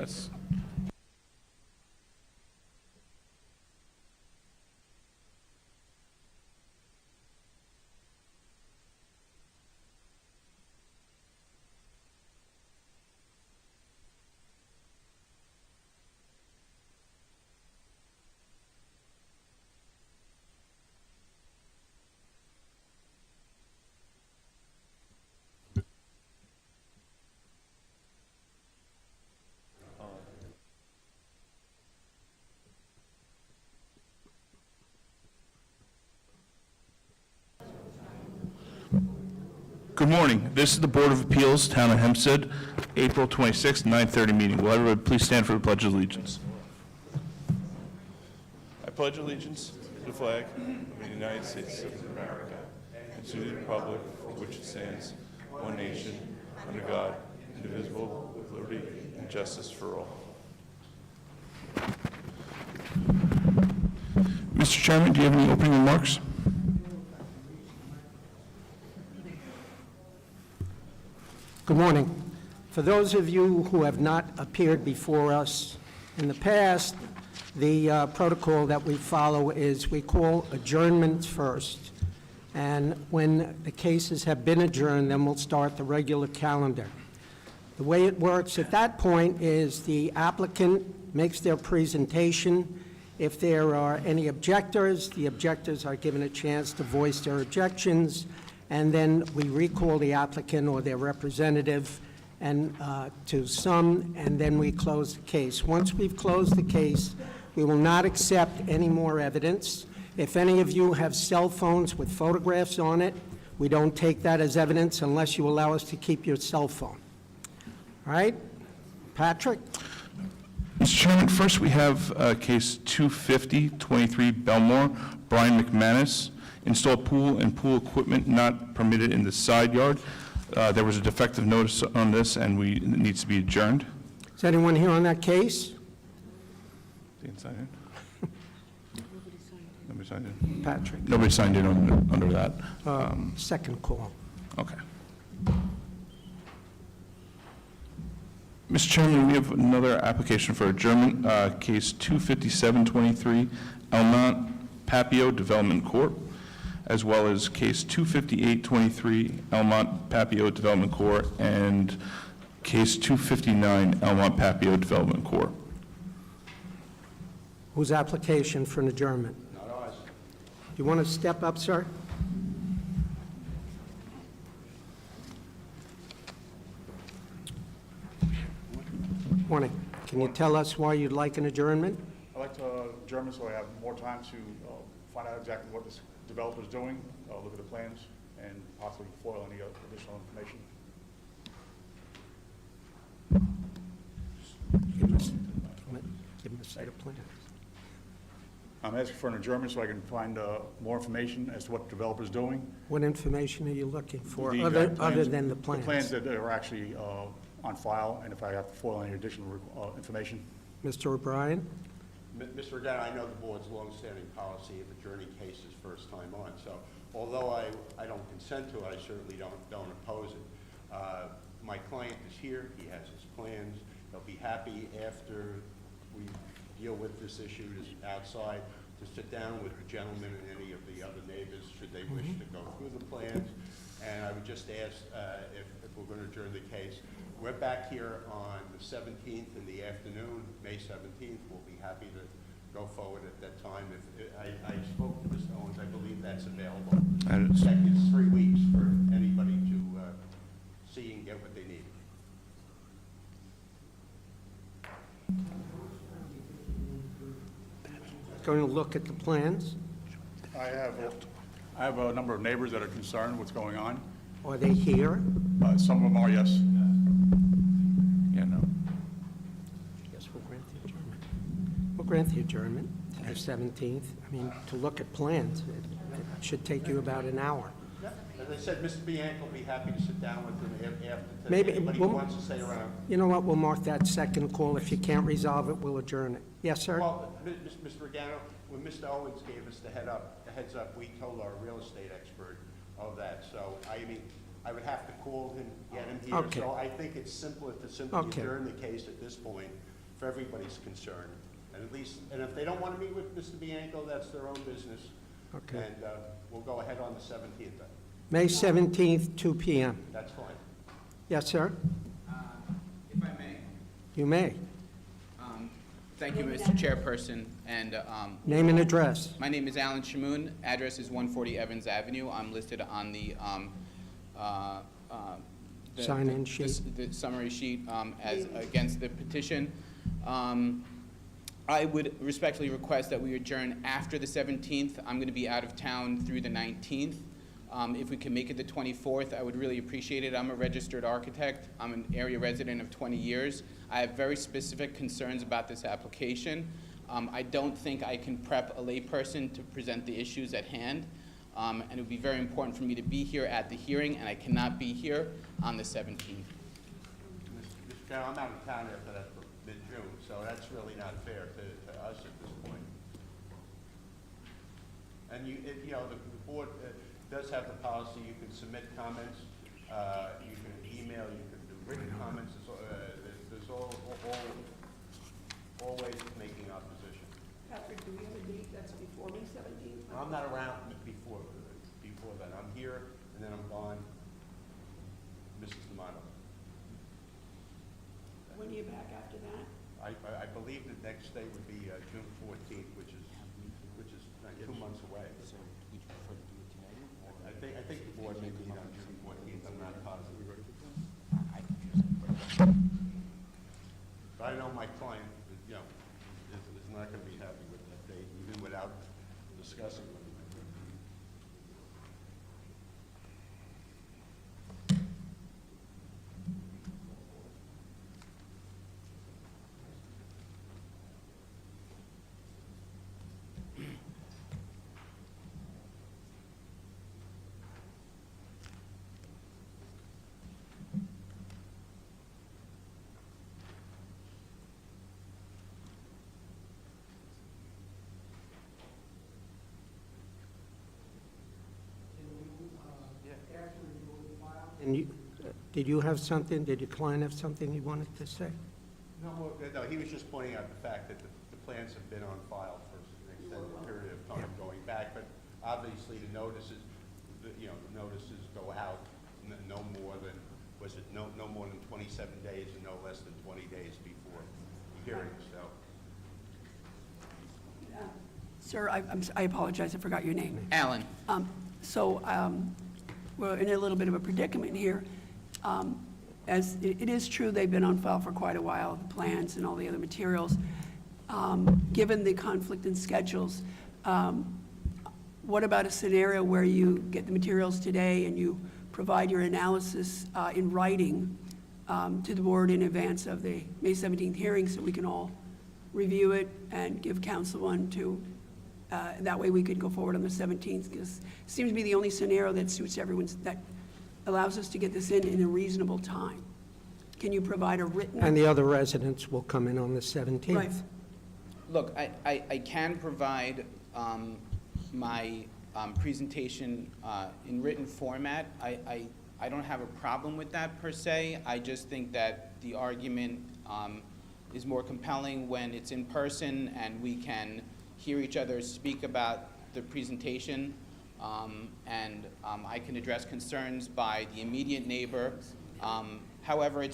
Yes. Good morning. This is the Board of Appeals, Town of Hempstead, April 26th, 9:30 meeting. Will everybody please stand for the Pledge of Allegiance? I pledge allegiance to the flag of the United States of America and to the republic for which it stands, one nation, under God, indivisible, with liberty and justice for all. Mr. Chairman, do you have any opening remarks? Good morning. For those of you who have not appeared before us in the past, the protocol that we follow is we call adjournments first. And when the cases have been adjourned, then we'll start the regular calendar. The way it works at that point is the applicant makes their presentation. If there are any objectors, the objectors are given a chance to voice their objections, and then we recall the applicant or their representative and to some, and then we close the case. Once we've closed the case, we will not accept any more evidence. If any of you have cell phones with photographs on it, we don't take that as evidence unless you allow us to keep your cell phone. All right? Patrick? Mr. Chairman, first we have case 250-23 Belmore, Brian McManus. Install pool and pool equipment not permitted in the side yard. There was a defective notice on this, and it needs to be adjourned. Is anyone here on that case? Didn't sign in? Nobody signed in. Patrick? Nobody signed in under that. Second call. Okay. Mr. Chairman, we have another application for adjournment, case 257-23 Elmont Papio Development Corp., as well as case 258-23 Elmont Papio Development Corp. and case 259 Elmont Papio Development Corp. Whose application for an adjournment? Not ours. Do you want to step up, sir? Morning. Can you tell us why you'd like an adjournment? I'd like to adjourn so I have more time to find out exactly what this developer's doing, look at the plans, and possibly foil any additional information. Give him a set of plans. I'm asking for an adjournment so I can find more information as to what the developer's doing. What information are you looking for, The other plans- than the The plans? plans that are actually on file, and if I have to foil any additional information. Mr. O'Brien? Mr. Regano, I know the board's longstanding policy of adjourning cases first time on, so although I don't consent to it, I certainly don't oppose it. My client is here, he has his plans, he'll be happy after we deal with this issue outside to sit down with the gentleman and any of the other neighbors should they wish to go through the plans. And I would just ask if we're going to adjourn the case. We're back here on the 17th in the afternoon, May 17th. We'll be happy to go forward at that time. I spoke to Mr. Owens, I believe that's available. It's 3 weeks for anybody to see and get what they need. Going to look at the plans? I have a number of neighbors that are concerned what's going on. Are they here? Some of them are, yes. Yeah, no. Yes, we'll grant the adjournment. We'll grant the adjournment to the 17th. I mean, to look at plans, it should take you about an hour. As I said, Mr. Bianco will be happy to sit down with them after. Maybe- Anybody who wants to stay around. You know what, we'll mark that second call. If you can't resolve it, we'll adjourn it. Yes, sir? Well, Mr. Regano, when Mr. Owens gave us the heads up, we told our real estate expert of that. So, I mean, I would have to call him, get him here. Okay. So I think it's simpler to simply Okay. adjourn the case at this point for everybody's concern. And at least, and if they don't want to meet with Mr. Bianco, that's their own business. Okay. And we'll go ahead on the 17th then. May 17th, 2 p.m. That's fine. Yes, sir? If I may. You may. Thank you, Mr. Chairperson, and Name and address. my name is Alan Shamoon. Address is 140 Evans Avenue. I'm listed on the Sign-in sheet. the summary sheet as against the petition. I would respectfully request that we adjourn after the 17th. I'm going to be out of town through the 19th. If we can make it the 24th, I would really appreciate it. I'm a registered architect. I'm an area resident of 20 years. I have very specific concerns about this application. I don't think I can prep a layperson to present the issues at hand. And it would be very important for me to be here at the hearing, and I cannot be here on the 17th. Mr. Chairman, I'm out of town after that for mid-June, so that's really not fair to us at this point. And you know, the board does have the policy, you can submit comments, you can email, you can do written comments, there's all ways of making opposition. Patrick, do we have a date that's before May 17th? I'm not around before then. I'm here, and then I'm gone. Mrs. D'Amato. When are you back after that? I believe the next day would be June 14th, which is like 2 months away. I think the board may meet on June 14th. I'm not positive. But I know my client, you know, is not going to be happy with that date, even without discussing with him. And did you have something, did your client have something he wanted to say? No, he was just pointing out the fact that the plans have been on file for an extended period of time going back, but obviously the notices, the notices go out no more than, no more than 27 days and no less than 20 days before the hearing, so. Sir, I apologize, I forgot your name. Alan. We're in a little bit of a predicament here. As it is true, they've been on file for quite a while, the plans and all the other materials. Given the conflict in schedules, what about a scenario where you get the materials today and you provide your analysis in writing to the board in advance of the May 17th hearing so we can all review it and give counsel one to, that way we could go forward on the 17th, because it seems to be the only scenario that suits everyone's, that allows us to get this in a reasonable time. Can you provide a written? And the other residents will come in on the 17th. Right. Look, I can provide my presentation in written format. I don't have a problem with that per se. I just think that the argument is more compelling when it's in person and we can hear each other speak about the presentation, and I can address concerns by the immediate neighbor. However,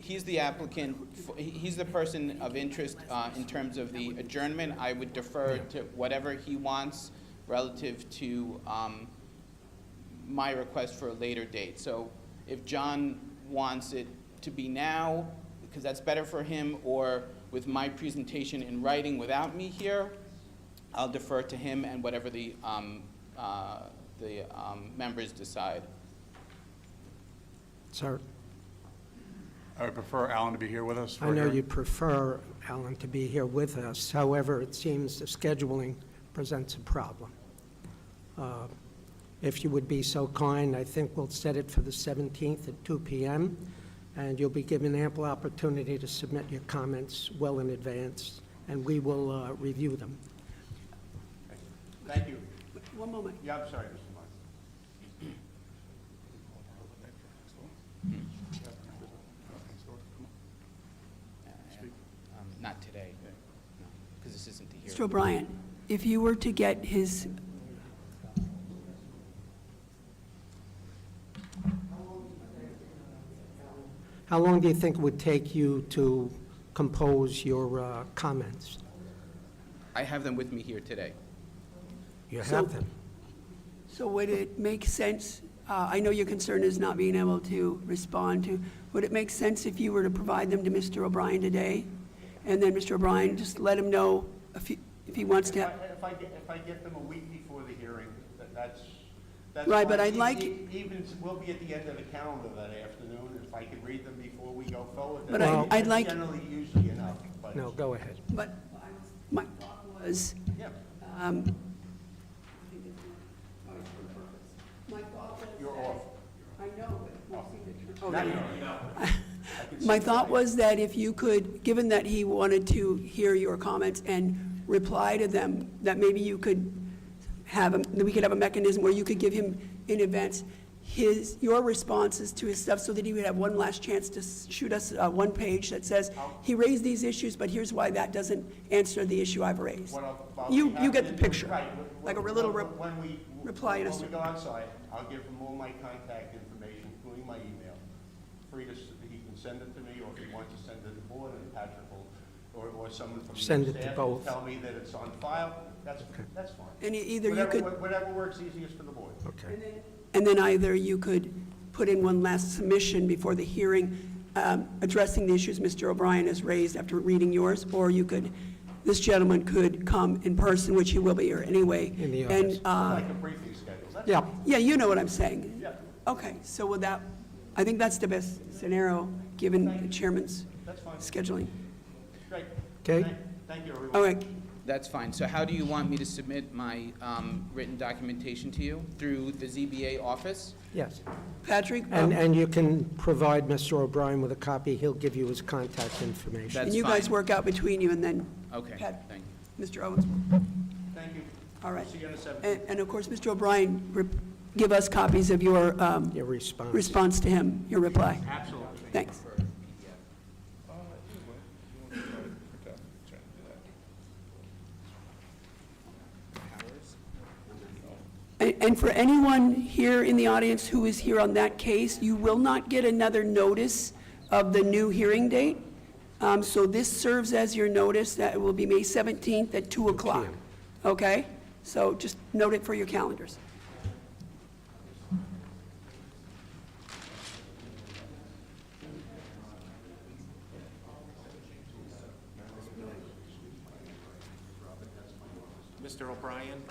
he's the applicant, he's the person of interest in terms of the adjournment. I would defer to whatever he wants relative to my request for a later date. So if John wants it to be now, because that's better for him, or with my presentation in writing without me here, I'll defer to him and whatever the members decide. Sir, I would prefer Alan to be here with us. I know you prefer Alan to be here with us. However, it seems the scheduling presents a problem. If you would be so kind, I think we'll set it for the 17th at 2 p.m., and you'll be given ample opportunity to submit your comments well in advance, and we will review them. Thank you. One moment. Yeah, I'm sorry, Mr. Martin. Not today, no, because this isn't the Mr. hearing. O'Brien, if you were to get his, How long do you think it would take you to compose your comments? I have them with me here today. You So- have them. so would it make sense, I know your concern is not being able to respond to, would it make sense if you were to provide them to Mr. O'Brien today? And then Mr. O'Brien, just let him know if he wants to have, If I get them a week before the hearing, that's Right, but fine. I'd like- Even, we'll be at the end of the calendar that afternoon, if I could read them before we go forward. But that's I'd like- generally usually enough, but. No, go ahead. but my thought was, Yeah, my thought was you're off. I know, but we'll see the. Now you're on. My thought was that if you could, given that he wanted to hear your comments and reply to them, that maybe you could have, that we could have a mechanism where you could give him in advance your responses to his stuff so that he would have one last chance to shoot us one page that says, he raised these issues, but here's why that doesn't answer the issue I've raised. What I'll You be happy get to the do- picture, right, like a little when we reply in a When we certain- go outside, I'll give him all my contact information, including my email. He can send it to me, or if he wants to send it to the board, and Patrick will, or someone from the Send it to staff will both. tell me that it's on file, that's fine. And either you Whatever- could, Whatever works easiest for the board. Okay. and then either you could put in one last submission before the hearing, addressing the issues Mr. O'Brien has raised after reading yours, or you could, this gentleman could come in person, which he will be here anyway. In the and, office. Like a briefing schedule, that's Yeah, Yeah, you know what I'm saying. Yeah. Okay, so with that, I think that's the best scenario, given the chairman's That's fine. scheduling. great. Okay. Thank you, everyone. All right, That's fine. So how do you want me to submit my written documentation to you? Through the ZBA office? yes. Patrick, And you can provide Mr. O'Brien with a copy. He'll give you his contact information. That's and you guys fine. work out between you, and then Okay, Pat- thank you. Mr. Owens. Thank you. All right. See you on the 17th. And of course, Mr. O'Brien, give us copies of your Your response. response to him, your reply. Absolutely. Thanks. And for anyone here in the audience who is here on that case, you will not get another notice of the new hearing date. So this serves as your notice, that it will be May 17th at 2 o'clock. Okay? So just note it for your calendars. Mr. O'Brien?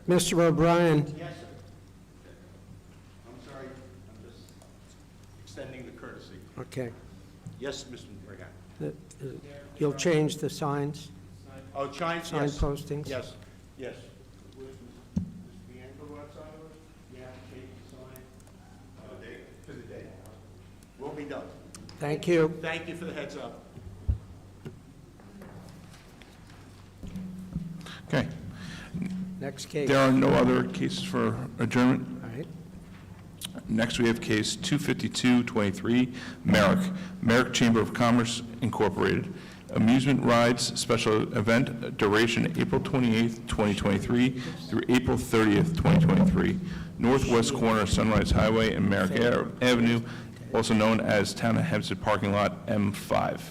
Mr. O'Brien, Yes, sir. I'm sorry, I'm just extending the courtesy. okay. Yes, Mr. Regan. You'll change the signs? Oh, sign postings? Yes, yes. Where's Mr. Bianco outside of us? Yeah, change the sign. To the date. Will be done. Thank you. Thank you for the heads up. Okay. Next case. There are no other cases for adjournment. All right. Next, we have case 25223, Merrick Chamber of Commerce Incorporated. Amusement rides special event, duration April 28th, 2023 through April 30th, 2023. Northwest corner of Sunrise Highway and Merrick Avenue, also known as Town of Hempstead Parking Lot M5.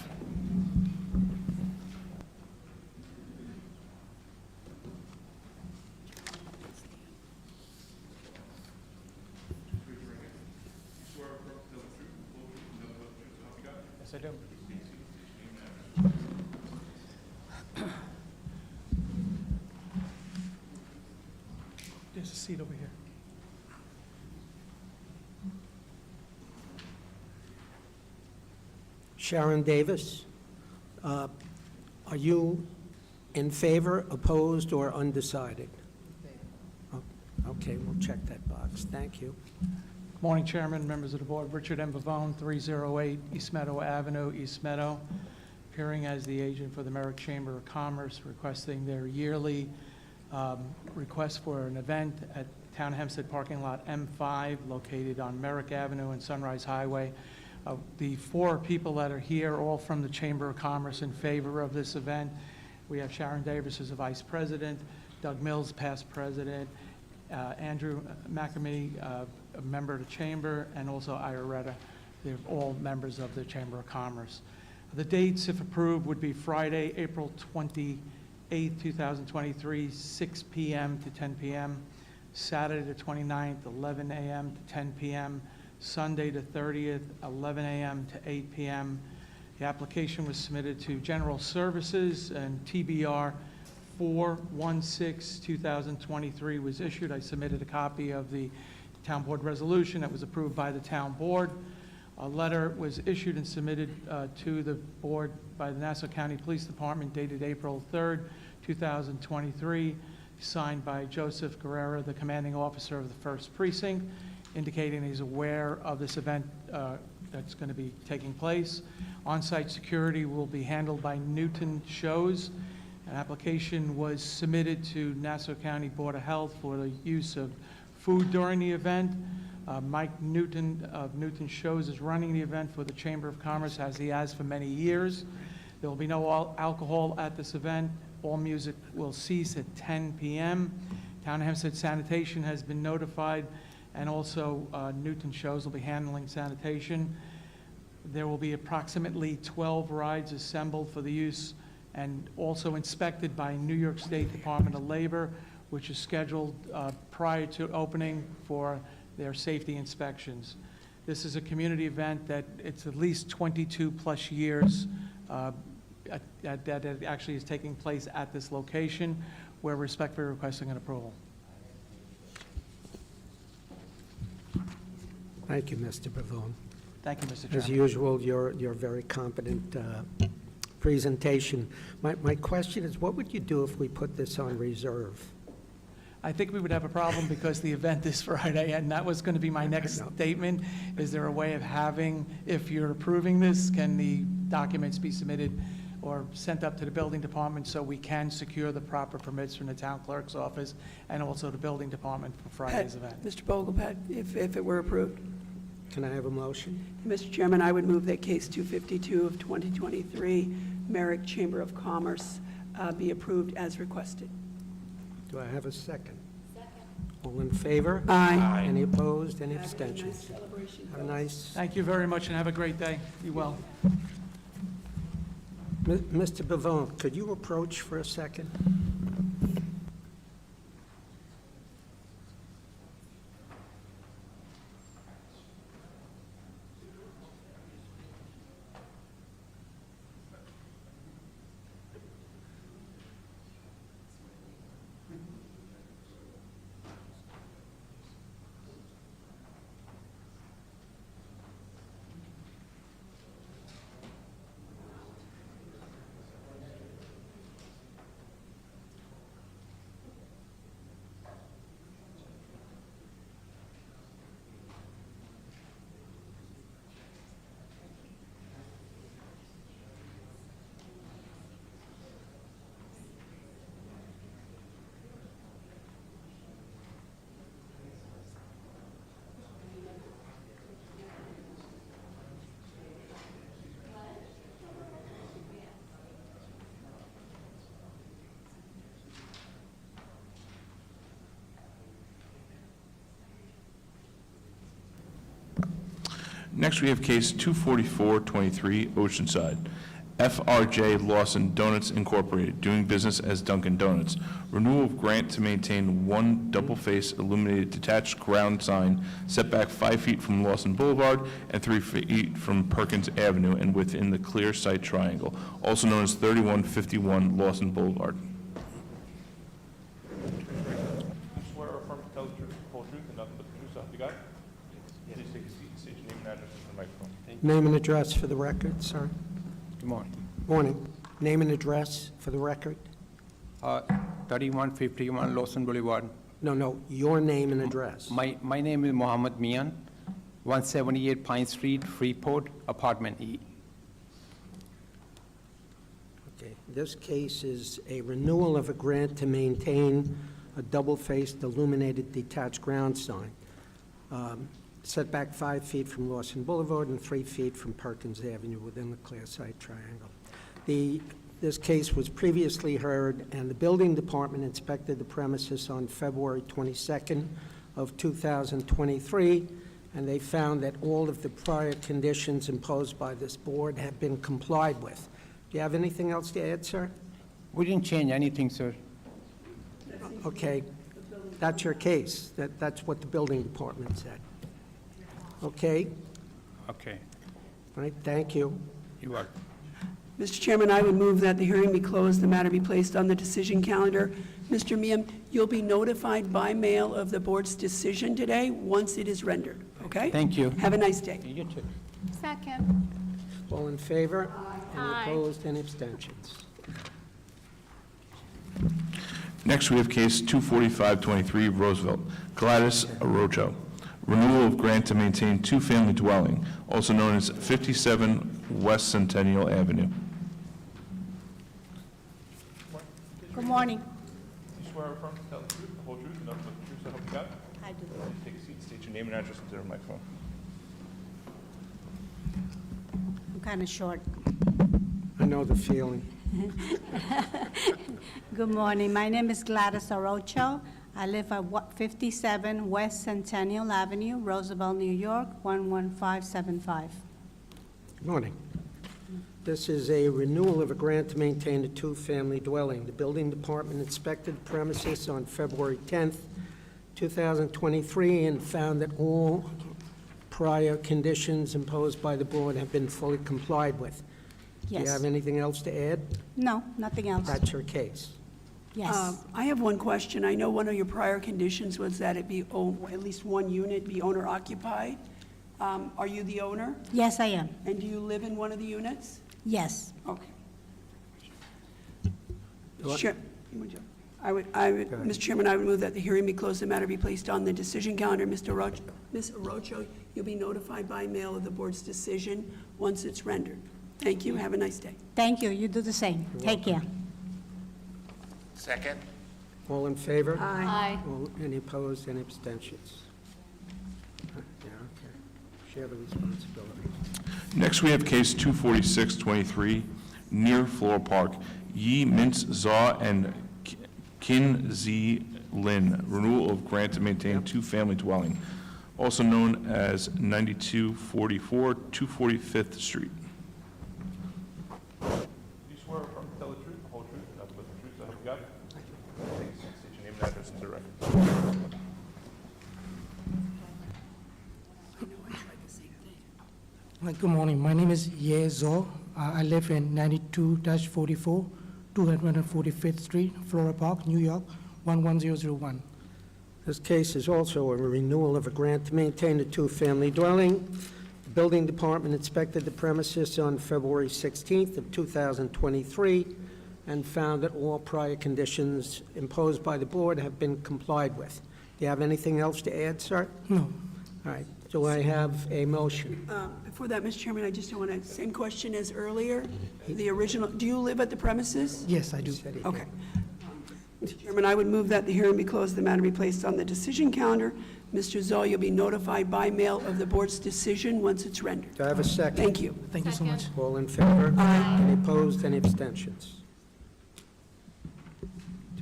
Yes, I do. There's a seat over here. Sharon Davis, are you in favor, opposed, or undecided? Okay, we'll check that box. Thank you. Morning, Chairman, members of the board. Richard M. Pavone, 308 East Meadow Avenue, East Meadow, appearing as the agent for the Merrick Chamber of Commerce, requesting their yearly request for an event at Town of Hempstead Parking Lot M5, located on Merrick Avenue and Sunrise Highway, The four people that are here, all from the Chamber of Commerce in favor of this event. We have Sharon Davis as the Vice President, Doug Mills, past President, Andrew McAmey, a member of the Chamber, and also Ira Retta. They're all members of the Chamber of Commerce. The dates, if approved, would be Friday, April 28th, 2023, 6 p.m. to 10 p.m., Saturday the 29th, 11 a.m. to 10 p.m., Sunday the 30th, 11 a.m. to 8 p.m. The application was submitted to General Services, and TBR 416-2023 was issued. I submitted a copy of the Town Board resolution that was approved by the Town Board. A letter was issued and submitted to the Board by the Nassau County Police Department dated April 3rd, 2023, signed by Joseph Guerrera, the commanding officer of the 1st Precinct, indicating he's aware of this event that's going to be taking place. On-site security will be handled by Newton Shows. An application was submitted to Nassau County Board of Health for the use of food during the event. Mike Newton of Newton Shows is running the event for the Chamber of Commerce, as he has for many years. There will be no alcohol at this event. All music will cease at 10 p.m. Town of Hempstead Sanitation has been notified, and also Newton Shows will be handling sanitation. There will be approximately 12 rides assembled for the use and also inspected by New York State Department of Labor, which is scheduled prior to opening for their safety inspections. This is a community event that it's at least 22-plus years that it actually is taking place at this location. We're respectfully requesting an approval. Thank you, Mr. Pavone. Thank you, Mr. As Chairman. usual, your very competent presentation. My question is, what would you do if we put this on reserve? I think we would have a problem because the event is Friday, and that was going to be my next statement. Is there a way of having, if you're approving this, can the documents be submitted or sent up to the building department so we can secure the proper permits from the town clerk's office and also the building department for Friday's event? Mr. Vogelpad, if it were approved. Can I have a motion? Mr. Chairman, I would move that case 252 of 2023, Merrick Chamber of Commerce, be approved as requested. Do I have a second? Second. All in favor? Aye. Any opposed? Any abstentions? Celebration. Have a nice... Thank you very much and have a great day. Be well. Mr. Pavone, could you approach for a second? Next, we have case 24423, Oceanside. FRJ Lawson Donuts Incorporated, doing business as Dunkin' Donuts. Renewal of grant to maintain one double-face illuminated detached ground sign setback 5 feet from Lawson Boulevard and 3 feet from Perkins Avenue and within the clear sight triangle, also known as 3151 Lawson Boulevard. Swear or affirm to tell the truth, the whole truth, and nothing but the truth, so help you God? Please take a seat and state your name and address for the microphone. Name and address for the record, sir. Good morning. Morning. Name and address for the record. 3151 Lawson Boulevard. No, your name and address. My name is Mohammed Mian, 178 Pine Street, Freeport, apartment E. Okay, this case is a renewal of a grant to maintain a double-faced illuminated detached ground sign. setback 5 feet from Lawson Boulevard and 3 feet from Perkins Avenue within the Class I triangle. This case was previously heard, and the building department inspected the premises on February 22nd of 2023, and they found that all of the prior conditions imposed by this board have been complied with. Do you have anything else to add, sir? We didn't change anything, sir. Okay, that's your case. That's what the building department said. Okay, Okay, all right, thank you. you are. Mr. Chairman, I would move that the hearing be closed, the matter be placed on the decision calendar. Mr. Miam, you'll be notified by mail of the board's decision today once it is rendered, okay? Thank you. Have a nice day. You too. Second. All in favor? Aye. Any opposed, any abstentions? Next, we have case 24523 Roosevelt, Gladys Arocho. Renewal of grant to maintain two-family dwelling, also known as 57 West Centennial Avenue. Good morning. Do you swear or affirm to tell the truth, the whole truth, and nothing but the truth, so help you God? I do. Take a seat, state your name and address into the microphone. I'm kind of short. I know the feeling. Good morning. My name is Gladys Arocho. I live at 57 West Centennial Avenue, Roosevelt, New York, 11575. Good morning. This is a renewal of a grant to maintain a two-family dwelling. The building department inspected the premises on February 10th, 2023, and found that all prior conditions imposed by the board have been fully complied with. Do you Yes. have anything else to add? No, nothing else. That's your case. Yes. I have one question. I know one of your prior conditions was that it be, at least one unit be owner occupied. Are you the owner? Yes, I am. And do you live in one of the units? Yes. Okay. What? Sure. Mr. Chairman, I would move that the hearing be closed, the matter be placed on the decision calendar. Ms. Arocho, you'll be notified by mail of the board's decision once it's rendered. Thank you. Have a nice day. Thank you. You do the same. Take care. Second? All in favor? Aye. Any opposed, any abstentions? Yeah, okay. Share the responsibility. Next, we have case 24623, near Floor Park, Yi Mintz Zaw and Kin Z Lin, renewal of grant to maintain two-family dwelling, also known as 9244 245th Street. Do you swear or affirm to tell the truth, the whole truth, and nothing but the truth, so help you God? Take a seat, state your name and address into the record. Good morning. My name is Ye Zhou. I live in 92-44, 245th Street, Flora Park, New York, 11001. This case is also a renewal of a grant to maintain a two-family dwelling. The building department inspected the premises on February 16th of 2023 and found that all prior conditions imposed by the board have been complied with. Do you have anything else to add, sir? No. All right. Do I have a motion? Before that, Mr. Chairman, I just want to, same question as earlier. The original, do you live at the premises? Yes, I do. Okay. Mr. Chairman, I would move that the hearing be closed, the matter be placed on the decision calendar. Mr. Zoll, you'll be notified by mail of the board's decision once it's rendered. Do I have a second? Thank you. Thank you so much. All in favor? Aye. Any opposed, any abstentions?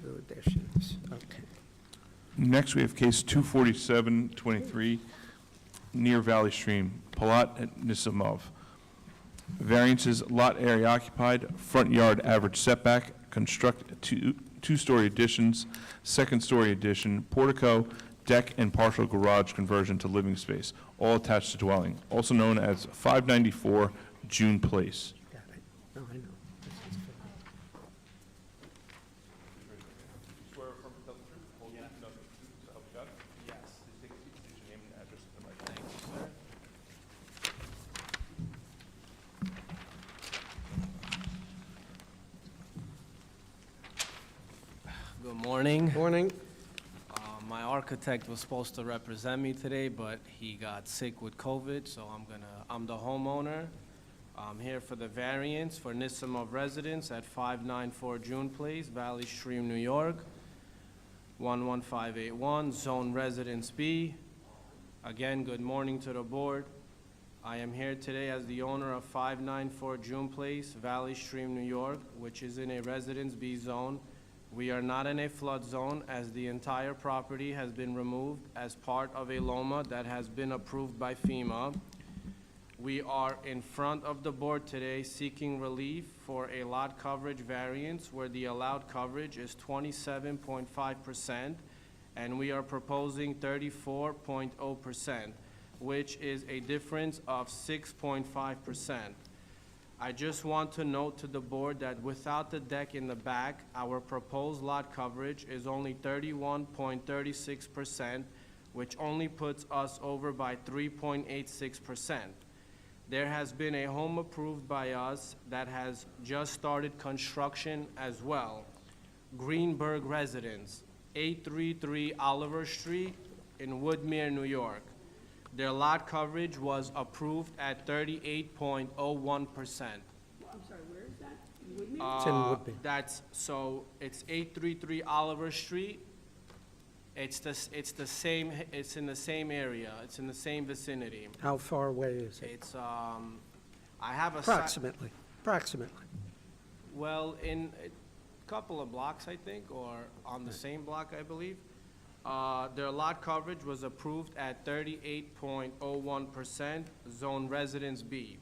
Two additions, okay. Next, we have case 24723, near Valley Stream, Palat Nisimov. Variances, lot area occupied, front yard average setback, construct two-story additions, second-story addition, portico, deck, and partial garage conversion to living space, all attached to dwelling, also known as 594 June Place. Got it. No, I know. This is fine. Swear or affirm to tell the truth, the whole truth, nothing but the truth, so help you God? Yes. Please take a seat, state your name and address to the microphone. Good morning. Morning. My architect was supposed to represent me today, but he got sick with COVID, so I'm the homeowner. I'm here for the variance for Nisimov residence at 594 June Place, Valley Stream, New York, 11581, Zone Residence B. Again, good morning to the board. I am here today as the owner of 594 June Place, Valley Stream, New York, which is in a Residence B zone. We are not in a flood zone, as the entire property has been removed as part of a LOMA that has been approved by FEMA. We are in front of the board today seeking relief for a lot coverage variance where the allowed coverage is 27.5%, and we are proposing 34.0%, which is a difference of 6.5%. I just want to note to the board that without the deck in the back, our proposed lot coverage is only 31.36%, which only puts us over by 3.86%. There has been a home approved by us that has just started construction as well. Greenberg Residence, 833 Oliver Street in Woodmere, New York. Their lot coverage was approved at 38.01%. I'm sorry, where is that? Woodmere? It's in Woodmere. It's 833 Oliver Street. It's in the same area. It's in the same vicinity. How far away is it? It's, I have a. Approximately. Well, in a couple of blocks, I think, or on the same block, I believe. Their lot coverage was approved at 38.01%, Zone Residence B.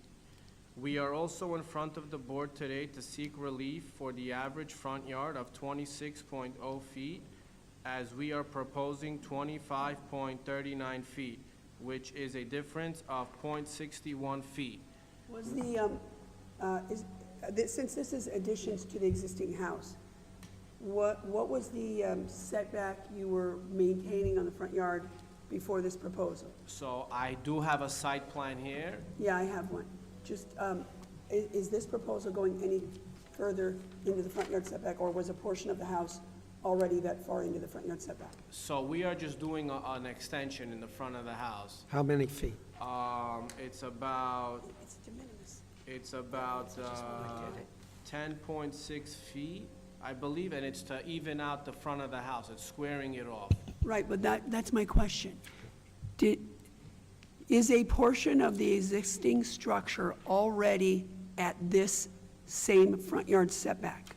We are also in front of the board today to seek relief for the average front yard of 26.0 feet, as we are proposing 25.39 feet, which is a difference of 0.61 feet. Was since this is additions to the existing house, what was the setback you were maintaining on the front yard before this proposal? So I do have a site plan here. Yeah, I have one. Just, is this proposal going any further into the front yard setback, or was a portion of the house already that far into the front yard setback? So we are just doing an extension in the front of the house. How many feet? It's about, It's de minimis. it's about 10.6 feet, I believe, and it's to even out the front of the house. It's squaring it off. Right, but that's my question. Is a portion of the existing structure already at this same front yard setback?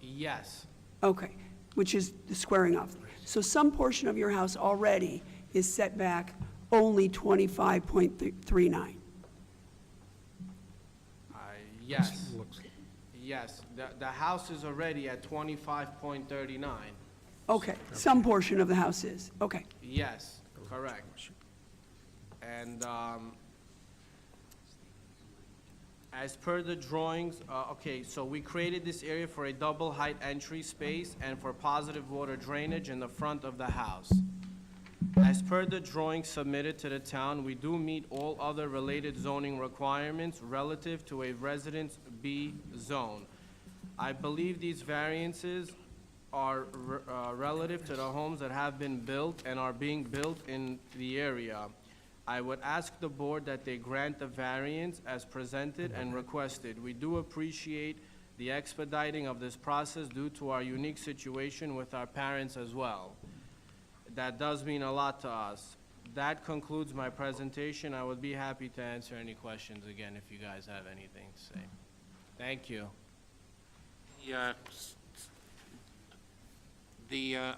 Yes, Okay, which is the squaring off. So some portion of your house already is set back only 25.39. yes. Yes, the house is already at 25.39. Okay, some portion of the house is, okay. Yes, correct. And as per the drawings, okay, so we created this area for a double height entry space and for positive water drainage in the front of the house. As per the drawings submitted to the town, we do meet all other related zoning requirements relative to a Residence B zone. I believe these variances are relative to the homes that have been built and are being built in the area. I would ask the board that they grant the variance as presented and requested. We do appreciate the expediting of this process due to our unique situation with our parents as well. That does mean a lot to us. That concludes my presentation. I would be happy to answer any questions again if you guys have anything to say. Thank you.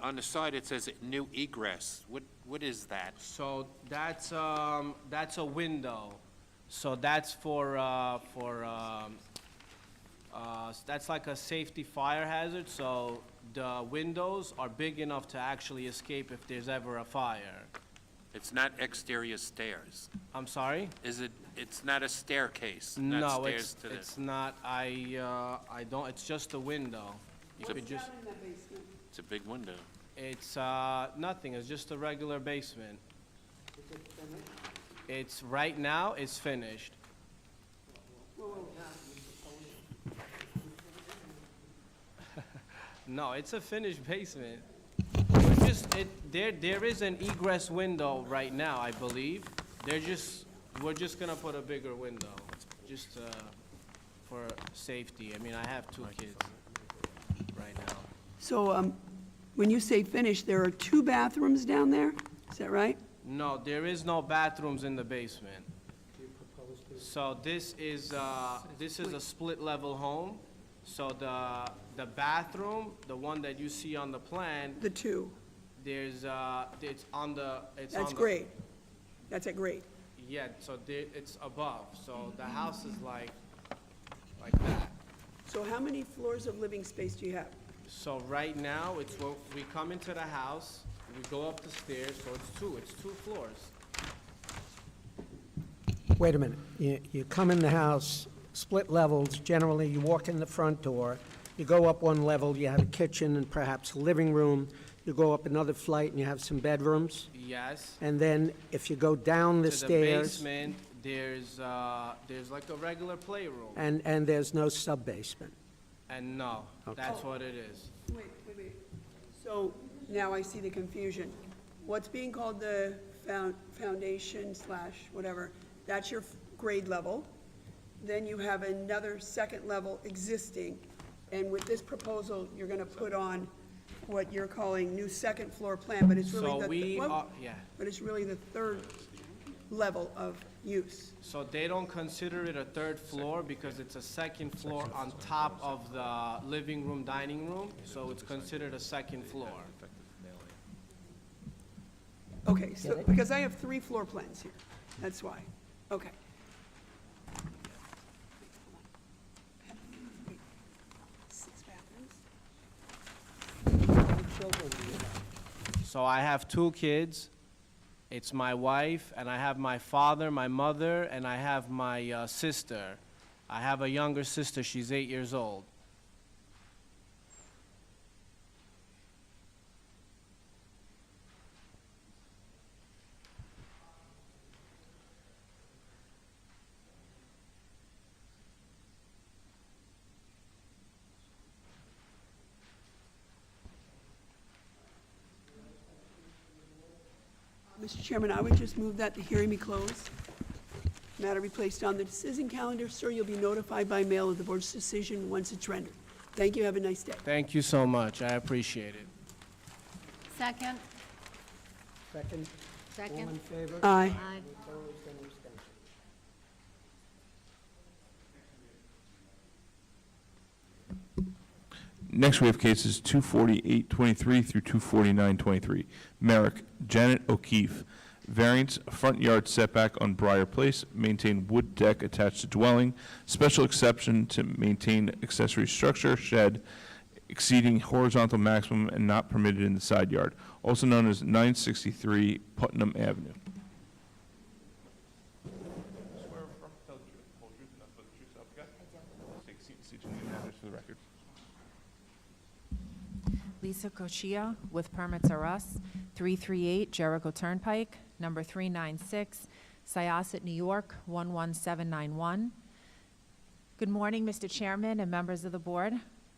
On the side, it says new egress. What is that? So that's a window. So that's that's like a safety fire hazard, so the windows are big enough to actually escape if there's ever a fire. It's not exterior stairs. I'm sorry? It's not a staircase? No, not stairs to the- it's not, I don't, it's just a window. You could just, in that basement? It's a big window. it's, nothing, it's just a regular basement. It's, right now, it's finished. No, it's a finished basement. We're just, there is an egress window right now, I believe. We're just gonna put a bigger window, just, for safety. I mean, I have 2 kids right now. So, when you say finished, there are 2 bathrooms down there? Is that right? No, there is no bathrooms in the basement. So this is a split-level home. So the bathroom, the one that you see on the plan, The two, it's on the. that's great. That's at grade. Yeah, so it's above, so the house is like that. So how many floors of living space do you have? So right now, we come into the house, we go up the stairs, so it's two floors. Wait a minute. You come in the house, split levels, generally you walk in the front door, you go up one level, you have a kitchen and perhaps a living room, you go up another flight and you have some bedrooms, Yes. and then if you go down the To the stairs, basement, there's like a regular playroom, and there's no sub-basement. and no, that's what it is. Wait. So now I see the confusion. What's being called the foundation / whatever, that's your grade level. Then you have another second level existing, and with this proposal, you're gonna put on what you're calling new second floor plan, but it's really So we well, are, yeah, but it's really the third level of use. so they don't consider it a third floor because it's a second floor on top of the living room, dining room, so it's considered a second floor. Okay, so, because I have 3 floor plans here, that's why. Okay. Six bathrooms. So I have 2 kids. It's my wife, and I have my father, my mother, and I have my sister. I have a younger sister, she's 8 years old. Mr. Chairman, I would just move that the hearing be closed. Matter be placed on the decision calendar. Sir, you'll be notified by mail of the board's decision once it's rendered. Thank you, have a nice day. Thank you so much, I appreciate it. Second. Second, all in Second. favor? Aye. Aye. Opposed and abstentions. Next, we have cases 24823 through 24923. Merrick, Janet O'Keefe, variance, front yard setback on Briar Place, maintain wood deck attached to dwelling, special exception to maintain accessory structure, shed, exceeding horizontal maximum and not permitted in the side yard, also known as 963 Putnam Avenue. Swear affirm, tell the truth, whole truth, nothing but the truth, so help you God? Take a seat, state your name and address for the record. Lisa Cochia with Permits R Us, 338 Jericho Turnpike, number 396, Syosset, New York, 11791. Good morning, Mr. Chairman and members of the board.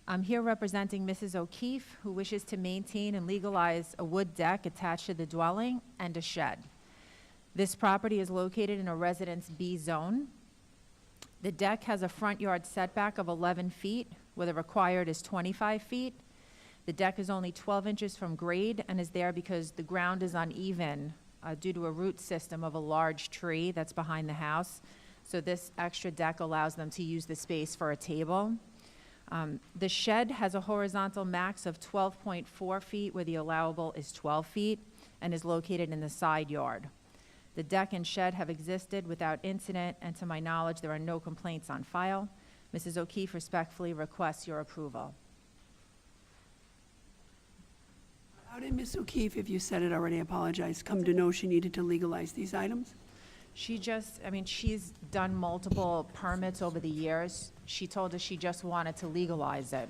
I'm here representing Mrs. O'Keefe, who wishes to maintain and legalize a wood deck attached to the dwelling and a shed. This property is located in a Residence B zone. The deck has a front yard setback of 11 feet, where the required is 25 feet. The deck is only 12 inches from grade and is there because the ground is uneven due to a root system of a large tree that's behind the house. So this extra deck allows them to use the space for a table. The shed has a horizontal max of 12.4 feet where the allowable is 12 feet and is located in the side yard. The deck and shed have existed without incident, and to my knowledge, there are no complaints on file. Mrs. O'Keefe respectfully requests your approval. How did Ms. O'Keefe, if you said it already, I apologize, come to know she needed to legalize these items? She just, I mean, she's done multiple permits over the years. She told us she just wanted to legalize it.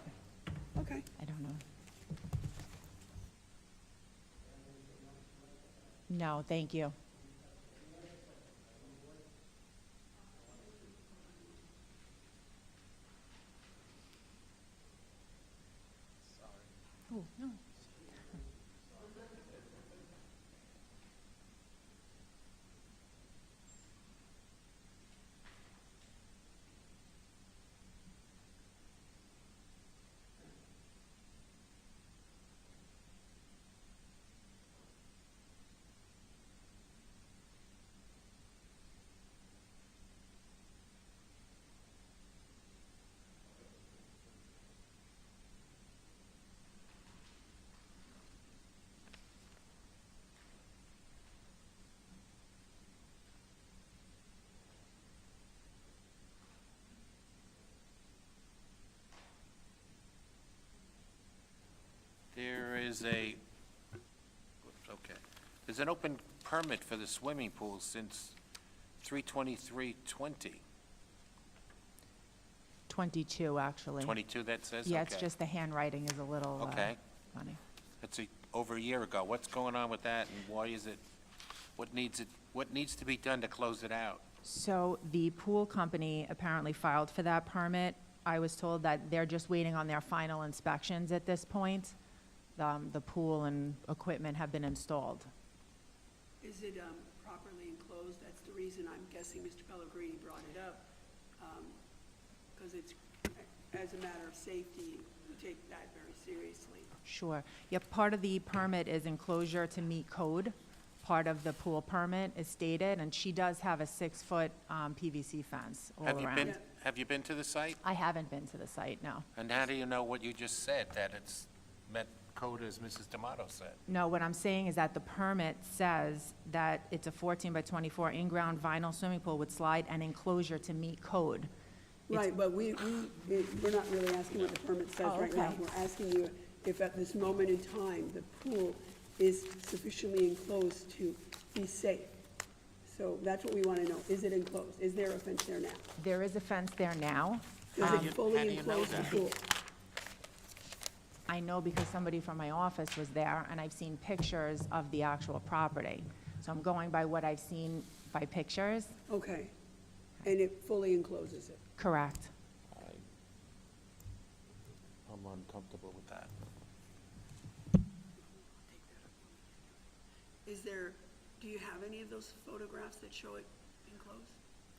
Okay. I don't know. No, thank you. Oh, no. there's an open permit for the swimming pool since 3/23/20. 22, actually. 22, that says? Yeah, it's Okay. just the handwriting is a little Okay. funny. That's over a year ago. What's going on with that, and why is it, what needs to be done to close it out? So the pool company apparently filed for that permit. I was told that they're just waiting on their final inspections at this point. The pool and equipment have been installed. Is it properly enclosed? That's the reason I'm guessing Mr. Pellegrini brought it up, because it's, as a matter of safety, we take that very seriously. Sure. Yep, part of the permit is enclosure to meet code. Part of the pool permit is stated, and she does have a 6-foot PVC fence all around. Have you been to the site? I haven't been to the site, no. And how do you know what you just said, that it's met code as Mrs. D'Amato said? No, what I'm saying is that the permit says that it's a 14 by 24 in-ground vinyl swimming pool with slide and enclosure to meet code. Right, but we're not really asking what the permit says Oh, right now. okay. We're asking you if at this moment in time, the pool is sufficiently enclosed to be safe. So that's what we want to know. Is it enclosed? Is there a fence there now? There is a fence there now. Does How it do you fully know enclose the that? pool? I know because somebody from my office was there, and I've seen pictures of the actual property. So I'm going by what I've seen by pictures. Okay. And it fully encloses it? Correct. I'm uncomfortable with that. Do you have any of those photographs that show it enclosed?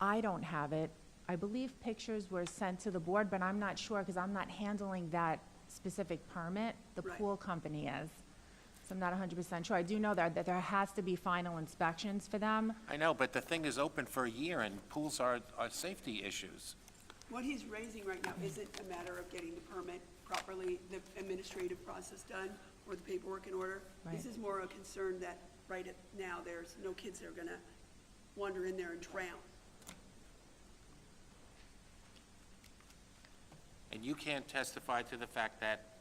I don't have it. I believe pictures were sent to the board, but I'm not sure because I'm not handling that specific permit. The Right. pool company is. So I'm not 100% sure. I do know that there has to be final inspections for them. I know, but the thing is open for a year, and pools are safety issues. What he's raising right now isn't a matter of getting the permit properly, the administrative process done, or the paperwork in order. This Right. is more a concern that right now, there's no kids that are gonna wander in there and drown. And you can't testify to the fact that,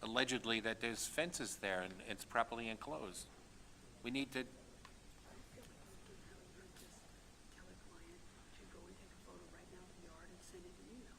allegedly that there's fences there and it's properly enclosed. We need to, Tell a client to go and take a photo right now of the yard and send it an email.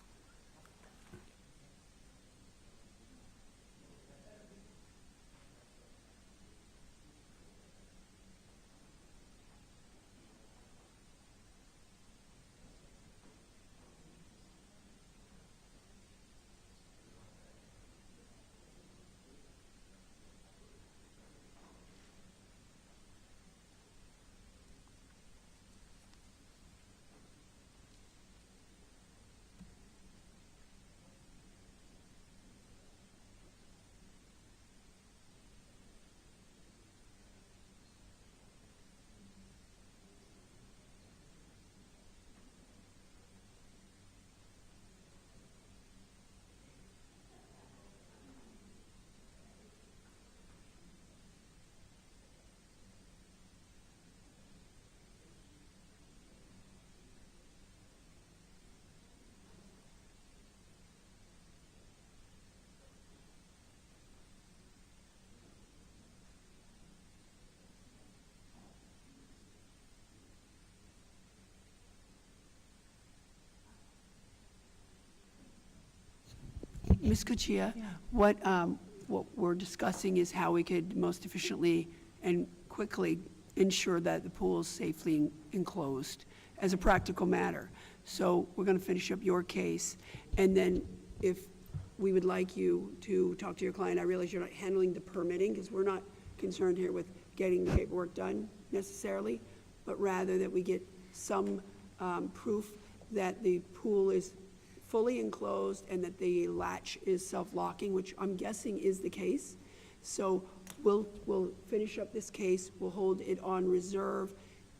Ms. Cuccia, what we're discussing is how we could most efficiently and quickly ensure that the pool is safely enclosed as a practical matter. So we're going to finish up your case, and then if we would like you to talk to your client, I realize you're not handling the permitting, because we're not concerned here with getting the paperwork done necessarily, but rather that we get some proof that the pool is fully enclosed and that the latch is self-locking, which I'm guessing is the case. So we'll finish up this case, we'll hold it on reserve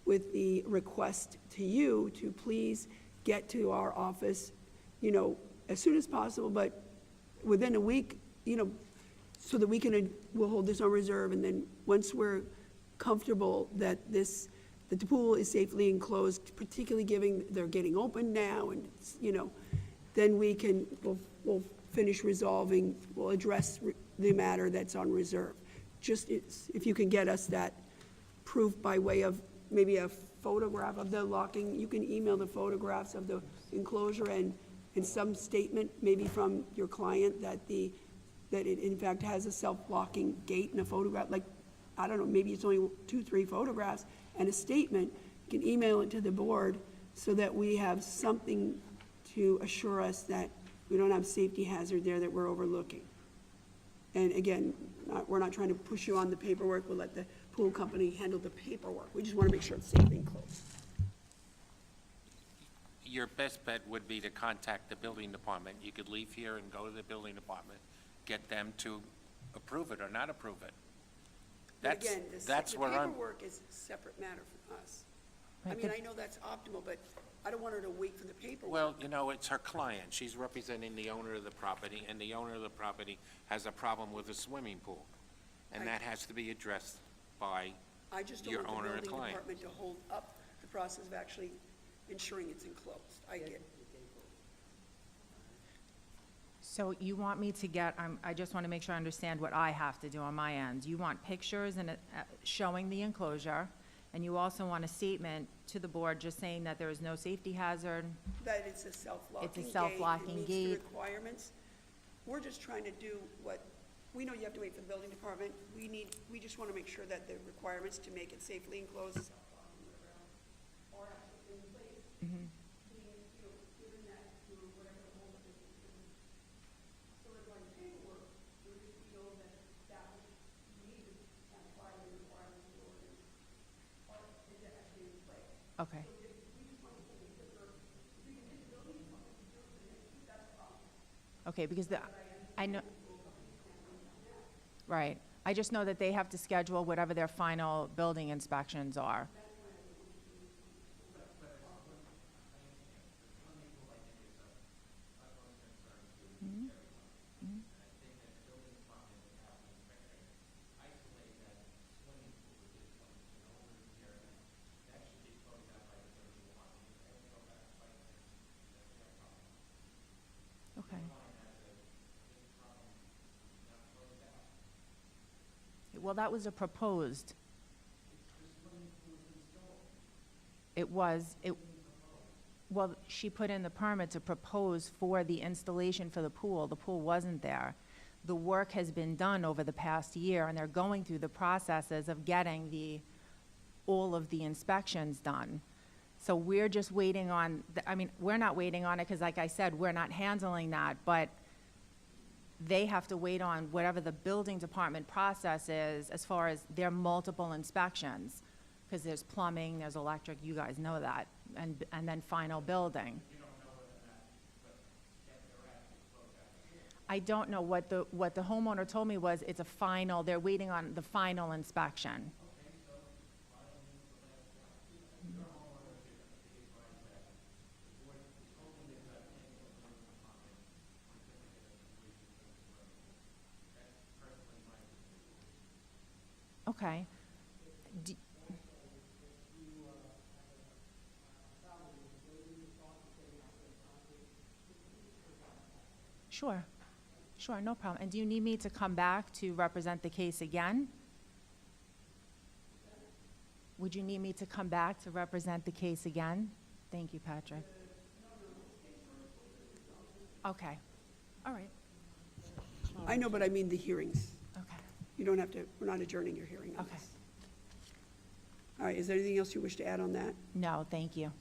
with the request to you to please get to our office, as soon as possible, but within a week, so that we'll hold this on reserve, and then once we're comfortable that the pool is safely enclosed, particularly given they're getting open now, and then we'll finish resolving, we'll address the matter that's on reserve. Just if you can get us that proof by way of maybe a photograph of the locking, you can email the photographs of the enclosure and some statement, maybe from your client, that it in fact has a self-locking gate and a photograph, like, I don't know, maybe it's only 2, 3 photographs and a statement. You can email it to the board so that we have something to assure us that we don't have safety hazard there that we're overlooking. And again, we're not trying to push you on the paperwork. We'll let the pool company handle the paperwork. We just want to make sure it's safe and closed. Your best bet would be to contact the building department. You could leave here and go to the building department, get them to approve it or not approve it. But That's, again, that's the where I'm, paperwork is a separate matter from us. I Right, mean, the- I know that's optimal, but I don't want her to wait for the paperwork. well, you know, it's her client. She's representing the owner of the property, and the owner of the property has a problem with a swimming pool. And that has to be addressed by I just don't your want the owner and building client. department to hold up the process of actually ensuring it's enclosed. I get it. So you want me to get, I just want to make sure I understand what I have to do on my end. You want pictures and showing the enclosure, and you also want a statement to the board just saying that there is no safety hazard. That it's a self-locking gate. It's a self-locking It meets gate. the requirements. We're just trying to do what, we know you have to wait for the building department. We just want to make sure that the requirements to make it safely enclosed are actually in place. Mhm. Given that, whatever the whole is, so that when paperwork, we just feel that that was needed to satisfy the requirements of the ordinance, or is it actually in place? Okay. Okay, because I know, right. I just know that they have to schedule whatever their final building inspections are. Mhm. Mhm. Okay. Well, that was a proposed. It was, well, she put in the permit to propose for the installation for the pool. The pool wasn't there. The work has been done over the past year, and they're going through the processes of getting all of the inspections done. So we're just waiting on, I mean, we're not waiting on it, because like I said, we're not handling that, but they have to wait on whatever the building department process is as far as their multiple inspections, because there's plumbing, there's electric, you guys know that, and then final building. I don't know. What the homeowner told me was it's a final, they're waiting on the final inspection. Okay. Sure, sure, no problem. And do you need me to come back to represent the case again? Would you need me to come back to represent the case again? Thank you, Patrick. Okay, all right, I know, but I mean the hearings. okay. You don't have to, we're not adjourning your hearing on Okay. this. All right, is there anything else you wish to add on that? No, thank you.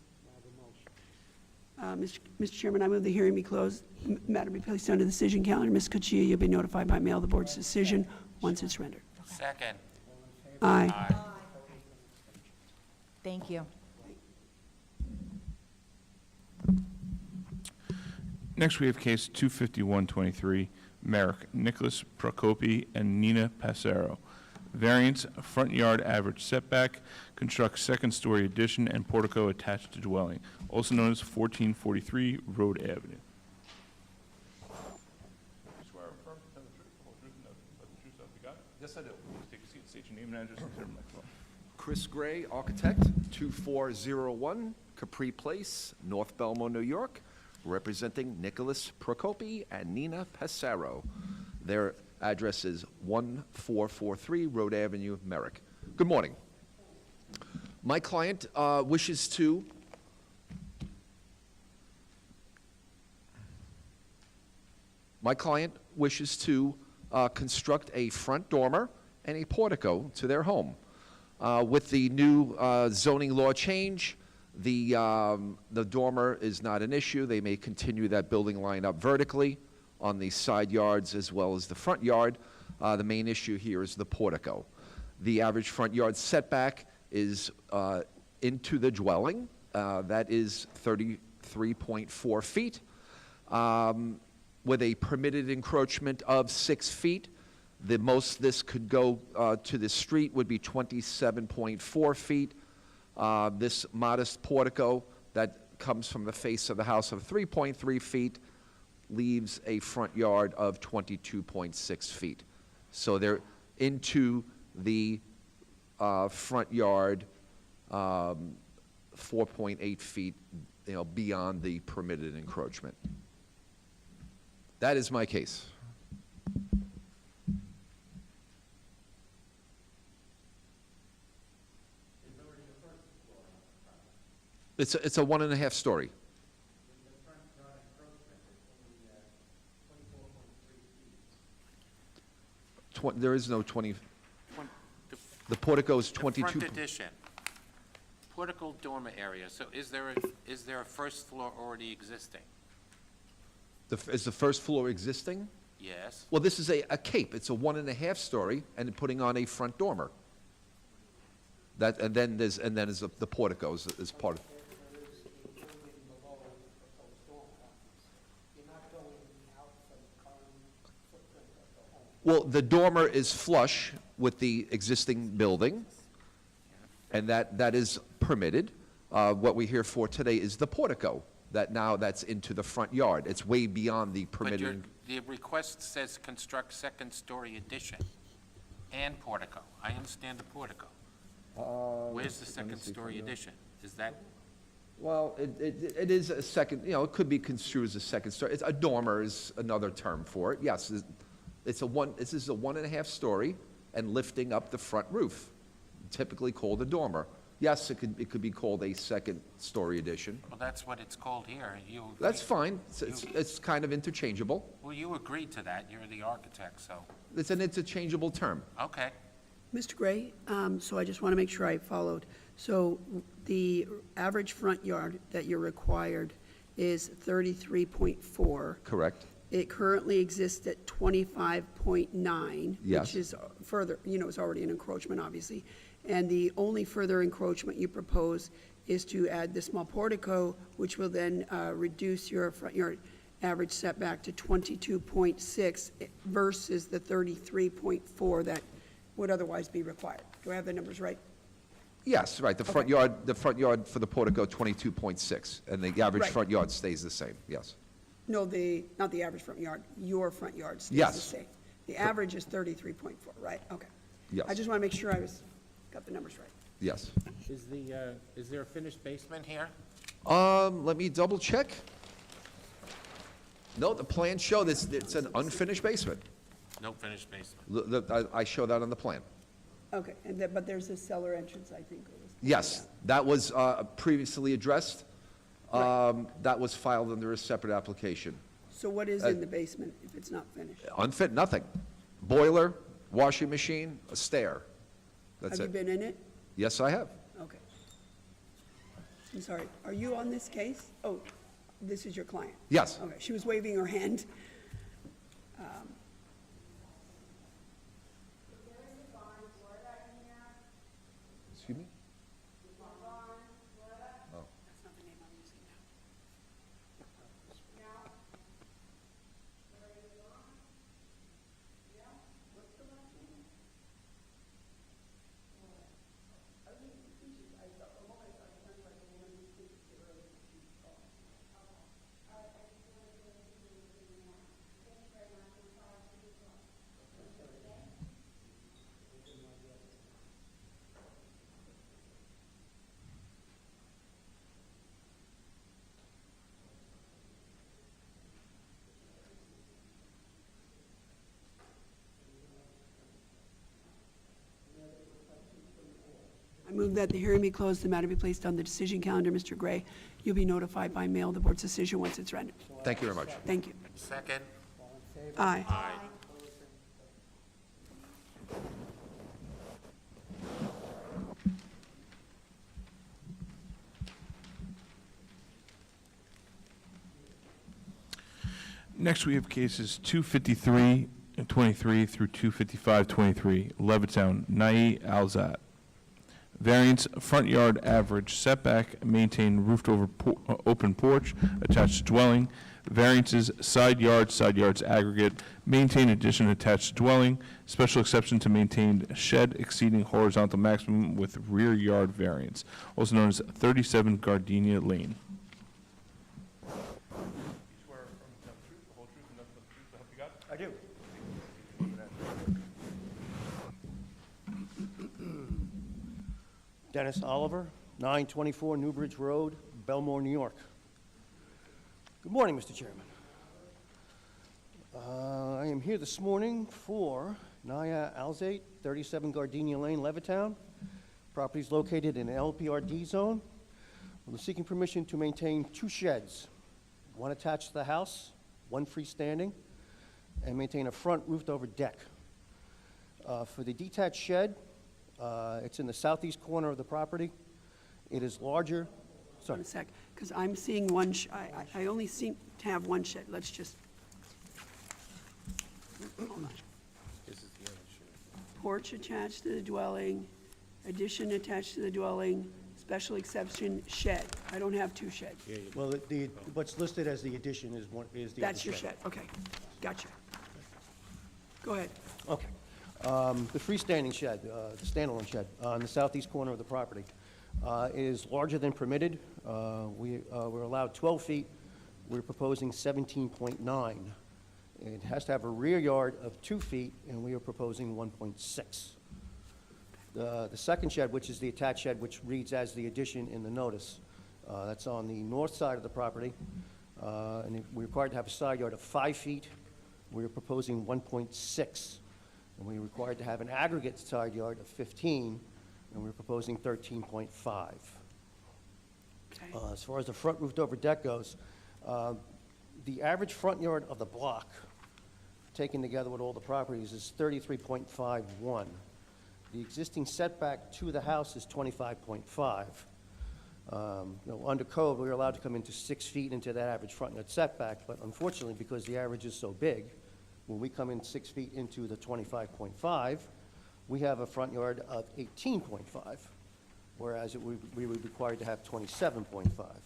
Mr. Chairman, I move the hearing be closed. Matter be placed on the decision calendar. Ms. Cuccia, you'll be notified by mail of the board's decision once it's rendered. second. Aye. Aye. Thank you. Next, we have case 25123, Merrick, Nicholas Procopi, and Nina Passero. Variance, front yard average setback, construct second-story addition and portico attached to dwelling, also known as 1443 Road Avenue. Swear or affirm to tell the truth, the whole truth, and nothing but the truth, so help you God? Yes, I do. Please take a seat, state your name and address, and turn the microphone. Chris Gray, architect, 2401 Capri Place, North Belmont, New York, representing Nicholas Procopi and Nina Passero. Their Address is 1443 Road Avenue, Merrick. Good morning. My client wishes to construct a front dormer and a portico to their home. With the new zoning law change, the dormer is not an issue. They may continue that building line up vertically on the side yards as well as the front yard. The main issue here is the portico. The average front yard setback is into the dwelling. That is 33.4 feet. With a permitted encroachment of 6 feet. The most this could go to the street would be 27.4 feet. This modest portico that comes from the face of the house of 3.3 feet leaves a front yard of 22.6 feet. So they're into the front yard 4.8 feet, beyond the permitted encroachment. That is my case. It's a 1.5 story. There is no 20. The portico is 22. The front addition, portico dormer area, so is there a first floor already existing? Is the first floor existing? Yes. Well, this is a cape. It's a 1.5 story, and putting on a front dormer. And then there's the portico is part of. Well, the dormer is flush with the existing building, and that is permitted. What we're here for today is the portico, that's into the front yard. It's way beyond the permitted. But the request says construct second-story addition and portico. I understand the portico. Where's the second-story addition? Is that? Well, it is a second, it could be construed as a second story. A dormer is another term for it. Yes, this is a 1.5 story and lifting up the front roof, typically called a dormer. Yes, it could be called a second-story addition. Well, that's what it's called here. You agree? That's fine. It's kind of interchangeable. Well, you agreed to that. You're the architect, so. It's an interchangeable term. Okay. Mr. Gray, so I just want to make sure I followed. So the average front yard that you're required is 33.4. Correct. It currently exists at 25.9. Yes. Which is further, it's already an encroachment, obviously. And the only further encroachment you propose is to add the small portico, which will then reduce your front yard average setback to 22.6 versus the 33.4 that would otherwise be required. Do I have the numbers right? Yes, right. The front yard for the portico, 22.6, and the average Right. front yard stays the same. Yes. No, not the average front yard, your front yard stays the Yes. same. The average is 33.4, right? Okay. Yes. I just want to make sure got the numbers right. Yes. Is there a finished basement here? Let me double check. No, the plans show this. It's an unfinished basement. No finished basement. I show that on the plan. Okay, but there's a cellar entrance, I think. it was- Yes, that was previously addressed. Right. That was filed under a separate application. So what is in the basement if it's not finished? Unfit, nothing. Boiler, washing machine, a stair. That's Have you it. been in it? Yes, I have. Okay. I'm sorry, are you on this case? Oh, this is your client? Yes. Okay, she was waving her hand. Excuse me? That's not the name I'm using now. move that the hearing be closed, the matter be placed on the decision calendar. Mr. Gray, you'll be notified by mail the board's decision once it's rendered. Thank you very much. Thank you. Second? Aye. Aye. Next, we have cases 253-23 through 255-23, Levittown, Nai Alzat. Variance, front yard average setback, maintain roofed over open porch, attached dwelling. Variances, side yards aggregate, maintain addition attached dwelling. Special exception to maintained shed exceeding horizontal maximum with rear yard variance, also known as 37 Gardenia Lane. I do. Dennis Oliver, 924 Newbridge Road, Belmore, New York. Good morning, Mr. Chairman. I am here this morning for Naya Alzate, 37 Gardenia Lane, Levittown. Property is located in an LPRD zone. We're seeking permission to maintain 2 sheds, one attached to the house, one freestanding, and maintain a front roofed-over deck. For the detached shed, it's in the southeast corner of the property. It is larger. Sorry. One sec, because I'm seeing one, I only seem to have one shed. Let's just, hold on. Porch attached to the dwelling, addition attached to the dwelling, special exception shed. I don't have 2 sheds. Well, what's listed as the addition is the That's other your shed, okay. Gotcha. Go ahead. Okay. The freestanding shed, the standalone shed, on the southeast corner of the property, is larger than permitted. We're allowed 12 feet. We're proposing 17.9. It has to have a rear yard of 2 feet, and we are proposing 1.6. The second shed, which is the attached shed, which reads as the addition in the notice, that's on the north side of the property, and we're required to have a side yard of 5 feet. We're proposing 1.6. And we're required to have an aggregate side yard of 15, and we're proposing 13.5. Okay. As far as the front roofed over deck goes, the average front yard of the block, taken together with all the properties, is 33.51. The existing setback to the house is 25.5. Under code, we're allowed to come into 6 feet into that average front yard setback, but unfortunately, because the average is so big, when we come in 6 feet into the 25.5, we have a front yard of 18.5, whereas we would be required to have 27.5.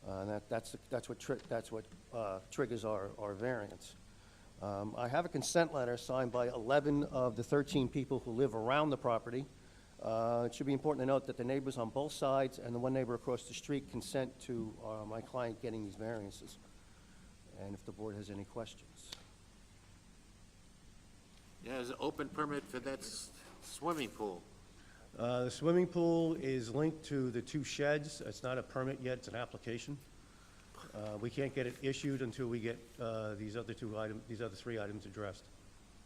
And that's what triggers our variance. I have a consent letter signed by 11 of the 13 people who live around the property. It should be important to note that the neighbors on both sides and the one neighbor across the street consent to my client getting these variances. And if the board has any questions. Yeah, there's an open permit for that swimming pool. The swimming pool is linked to the 2 sheds. It's not a permit yet, it's an application. We can't get it issued until we get these other 3 items addressed.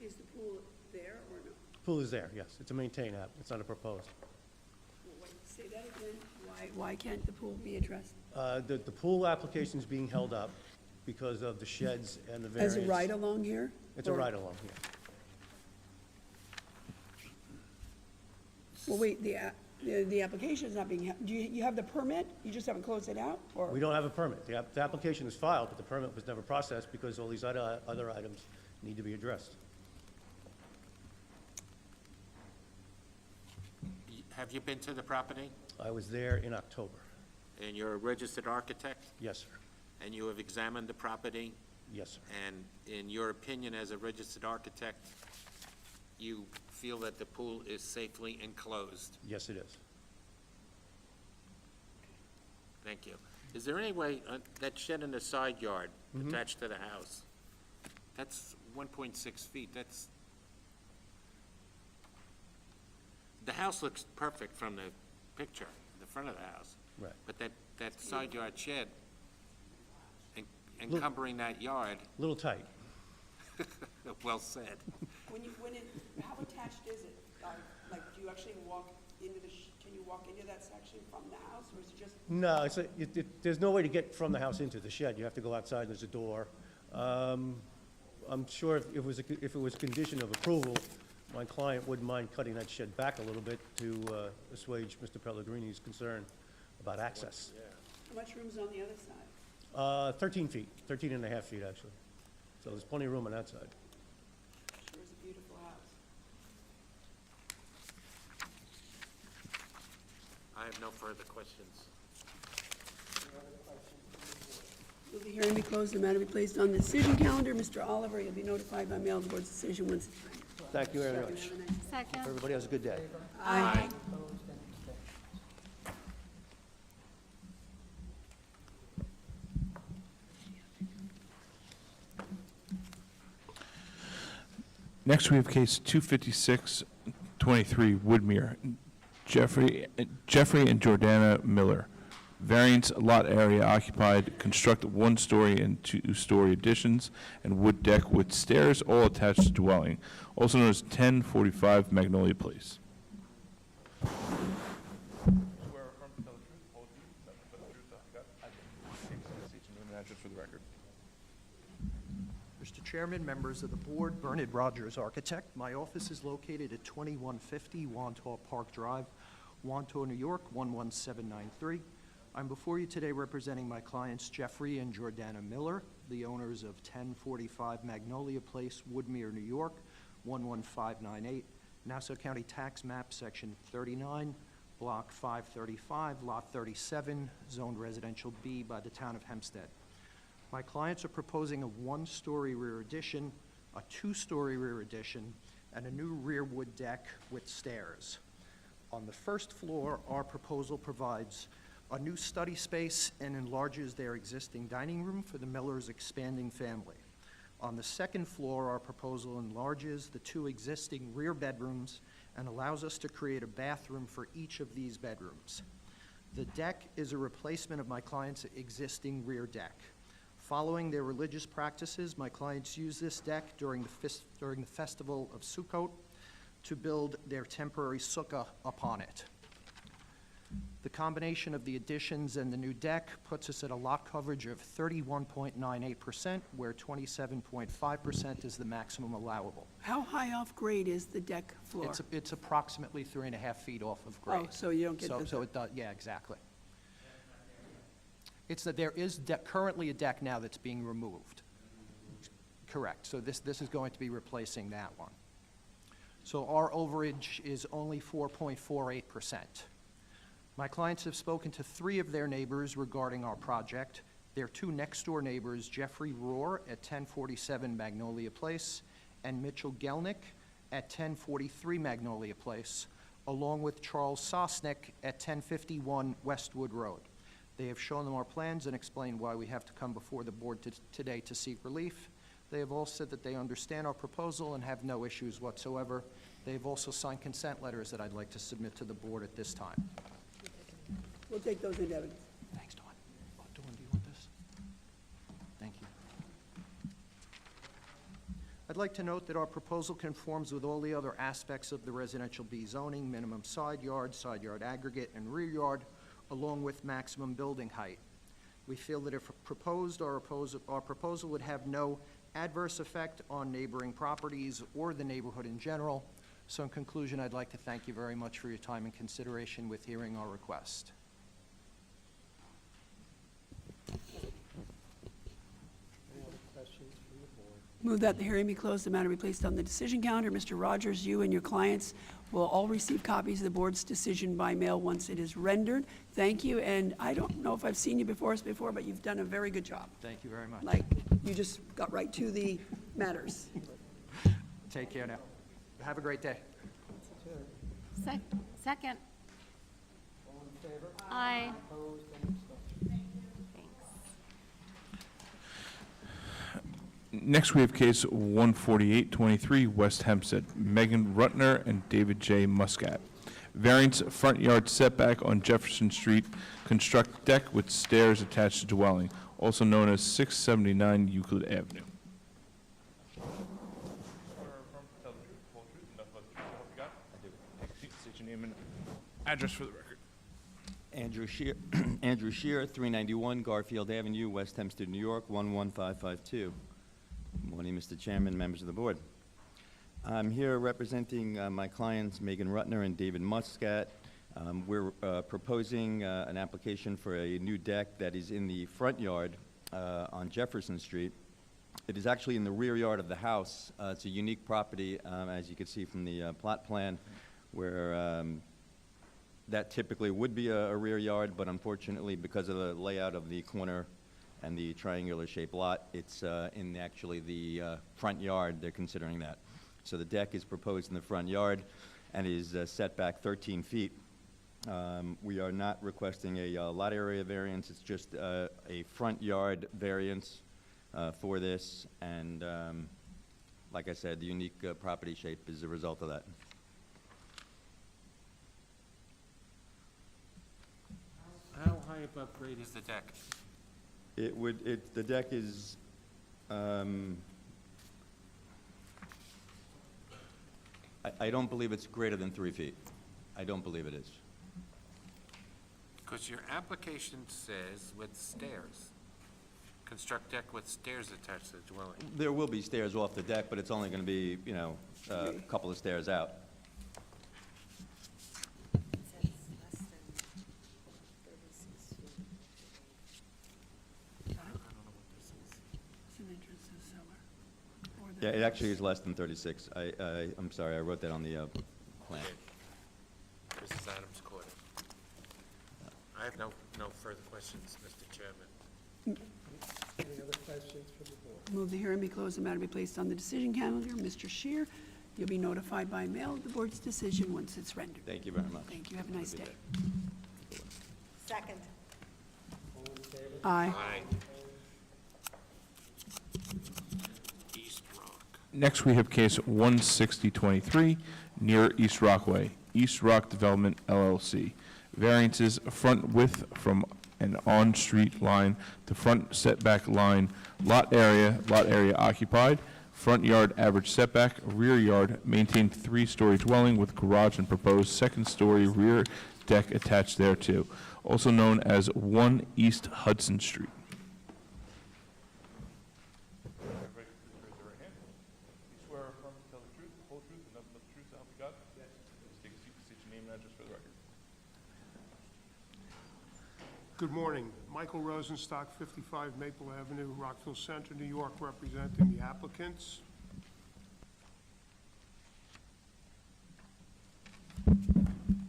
Is the pool there or no? Pool is there, yes. It's a maintain app. It's not a proposed. Wait, say that again. Why can't the pool be addressed? The pool application is being held up because of the sheds and the variance. As a ride along here? It's a ride along here. Well, wait, the application is not being, do you have the permit? You just haven't closed it out, or? We don't have a permit. The application is filed, but the permit was never processed because all these other items need to be addressed. Have you been to the property? I was there in October. And you're a registered architect? Yes, sir. And you have examined the property? Yes, sir. And in your opinion as a registered architect, you feel that the pool is safely enclosed? Yes, it is. Thank you. Is there any way, that shed in the side yard attached to the house, that's 1.6 feet, the house looks perfect from the picture, the front of the house. Right. But that side yard shed, encumbering that yard, Little tight. well said. How attached is it? Like, do you actually walk into can you walk into that section from the house, or is it just? No, there's no way to get from the house into the shed. You have to go outside, there's a door. I'm sure if it was a condition of approval, my client wouldn't mind cutting that shed back a little bit to assuage Mr. Pellegrini's concern about access. How much room's on the other side? 13 feet, 13 and a half feet, actually. So there's plenty of room on that side. Sure is a beautiful house. I have no further questions. Will the hearing be closed, the matter be placed on the decision calendar? Mr. Oliver, you'll be notified by mail of the board's decision once it's ready. Thank you very much. Second. Everybody has a good day. Aye. Next, we have case 25623 Woodmere, Jeffrey and Jordana Miller. Variance lot area occupied, construct one-story and two-story additions and wood deck with stairs, all attached to dwelling, also known as 1045 Magnolia Place. Mr. Chairman, members of the board, Bernard Rogers, architect. My office is located at 2150 Wantaw Park Drive, Wantaw, New York, 11793. I'm before you today representing my clients Jeffrey and Jordana Miller, the owners of 1045 Magnolia Place, Woodmere, New York, 11598, Nassau County Tax Map, Section 39, Block 535, Lot 37, Zoned Residential B by the town of Hempstead. My clients are proposing a one-story rear addition, a two-story rear addition, and a new rear wood deck with stairs. On the first floor, our proposal provides a new study space and enlarges their existing dining room for the Millers' expanding family. On the second floor, our proposal enlarges the two existing rear bedrooms and allows us to create a bathroom for each of these bedrooms. The deck is a replacement of my client's existing rear deck. Following their religious practices, my clients use this deck during the festival of Sukkot to build their temporary sukkah upon it. The combination of the additions and the new deck puts us at a lot coverage of 31.98%, where 27.5% is the maximum allowable. How high off grade is the deck floor? It's approximately 3.5 feet off of grade. Oh, so you don't get the... So it does, yeah, exactly. It's that there is currently a deck now that's being removed. Correct. So this is going to be replacing that one. So our overage is only 4.48%. My clients have spoken to 3 of their neighbors regarding our project. Their 2 next-door neighbors, Jeffrey Rohr at 1047 Magnolia Place and Mitchell Gelnick at 1043 Magnolia Place, along with Charles Sosnick at 1051 Westwood Road. They have shown them our plans and explained why we have to come before the board today to seek relief. They have all said that they understand our proposal and have no issues whatsoever. They have also signed consent letters that I'd like to submit to the board at this time. We'll take those into evidence. Thanks, Dawn. Oh, Dawn, do you want this? Thank you. I'd like to note that our proposal conforms with all the other aspects of the residential B zoning, minimum side yard aggregate, and rear yard, along with maximum building height. We feel that if proposed, our proposal would have no adverse effect on neighboring properties or the neighborhood in general. So in conclusion, I'd like to thank you very much for your time and consideration with hearing our request. Move that the hearing be closed, the matter be placed on the decision calendar. Mr. Rogers, you and your clients will all receive copies of the board's decision by mail once it is rendered. Thank you, and I don't know if I've seen you before, but you've done a very good job. Thank you very much. Like, you just got right to the matters. Take care now. Have a great day. Second. All in favor? Aye. Opposed and abstained? Next, we have case 14823 West Hempstead, Megan Rutner and David J. Muscat. Variance front yard setback on Jefferson Street, construct deck with stairs attached to dwelling, also known as 679 Euclid Avenue. State your name and address for the record. Andrew Shear, Andrew Shear, 391 Garfield Avenue, West Hempstead, New York, 11552. Good morning, Mr. Chairman, members of the board. I'm here representing my clients Megan Rutner and David Muscat. We're proposing an application for a new deck that is in the front yard on Jefferson Street. It is actually in the rear yard of the house. It's a unique property, as you can see from the plot plan, where that typically would be a rear yard, but unfortunately, because of the layout of the corner and the triangular shaped lot, it's in actually the front yard. They're considering that. So the deck is proposed in the front yard and is set back 13 feet. We are not requesting a lot area variance. It's just a front yard variance for this, and like I said, the unique property shape is a result of that. How high above grade is the deck? The deck is, I don't believe it's greater than 3 feet. I don't believe it is. Because your application says with stairs. Construct deck with stairs attached to the dwelling. There will be stairs off the deck, but it's only going to be, you know, a couple of stairs out. Yeah, it actually is less than 36. I'm sorry, I wrote that on the plan. Mrs. Adams caught it. I have no further questions, Mr. Chairman. Any other questions for the board? Move the hearing be closed, the matter be placed on the decision calendar. Mr. Shear, you'll be notified by mail of the board's decision once it's rendered. Thank you very much. Thank you. Have a nice day. Second. All in favor? Aye. Aye. East Rock. Next, we have case 16023, near East Rockway, East Rock Development LLC. Variances, front width from an on-street line to front setback line, lot area occupied, front yard average setback, rear yard maintained 3-story dwelling with garage and proposed 2nd-story rear deck attached thereto, also known as 1 East Hudson Street. Everybody, please raise your right hand. You swear or affirm to tell the truth, the whole truth, and nothing but the truth, so help you God? Yes. Please take a seat, state your name and address for the record. Good morning. Michael Rosenstock, 55 Maple Avenue, Rockville Center, New York, representing the applicants.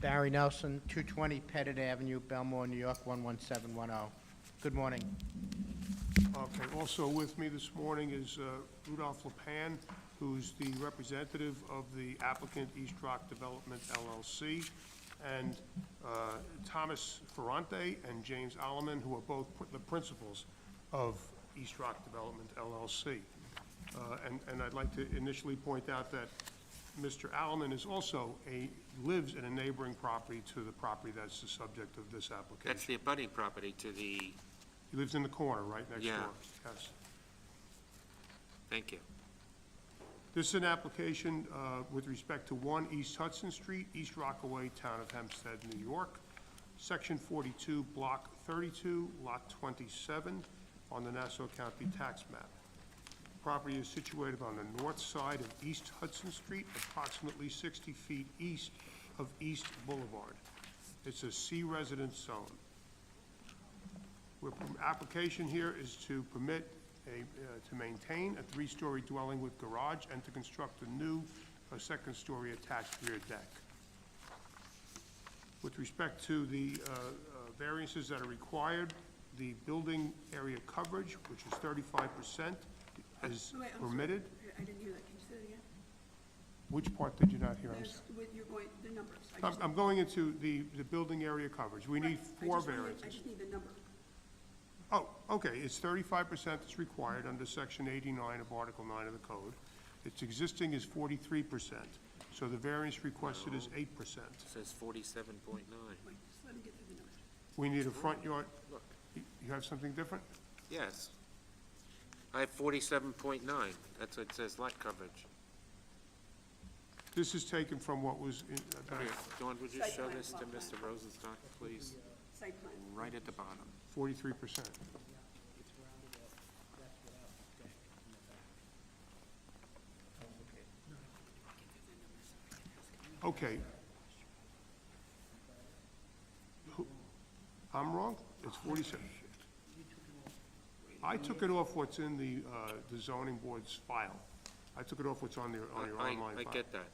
Barry Nelson, 220 Pettit Avenue, Belmore, New York, 11710. Good morning. Okay, also with me this morning is Rudolph Lepan, who's the representative of the applicant East Rock Development LLC, and Thomas Ferrante and James Alleman, who are both the principals of East Rock Development LLC. And I'd like to initially point out that Mr. Alleman is also lives in a neighboring property to the property that's the subject of this application. That's the abutting property to the, He lives in the corner, right next Yeah. door. Yes. thank you. This is an application with respect to 1 East Hudson Street, East Rockaway, Town of Hempstead, New York, Section 42, Block 32, Lot 27, on the Nassau County tax map. Property is situated on the north side of East Hudson Street, approximately 60 feet east of East Boulevard. It's a C residence zone. Our application here is to permit to maintain a 3-story dwelling with garage and to construct a new 2nd-story attached rear deck. With respect to the variances that are required, the building area coverage, which is 35%, is permitted. I didn't hear that. Can you say that again? Which part did you not hear? You're going, the numbers. I'm going into the building area coverage. We need 4 variances. I just need the number. Oh, okay, it's 35% that's required under Section 89 of Article 9 of the Code. Its existing is 43%, so the variance requested is 8%. It says 47.9. Wait, just let me get through the numbers. We need a front yard. Look, You have something different? yes. I have 47.9. That's what it says, lot coverage. This is taken from what was in, Here, Dawn, would you show this to Mr. Rosenstock, please? Site plan. right at the bottom. 43%. Okay. I'm wrong? It's 47. I took it off what's in the zoning board's file. I took it off what's on your online file. I get that.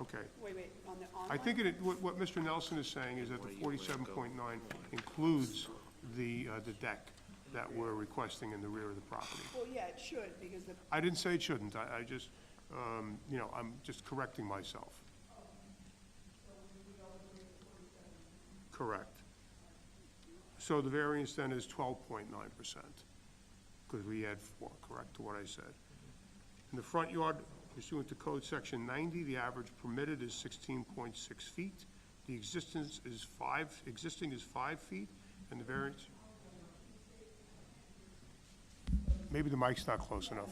Okay. Wait, on the online? I think what Mr. Nelson is saying is that the 47.9 includes the deck that we're requesting in the rear of the property. Well, yeah, it should, because the, I didn't say it shouldn't. I just, you know, I'm just correcting myself. Correct. So the variance then is 12.9%, because we had 4, correct, to what I said. In the front yard, pursuant to code section 90, the average permitted is 16.6 feet. The existing is 5 feet, and the variance, maybe the mic's not close enough.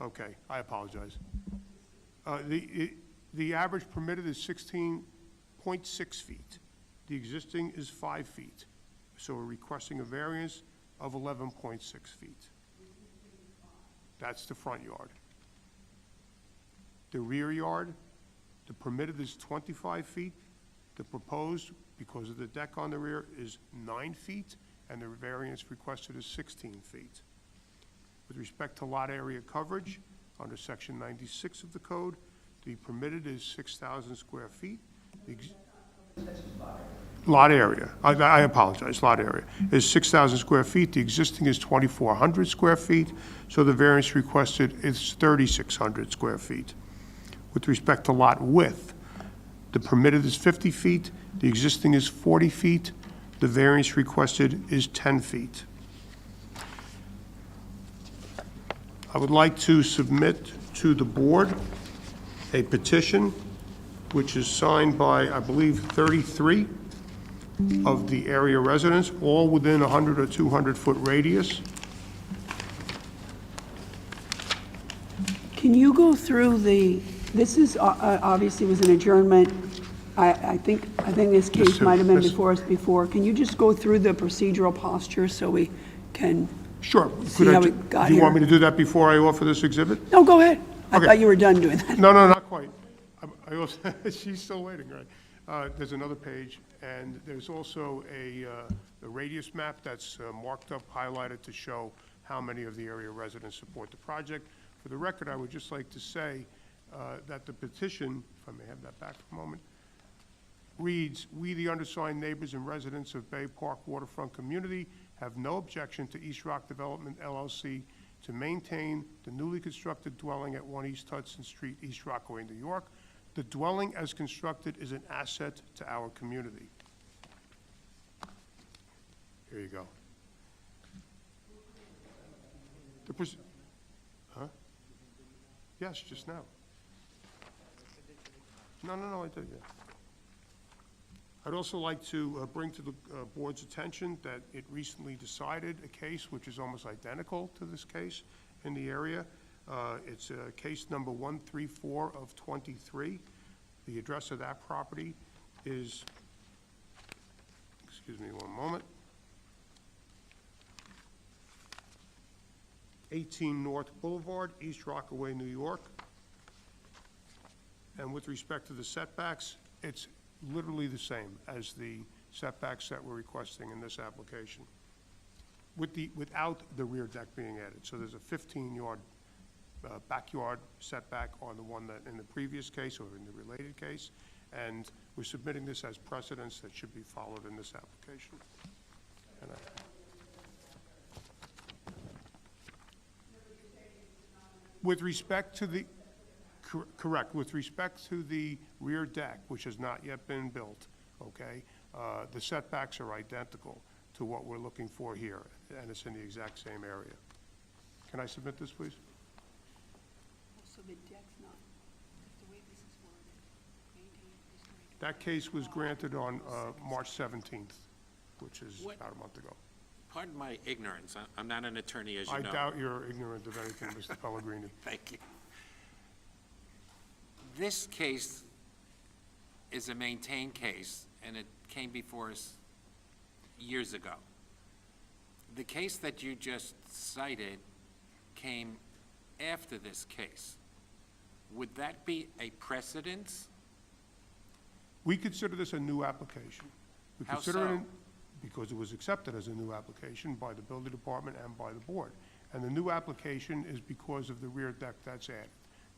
Okay, I apologize. The average permitted is 16.6 feet. The existing is 5 feet. So we're requesting a variance of 11.6 feet. That's the front yard. The rear yard, the permitted is 25 feet. The proposed, because of the deck on the rear, is 9 feet, and the variance requested is 16 feet. With respect to lot area coverage, under section 96 of the code, the permitted is 6,000 square feet. Lot area, I apologize, lot area is 6,000 square feet. The existing is 2,400 square feet, so the variance requested is 3,600 square feet. With respect to lot width, the permitted is 50 feet, the existing is 40 feet, the variance requested is 10 feet. I would like to submit to the board a petition which is signed by, I believe, 33 of the area residents, all within 100 or 200-foot radius. can you go through this is, obviously was an adjournment. I think this case might have been before us before. Can you just go through the procedural posture so we can Sure. see how we got Do you want me here? to do that before I offer this exhibit? No, go ahead. I Okay. thought you were done doing that. No, not quite. I also, she's still waiting, right? There's another page, and there's also a radius map that's marked up, highlighted to show how many of the area residents support the project. For the record, I would just like to say that the petition, if I may have that back for a moment, reads, "We, the undersigned neighbors and residents of Bay Park waterfront community, have no objection to East Rock Development LLC to maintain the newly constructed dwelling at 1 East Hudson Street, East Rockaway, New York. The dwelling as constructed is an asset to our community." Here you go. Huh? Yes, just now. No, I did, yeah. I'd also like to bring to the board's attention that it recently decided a case which is almost identical to this case in the area. It's case number 134 of 23. The address of that property is, excuse me one moment, 18 North Boulevard, East Rockaway, New York. And with respect to the setbacks, it's literally the same as the setbacks that we're requesting in this application, without the rear deck being added. So there's a 15-yard backyard setback on the one that in the previous case or in the related case, and we're submitting this as precedents that should be followed in this application. And with respect to the correct. With respect to the rear deck, which has not yet been built, okay, the setbacks are identical to what we're looking for here, and it's in the exact same area. Can I submit this, please? So the deck's not, the way this is worded, maintain this way. That case was granted on March 17th, which is about a month ago. Pardon my ignorance. I'm not an attorney, as you I know. doubt you're ignorant of anything, Mr. Pellegrini. Thank you. This case is a maintained case, and it came before us years ago. The case that you just cited came after this case. Would that be a precedence? We consider this a new application. We How consider it so? an- Because it was accepted as a new application by the building department and by the board. And the new application is because of the rear deck that's added.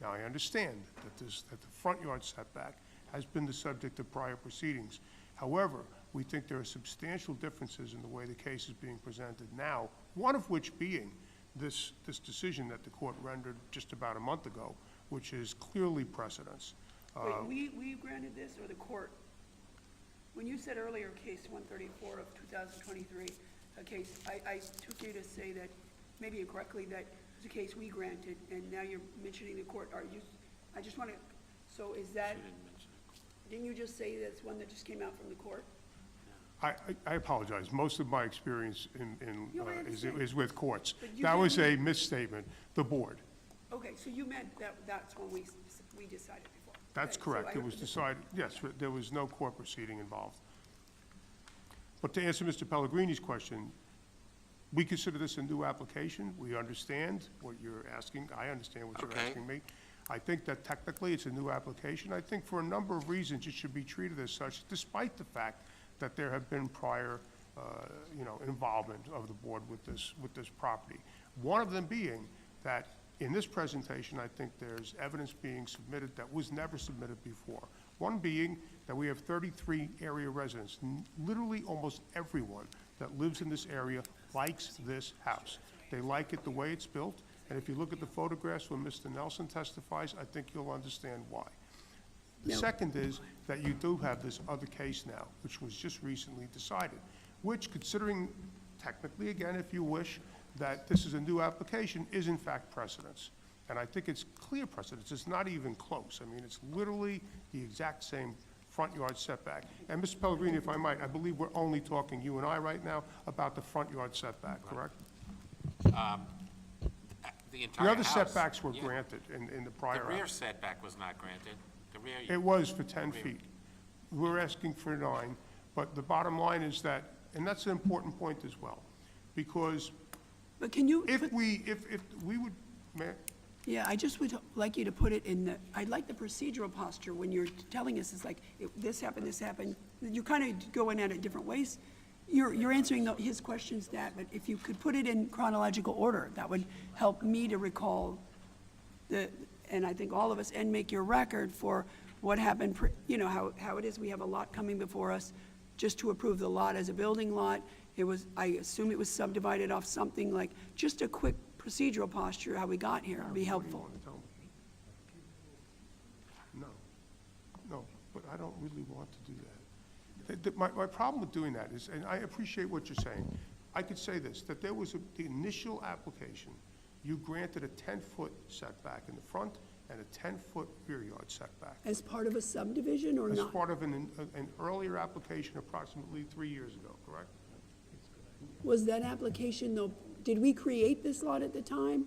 Now, I understand that the front yard setback has been the subject of prior proceedings. However, we think there are substantial differences in the way the case is being presented now, one of which being this decision that the court rendered just about a month ago, which is clearly precedence. Wait, we granted this, or the court? When you said earlier, case 134 of 2023, a case, I took you to say that, maybe incorrectly, that it's a case we granted, and now you're mentioning the court. Are you, I just want to, so is that, didn't you just say that's one that just came out from the court? I apologize. Most of my experience No, I understand. is with courts. But you That was a didn't- misstatement. The board. Okay, so you meant that's when we decided before. That's Okay, so correct. I- It was decided, yes, there was no court proceeding involved. But to answer Mr. Pellegrini's question, we consider this a new application. We understand what you're asking. I understand what you're Okay. asking me. I think that technically it's a new application. I think for a number of reasons it should be treated as such, despite the fact that there have been prior, involvement of the board with this property. One of them being that in this presentation, I think there's evidence being submitted that was never submitted before. One being that we have 33 area residents. Literally almost everyone that lives in this area likes this house. They like it the way it's built, and if you look at the photographs when Mr. Nelson testifies, I think you'll understand why. The second is that you do have this other case now, which was just recently decided, which, considering technically, again, if you wish, that this is a new application, is in fact precedence. And I think it's clear precedence. It's not even close. I mean, it's literally the exact same front yard setback. And Mr. Pellegrini, if I might, I believe we're only talking, you and I right now, about the front yard setback, correct? The entire The other house. setbacks were Yeah. granted in the The prior. rear setback was not granted. The rear. It was for 10 feet. We're asking for 9, but the bottom line is that, and that's an important point as well, because But can you? if we would, Yeah, I just would like you to put it in the, I'd like the procedural posture when you're telling us, it's like, this happened. You're kind of going at it different ways. You're answering his questions, Dad, but if you could put it in chronological order, that would help me to recall and I think all of us, and make your record for what happened, how it is, we have a lot coming before us, just to approve the lot as a building lot. I assume it was subdivided off something like, just a quick procedural posture, how we got here, would be helpful. No, but I don't really want to do that. My problem with doing that is, and I appreciate what you're saying, I could say this, that there was the initial application, you granted a 10-foot setback in the front and a 10-foot rear yard setback. As part of a subdivision or As not? part of an earlier application approximately 3 years ago, correct? Was that application, though, did we create this lot at the time?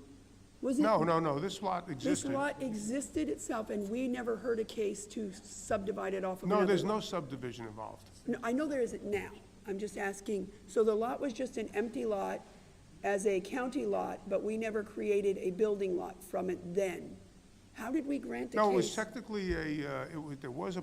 Was it? No, this lot This existed. lot existed itself, and we never heard a case to subdivide it off of another No, there's lot? no subdivision involved. No, I know there isn't now. I'm just asking, so the lot was just an empty lot as a county lot, but we never created a building lot from it then? How did we grant a case? No, it was technically there was a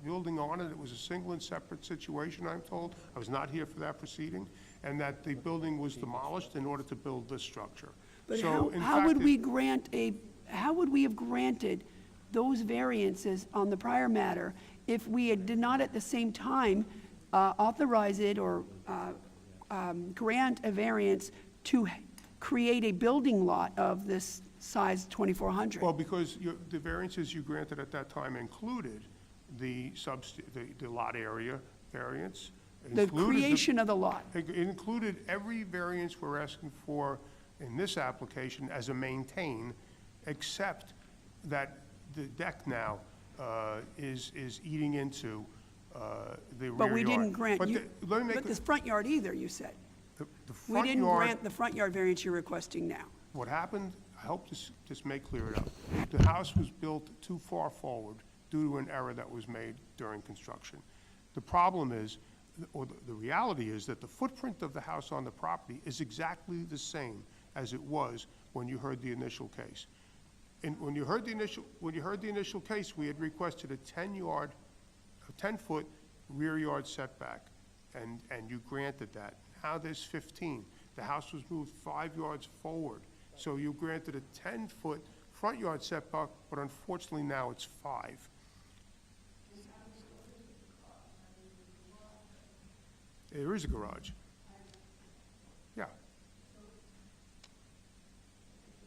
building on it. It was a single and separate situation, I'm told. I was not here for that proceeding, and that the building was demolished in order to build this structure. But So, in how would fact, how would we have granted those variances on the prior matter if we did not at the same time authorize it or grant a variance to create a building lot of this size 2,400? Well, because the variances you granted at that time included the lot area variance. The included creation of the lot. It included every variance we're asking for in this application as a maintain, except that the deck now is eating into the rear yard. But we didn't grant, But you, let me make but this front yard either, you said. the We front didn't yard- grant the front yard variance you're requesting now. What happened, I hope this may clear it up. The house was built too far forward due to an error that was made during construction. The problem is the reality is that the footprint of the house on the property is exactly the same as it was when you heard the initial case. And when you heard the initial case, we had requested a 10-foot rear yard setback, and you granted that. Now there's 15. The house was moved 5 yards forward, so you granted a 10-foot front yard setback, but unfortunately now it's 5. There is a garage. Yeah.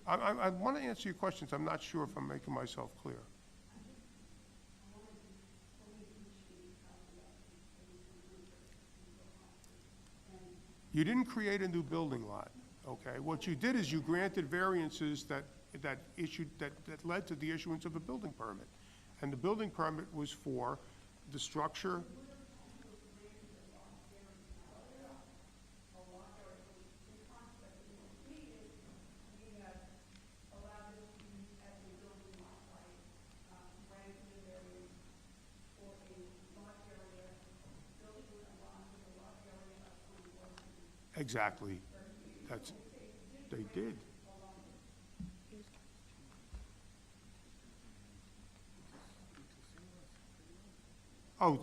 I want to answer your questions. I'm not sure if I'm making myself clear. You didn't create a new building lot, okay? What you did is you granted variances that led to the issuance of a building permit. And the building permit was for the structure. Exactly. They did. Oh,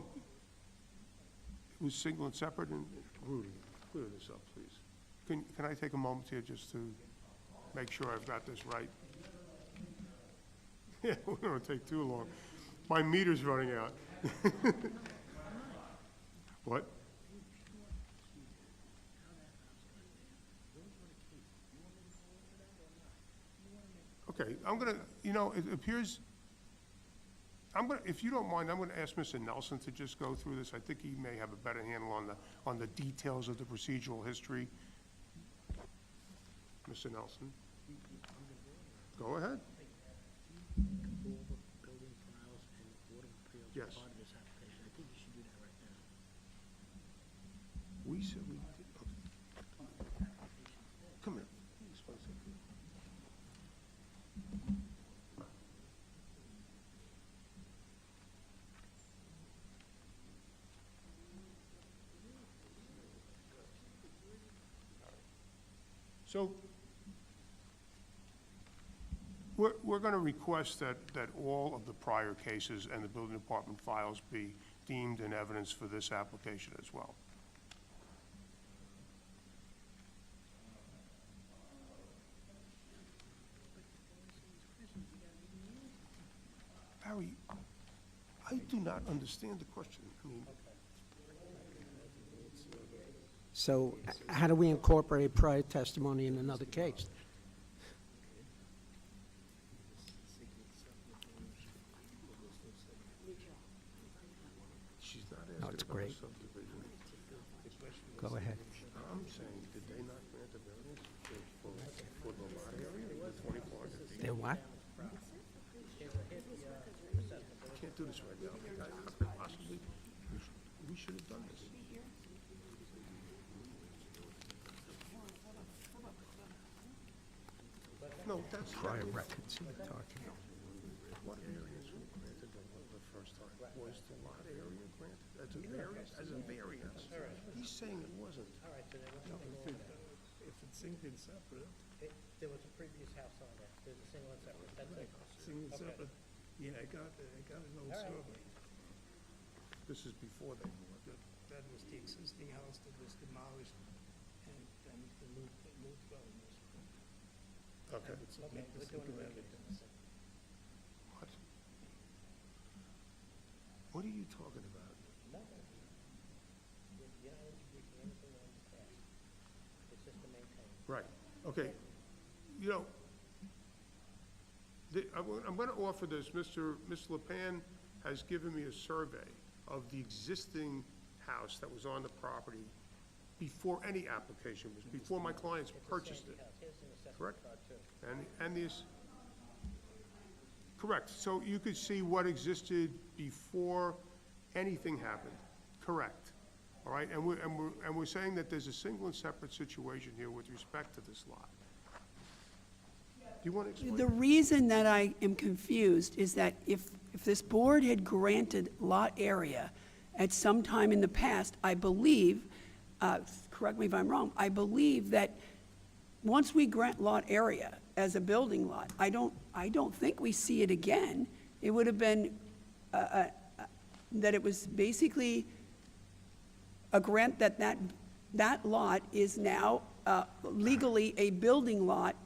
it was single and separate, and Rudy, clear this up, please. Can I take a moment here just to make sure I've got this right? Yeah, we're gonna take too long. My meter's running out. What? Okay, I'm gonna, it appears, if you don't mind, I'm gonna ask Mr. Nelson to just go through this. I think he may have a better handle on the details of the procedural history. Mr. Nelson? Go ahead. Yes. We said we did, okay. Come here. Explain something. So, we're going to request that all of the prior cases and the building department files be deemed in evidence for this application as well. Barry, I do not understand the question. I mean, So how do we incorporate prior testimony in another case? she's not No, asking it's about great. a subdivision. Go ahead. I'm saying, did they not grant a variance for the lot area, the 2,400 feet? They're what? I can't do this right now. How could possibly, we should have done this. No, that's. Prior records you're talking about. What areas were granted the first time? Was the lot area granted as a variance? As a variance? He's saying it wasn't. All right, so there was If it's single and separate, there was a previous house on there. There's a single and separate. That's it. single and Okay. separate, yeah, I got an old All right. survey. This is before they bought it. That was the existing house that was demolished, and then the new dwelling was. Okay. Okay, we're doing it right. What? What are you talking about? Nothing. You're not introducing anything on the past. It's just to maintain. Right, okay. I'm going to offer this. Mr. LePan has given me a survey of the existing house that was on the property before any application was, before my clients purchased it. Here's an assessment Correct? card, too. And these, correct. So you could see what existed before anything happened. Correct. All right, and we're saying that there's a single and separate situation here with respect to this lot. Do you want to explain? The reason that I am confused is that if this board had granted lot area at some time in the past, I believe, correct me if I'm wrong, I believe that once we grant lot area as a building lot, I don't think we see it again. It would have been, that it was basically a grant that lot is now legally a building lot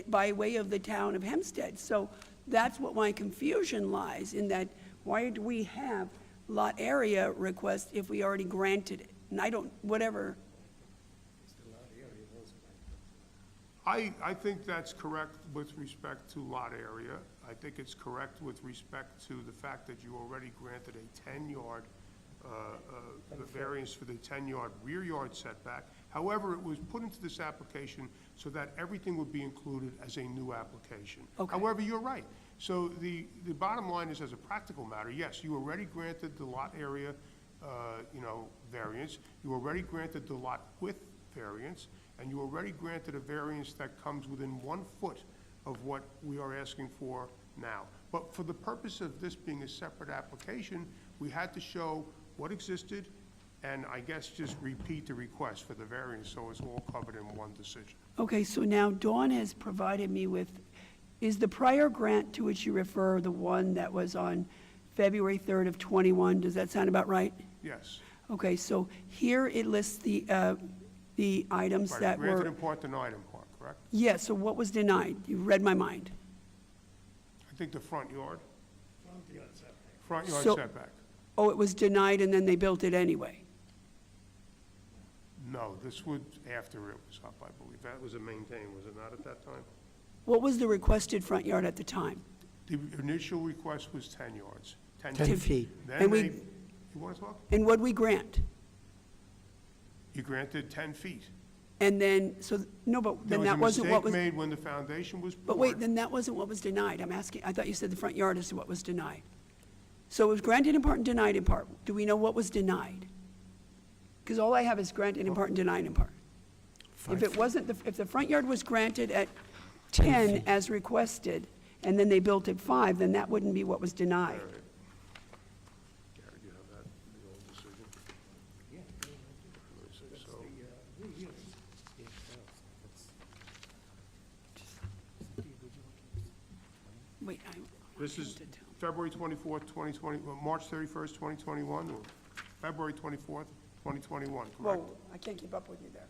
by way of the town of Hempstead. So that's what my confusion lies, in that why do we have lot area request if we already granted it? And I don't, whatever. I think that's correct with respect to lot area. I think it's correct with respect to the fact that you already granted a 10-yard, the variance for the 10-yard rear yard setback. However, it was put into this application so that everything would be included as a new application. Okay. However, you're right. So the bottom line is, as a practical matter, yes, you already granted the lot area, variance. You already granted the lot width variance, and you already granted a variance that comes within 1 foot of what we are asking for now. But for the purpose of this being a separate application, we had to show what existed, and I guess just repeat the request for the variance, so it's all covered in one decision. Okay, so now Dawn has provided me with, is the prior grant to which you refer the one that was on February 3rd of 21? Does that sound about right? Yes. Okay, so here it lists the items Right, that granted were, in part, denied in part, correct? yeah, so what was denied? You read my mind. I think the front yard So- setback. Oh, it was denied and then they built it anyway? No, this was after it was up, I believe. That was a maintained, was it not at that time? What was the requested front yard at the time? The initial request was 10 yards. 10 feet. Then And we- you want to talk? And what'd we grant? You granted 10 feet. And then, so, no, but There then was a that wasn't what mistake was, made when the foundation was poured. but wait, then that wasn't what was denied. I'm asking, I thought you said the front yard is what was denied. So it was granted in part and denied in part. Do we know what was denied? Because all I have is granted in part and denied in part. If it wasn't, if the front yard was granted at 10 as requested, and then they built at 5, then that wouldn't be what was denied. Gary, do you have that, the old decision? So, Wait, this is February 24th, 2020, March 31st, 2021, or February 24th, 2021, correct? Whoa, I can't keep up with you there.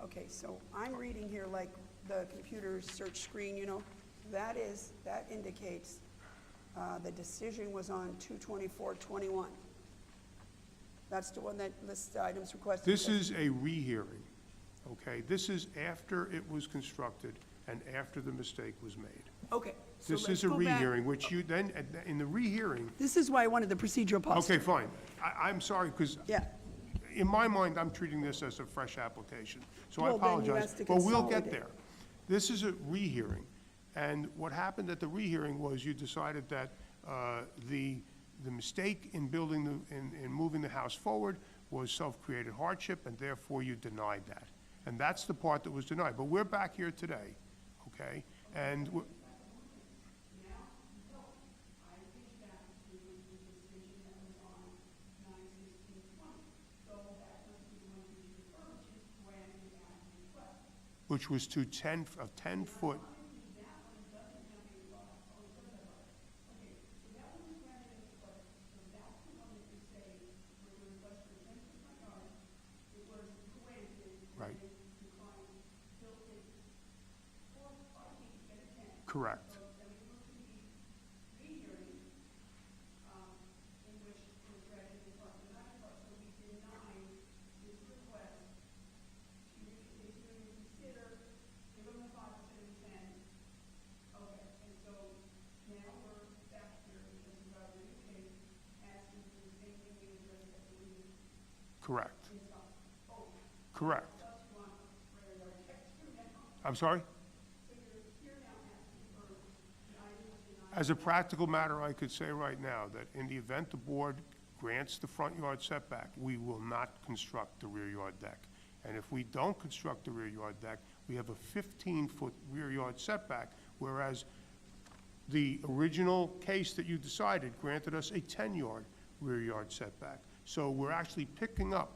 Okay, so I'm reading here like the computer search screen, that indicates the decision was on 2/24/21. That's the one that lists the items requested. This is a rehearing, okay? This is after it was constructed and after the mistake was made. Okay, so This let's is a go back. rehearing, which you then, in the rehearing, This is why I wanted the procedural policy. okay, fine. I'm sorry, because Yeah, in my mind, I'm treating this as a fresh application, so I Well, then you apologize. have to But we'll get consolidate. there. This is a rehearing, and what happened at the rehearing was you decided that the mistake in building, in moving the house forward was self-created hardship, and therefore you denied that. And that's the part that was denied. But we're back here today, okay? And we're- which was to 10-foot. Right. Correct. Correct. Correct. I'm sorry? As a practical matter, I could say right now that in the event the board grants the front yard setback, we will not construct the rear yard deck. And if we don't construct the rear yard deck, we have a 15-foot rear yard setback, whereas the original case that you decided granted us a 10-yard rear yard setback. So we're actually picking up,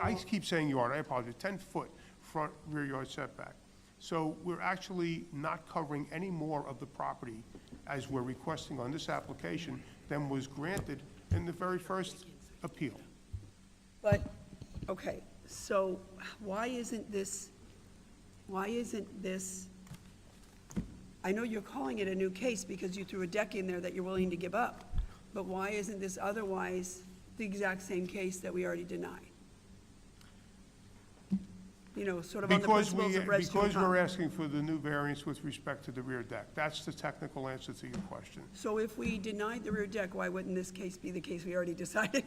I keep saying yard, I apologize, 10-foot front rear yard setback. So we're actually not covering any more of the property as we're requesting on this application than was granted in the very first appeal. But, okay, so why isn't this, I know you're calling it a new case because you threw a deck in there that you're willing to give up, but why isn't this otherwise the exact same case that we already denied? You know, sort of on the principles of res Because we're judicata. asking for the new variance with respect to the rear deck. That's the technical answer to your question. So if we denied the rear deck, why wouldn't this case be the case we already decided?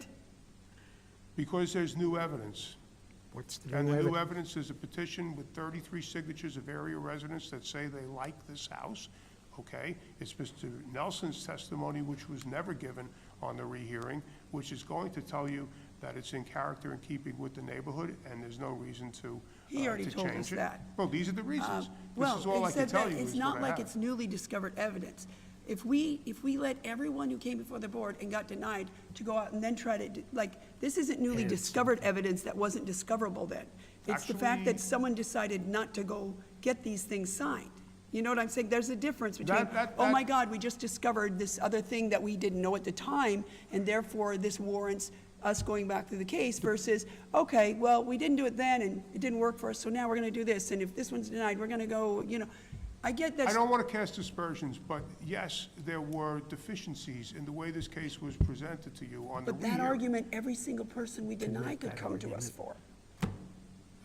Because there's new evidence. What's the And new the new evidence? evidence is a petition with 33 signatures of area residents that say they like this house, okay? It's Mr. Nelson's testimony, which was never given on the rehearing, which is going to tell you that it's in character and keeping with the neighborhood, and there's no reason to He already told us change it. that. Well, these are the reasons. This Well, is all I it can said tell that you it's is not what I like have. it's newly discovered evidence. If we let everyone who came before the board and got denied to go out and then try to, like, this isn't newly discovered evidence that wasn't discoverable then. It's the fact that Actually- someone decided not to go get these things signed. You know what I'm saying? There's a difference between, That- oh my God, we just discovered this other thing that we didn't know at the time, and therefore this warrants us going back through the case, versus, okay, well, we didn't do it then, and it didn't work for us, so now we're gonna do this, and if this one's denied, we're gonna go, you know. I get that. I don't want to cast aspersions, but yes, there were deficiencies in the way this case was presented to you on the But that rehearing. argument, every single person we deny could come to us for.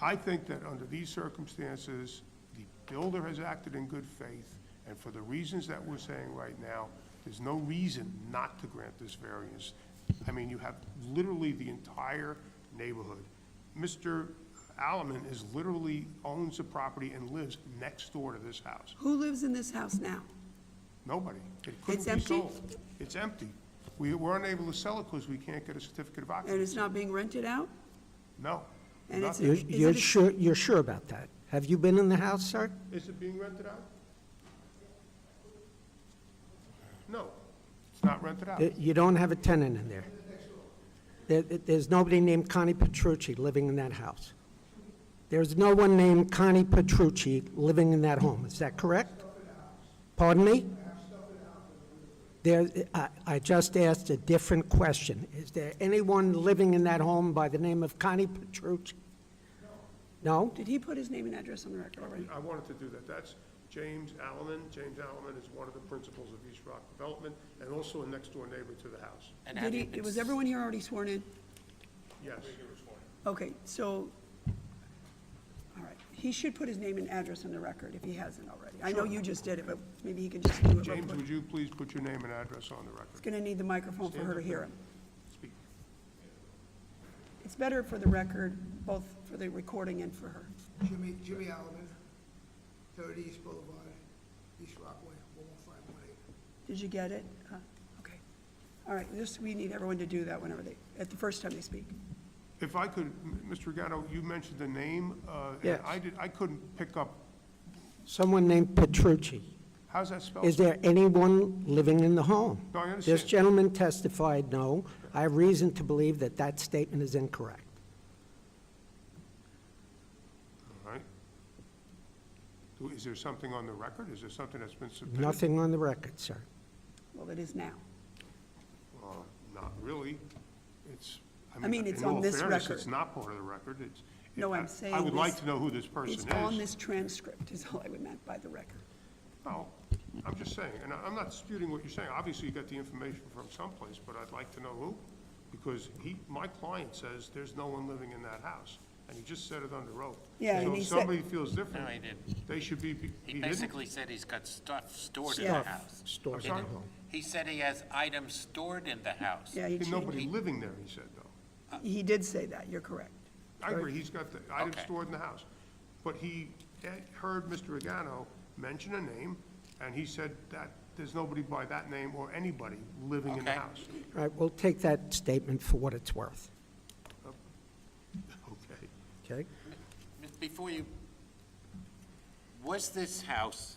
I think that under these circumstances, the builder has acted in good faith, and for the reasons that we're saying right now, there's no reason not to grant this variance. I mean, you have literally the entire neighborhood. Mr. Alleman is literally owns the property and lives next door to this house. Who lives in this house now? Nobody. It couldn't It's be empty? sold. It's empty. We're unable to sell it because we can't get a certificate of occupancy. And it's not being rented out? No. And it's nothing. You're sure about that? Have you been in the house, sir? Is it being rented out? No, it's not rented out. You don't have a tenant in there? There's nobody named Connie Petrucci living in that house? There's no one named Connie Petrucci living in that home, is that correct? Pardon me? I just asked a different question. Is there anyone living in that home by the name of Connie Petrucci? No? Did he put his name and address on the record already? I wanted to do that. That's James Alleman. James Alleman is one of the principals of East Rock Development and also a next-door neighbor to the house. And have you been Was everyone here already sworn in? Yes. Okay, so, all right, he should put his name and address on the record if he hasn't already. I know you just did it, but maybe he can just do it real James, quick. would you please put your name and address on the He's record? gonna need the microphone for her to hear him. Speak. It's better for the record, both for the recording and for her. Jimmy Alleman, 30 East Boulevard, East Rockaway, 11518. Did you get it? Okay. All right, we need everyone to do that whenever at the first time they speak. If I could, Mr. Regano, you mentioned the name. And Yes. I couldn't pick up. Someone named Petrucci. How's that spelled? Is there anyone living in the home? No, I understand. This gentleman testified no. I have reason to believe that that statement is incorrect. All right. Is there something on the record? Is there something that's been submitted? Nothing on the record, sir. Well, it is now. Not really. It's, I mean, it's in on all this fairness, record. It's not part of the record. It's. No, I'm saying I would like this- to know who this person is. It's on this transcript, is all I would meant by the record. No, I'm just saying, and I'm not disputing what you're saying. Obviously, you got the information from someplace, but I'd like to know who. Because my client says there's no one living in that house, and he just said it under oath. Yeah, and So he if said- somebody feels different, No, he didn't. they should be, He didn't? basically said he's got stuff stored in Yeah. the house. Stored He in the didn't- home. He said he has items stored in the house. Yeah, he There's changed. nobody living there, he said, though. He did say that, you're correct. I agree, he's got the items Okay. stored in the house. But he heard Mr. Regano mention a name, and he said that there's nobody by that name or anybody living in the Okay. house. All right, we'll take that statement for what it's worth. Okay. Okay? Before you, was this house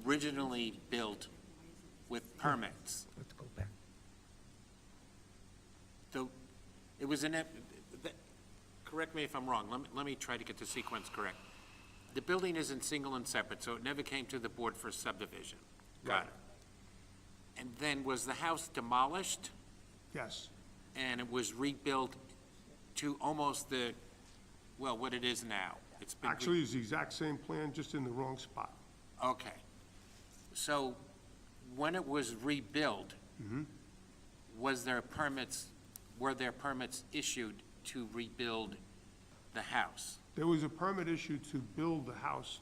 originally built with permits? Let's go back. The It was correct me if I'm wrong, let me try to get the sequence correct. The building isn't single and separate, so it never came to the board for subdivision. Got it. And then was the house demolished? Yes. And it was rebuilt to almost what it is now? It's been Actually, it's the exact same plan, just in the wrong spot. Okay. So when it was rebuilt, were there permits issued to rebuild the house? There was a permit issued to build the house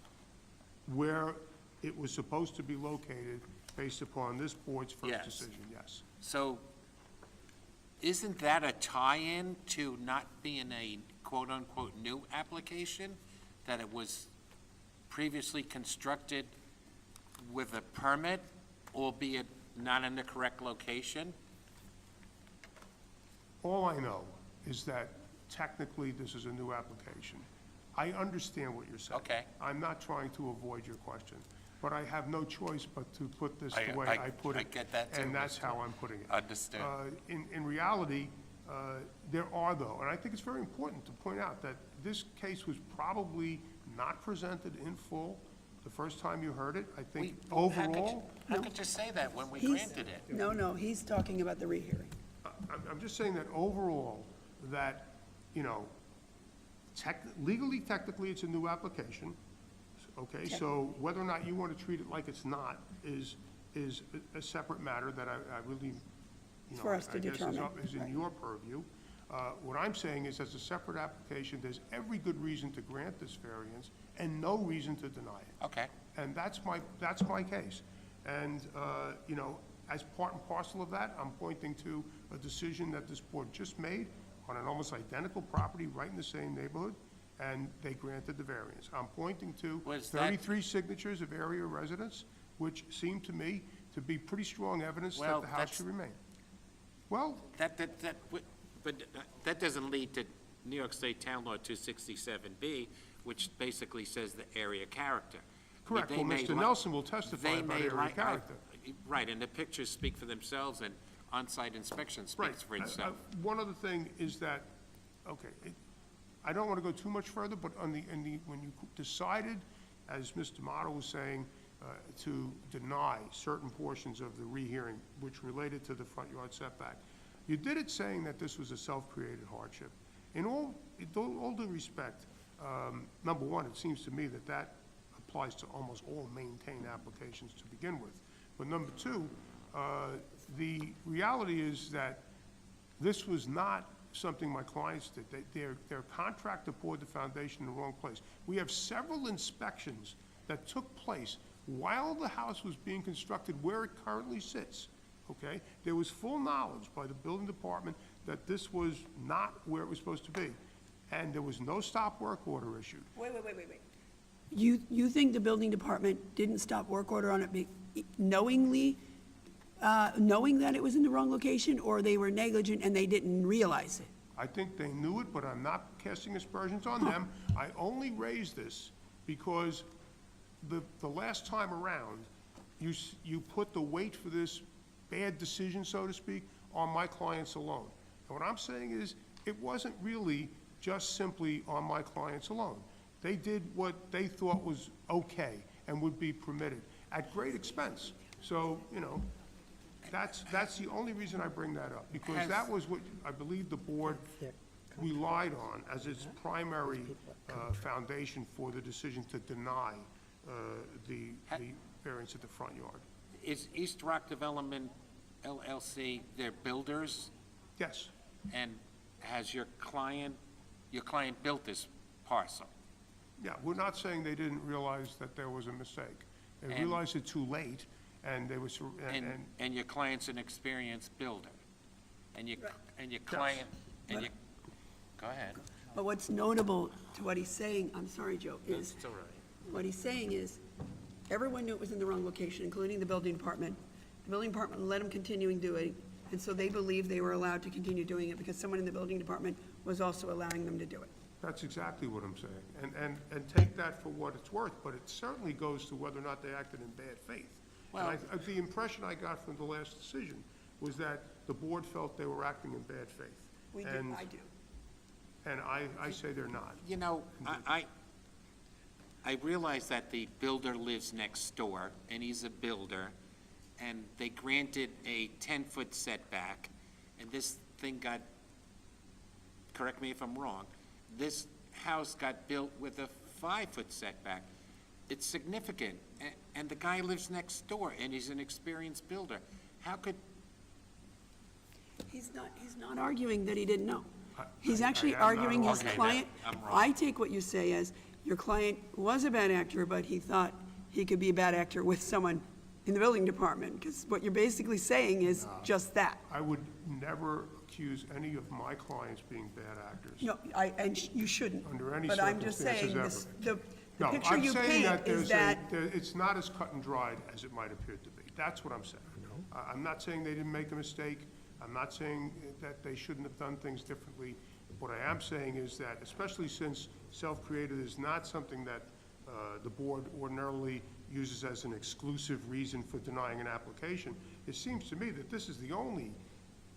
where it was supposed to be located based upon this board's first Yes. decision, yes. So isn't that a tie-in to not being a quote-unquote new application? That it was previously constructed with a permit, albeit not in the correct location? All I know is that technically this is a new application. I understand what you're saying. Okay. I'm not trying to avoid your question, but I have no choice but to put this I- the way I- I put it. I get that too, And that's Mr. how I'm putting it. Understood. In reality, there are though, and I think it's very important to point out that this case was probably not presented in full the first time you heard it. I think overall, How could you say that when we He's- granted it? No, he's talking about the rehearing. I'm just saying that overall, that, you know, legally, technically, it's a new application, okay? So whether or not you want to treat it like it's not is a separate matter that I really, you know, For us to I guess determine. is in your purview. What I'm saying is, as a separate application, there's every good reason to grant this variance and no reason to deny it. Okay. And that's my case. And, you know, as part and parcel of that, I'm pointing to a decision that this board just made on an almost identical property right in the same neighborhood, and they granted the variance. I'm pointing to Was that- 33 signatures of area residents, which seem to me to be pretty strong evidence that Well, the house that's- should remain. Well, But that doesn't lead to New York State Town Law 267B, which basically says the area character. correct. They Well, may Mr. li- Nelson will testify they about may area like- character. Right, and the pictures speak for themselves, and on-site inspection speaks for itself. One other thing is that, okay, I don't want to go too much further, but when you decided, as Mr. Motto was saying, to deny certain portions of the rehearing, which related to the front yard setback, you did it saying that this was a self-created hardship. In all due respect, number one, it seems to me that that applies to almost all maintained applications to begin with. But number two, the reality is that this was not something my clients did. Their contractor poured the foundation in the wrong place. We have several inspections that took place while the house was being constructed where it currently sits, okay? There was full knowledge by the building department that this was not where it was supposed to be, and there was no stop work order issued. Wait. You think the building department didn't stop work order on it knowingly, knowing that it was in the wrong location, or they were negligent and they didn't realize it? I think they knew it, but I'm not casting aspersions on them. I only raised this because the last time around, you put the weight for this bad decision, so to speak, on my clients alone. And what I'm saying is, it wasn't really just simply on my clients alone. They did what they thought was okay and would be permitted at great expense. So, you know, that's the only reason I bring that up, because that was what I believe the board relied on as its primary foundation for the decision to deny the variance at the front yard. Is East Rock Development LLC, their builders? Yes. And has your client built this parcel? Yeah, we're not saying they didn't realize that there was a mistake. They And- realized it too late, and they was, And your client's an experienced builder? And your client, and your, go ahead. But what's notable to what he's saying, I'm sorry, Joe, is It's all right. what he's saying is, everyone knew it was in the wrong location, including the building department. The building department let them continue doing, and so they believed they were allowed to continue doing it because someone in the building department was also allowing them to do it. that's exactly what I'm saying. And take that for what it's worth, but it certainly goes to whether or not they acted in bad faith. And Well- the impression I got from the last decision was that the board felt they were acting in bad faith. We do, And- I do. And I say they're not. You know, I realize that the builder lives next door, and he's a builder, and they granted a 10-foot setback, and this thing got, correct me if I'm wrong, this house got built with a 5-foot setback. It's significant, and the guy lives next door, and he's an experienced builder. How could, He's not arguing that he didn't know. He's actually am not arguing his arguing. client. I'm wrong. I take what you say as, your client was a bad actor, but he thought he could be a bad actor with someone in the building department, because what you're basically saying is just that. I would never accuse any of my clients being bad actors. No, you shouldn't. Under any But I'm just circumstances saying, ever. the No, picture I'm you saying paint is there's that, it's not as cut and dried as it might appear to be. That's what I'm saying. I'm not saying they didn't make a mistake. I'm not saying that they shouldn't have done things differently. What I am saying is that, especially since self-created is not something that the board ordinarily uses as an exclusive reason for denying an application, it seems to me that this is the only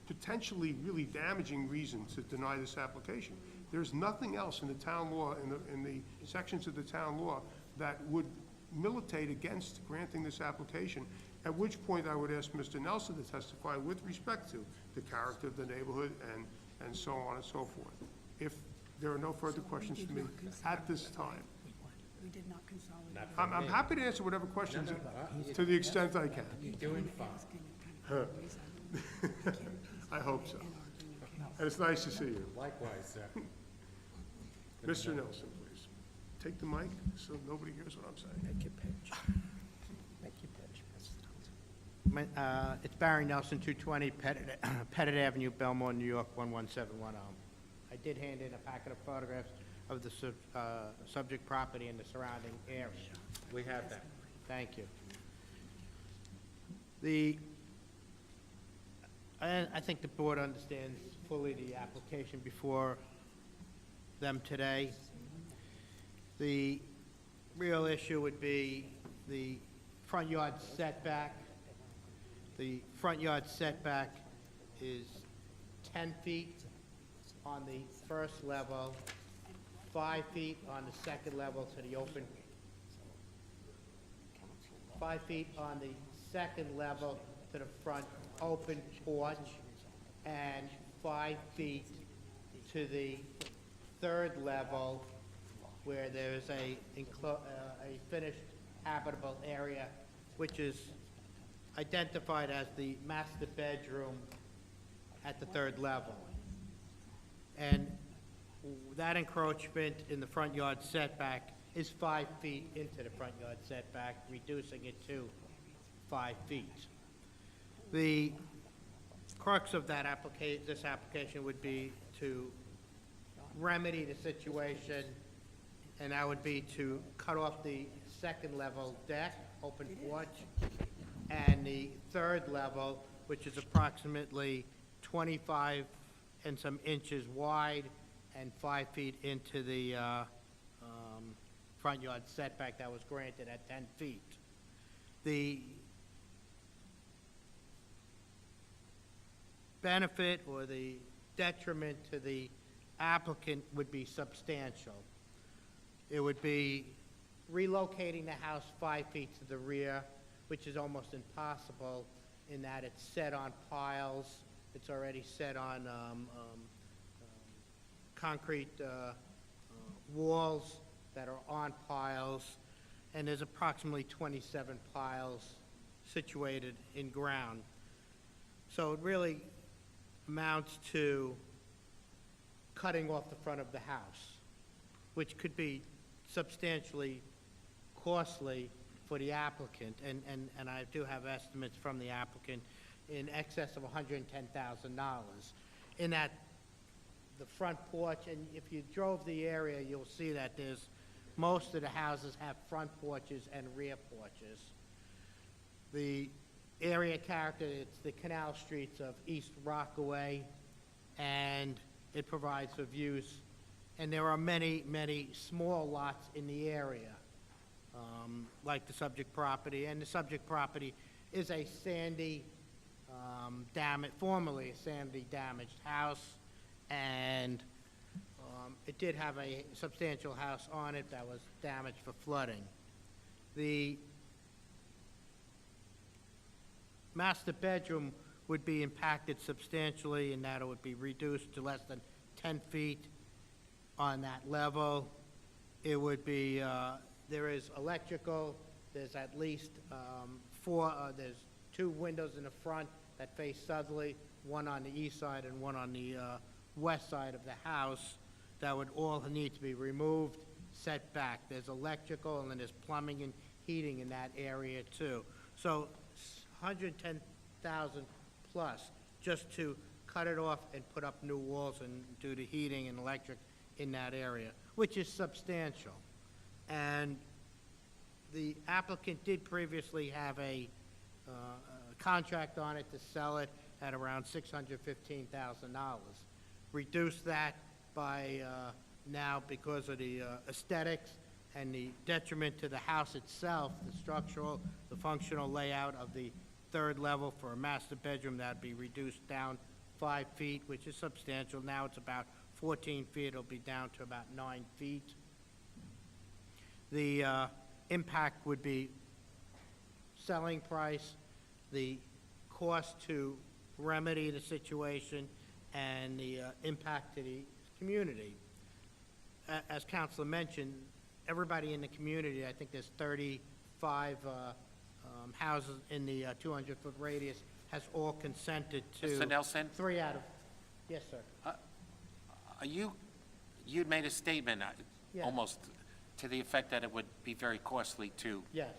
potentially really damaging reason to deny this application. There's nothing else in the town law, in the sections of the town law, that would militate against granting this application, at which point I would ask Mr. Nelson to testify with respect to the character of the neighborhood and so on and so forth. If there are no further questions for me at this time, we did not consolidate. I'm happy to answer whatever questions to the extent I can. I hope so. And it's nice to see you. Likewise, sir. Mr. Nelson, please. Take the mic so nobody hears what I'm saying. Make your pitch. Make your pitch, Mr. Nelson. It's Barry Nelson, 220 Pettit Avenue, Belmore, New York, 11710. I did hand in a packet of photographs of the subject property and the surrounding area. We have that. Thank you. I think the board understands fully the application before them today. The real issue would be the front yard setback. The front yard setback is 10 feet on the first level, 5 feet on the second level to the open, 5 feet on the second level to the front open porch, and 5 feet to the third level where there's a finished habitable area, which is identified as the master bedroom at the third level. And that encroachment in the front yard setback is 5 feet into the front yard setback, reducing it to 5 feet. The crux of that this application would be to remedy the situation, and that would be to cut off the second level deck, open porch, and the third level, which is approximately 25 and some inches wide and 5 feet into the front yard setback that was granted at 10 feet. The benefit or the detriment to the applicant would be substantial. It would be relocating the house 5 feet to the rear, which is almost impossible in that it's set on piles. It's already set on concrete walls that are on piles, and there's approximately 27 piles situated in ground. So it really amounts to cutting off the front of the house, which could be substantially costly for the applicant, and I do have estimates from the applicant in excess of $110,000. In that, the front porch, and if you drove the area, you'll see that most of the houses have front porches and rear porches. The area character, it's the canal streets of East Rockaway, and it provides for views. And there are many, many small lots in the area, like the subject property. And the subject property is a formerly a sandy damaged house, and it did have a substantial house on it that was damaged for flooding. The master bedroom would be impacted substantially in that it would be reduced to less than 10 feet on that level. It would be, there is electrical, there's at least there's 2 windows in the front that face southerly, one on the east side and one on the west side of the house, that would all need to be removed, set back. There's electrical, and then there's plumbing and heating in that area too. So 110,000 plus just to cut it off and put up new walls and do the heating and electric in that area, which is substantial. And the applicant did previously have a contract on it to sell it at around $615,000. Reduce that by now, because of the aesthetics and the detriment to the house itself, the structural, the functional layout of the 3rd level for a master bedroom, that'd be reduced down 5 feet, which is substantial. Now it's about 14 feet. It'll be down to about 9 feet. The impact would be selling price, the cost to remedy the situation, and the impact to the community. As Councilor mentioned, everybody in the community, I think there's 35 houses in the 200-foot radius, has all consented to. Mr. Nelson? 3 out of, yes, sir. You'd made a statement, Yeah. almost to the effect that it would be very costly to, Yes.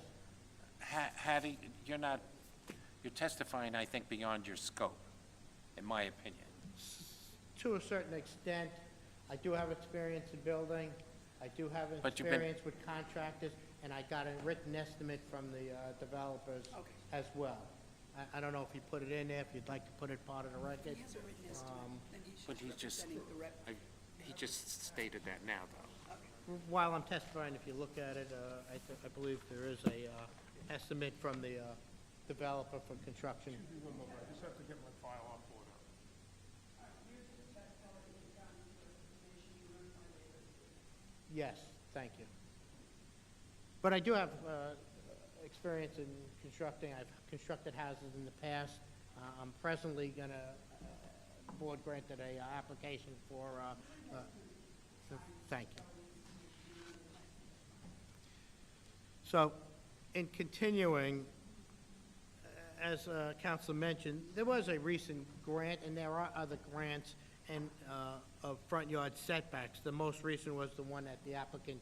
you're testifying, I think, beyond your scope, in my opinion. To a certain extent, I do have experience in building. I do have But you've been- experience with contractors, and I got a written estimate from the developers as well. I don't know if you put it in there, if you'd like to put it part of the record. He has a written estimate, and he's But just representing the rep. he just stated that now, though. While I'm testifying, if you look at it, I believe there is a estimate from the developer for construction. I just have to get my file off order. Yes, thank you. But I do have experience in constructing. I've constructed houses in the past. I'm presently going to, board granted a application for, thank you. So, in continuing, as Council mentioned, there was a recent grant, and there are other grants and of front yard setbacks. The most recent was the one that the applicant,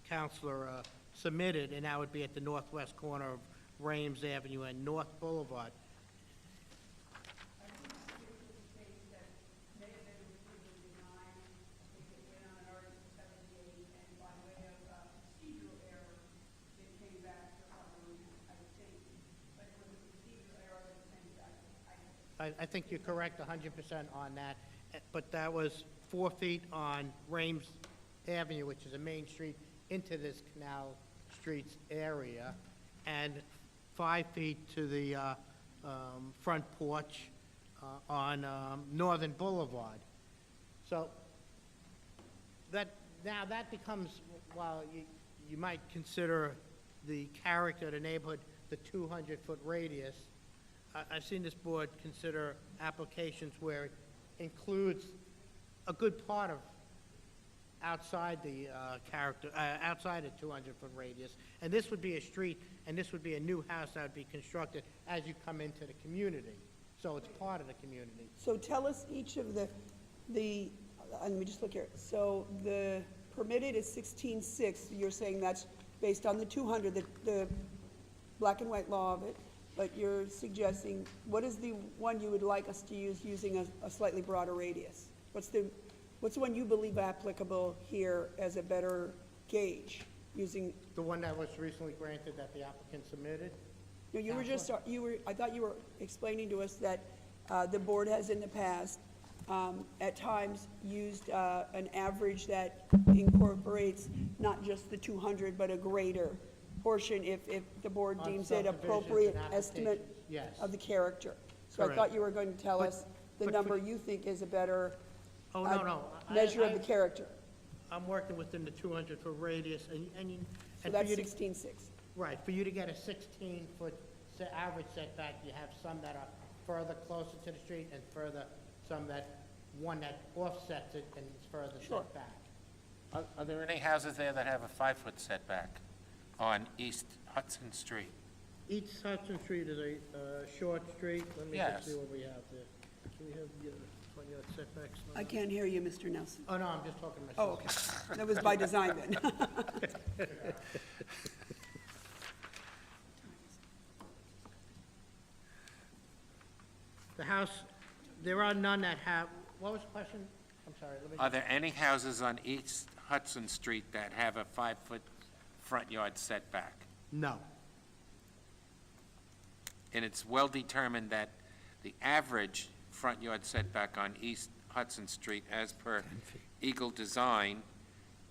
Counselor, submitted, and that would be at the northwest corner of Rames Avenue and North Boulevard. I think you're correct 100% on that, but that was 4 feet on Rames Avenue, which is a main street, into this Canal Streets area, and 5 feet to the front porch on Northern Boulevard. So that becomes, while you might consider the character of the neighborhood, the 200-foot radius, I've seen this board consider applications where it includes a good part of outside the outside the 200-foot radius. And this would be a street, and this would be a new house that would be constructed as you come into the community. So it's part of the community. So tell us each of the, let me just look here. So the permitted is 16.6. You're saying that's based on the 200, the black and white law of it. But you're suggesting, what is the one you would like us to use using a slightly broader radius? What's the one you believe applicable here as a better gauge, using? The one that was recently granted that the applicant submitted? No, you were just, I thought you were explaining to us that the board has in the past, at times, used an average that incorporates not just the 200, but a greater portion if the board On deems it subdivisions appropriate and estimate applications, yes. of the character. So I Correct. thought you were going to tell us the number you think is a better Oh, no. measure of the character. I'm working within the 200-foot radius, and So for that's you to- 16.6. Right, for you to get a 16-foot average setback, you have some that are further closer to the street and further, some that, one that offsets it and is further set back. Are there any houses there that have a 5-foot setback on East Hudson Street? East Hudson Street is a short street. Let me Yes. just see what we have there. Can we have the front yard setbacks? I can't hear you, Mr. Nelson. Oh, no, I'm just talking to Oh, myself. okay. That was by design then. The house, there are none that have, what was the question? I'm sorry, let me. Are there any houses on East Hudson Street that have a 5-foot front yard setback? No. And it's well determined that the average front yard setback on East Hudson Street, as per Eagle Design,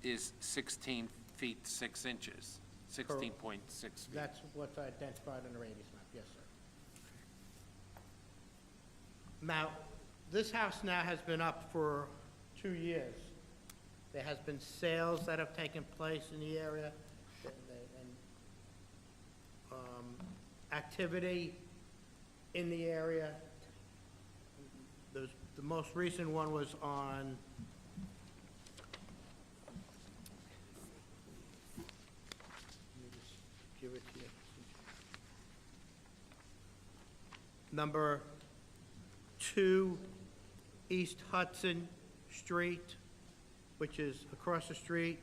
is 16 feet 6 inches, 16.6 feet. That's what's identified on the radius map, yes, sir. Now, this house now has been up for 2 years. There has been sales that have taken place in the area, and activity in the area. The most recent one was on, let me just give it to you. Number 2 East Hudson Street, which is across the street.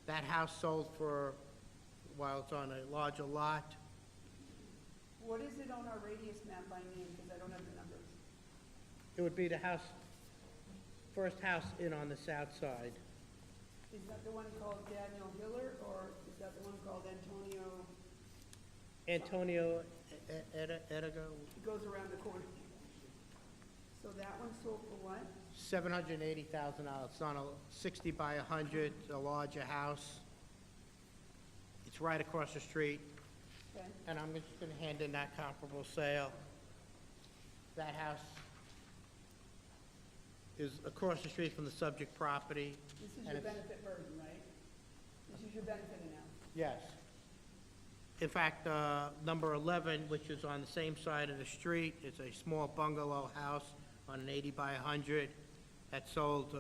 That house sold for, while it's on a larger lot. What is it on our radius map by name, because I don't have the numbers? It would be the house, first house in on the south side. Is that the one called Daniel Hiller, or is that the one called Antonio? Antonio Edigo, It goes around the corner. So that one sold for what? $780,000. It's on a 60 by 100, a larger house. It's right across the street. Okay. And I'm just gonna hand in that comparable sale. That house is across the street from the subject property. This is and your it's- benefit version, right? This is your benefit analysis. Yes. In fact, number 11, which is on the same side of the street, is a small bungalow house on an 80 by 100 that sold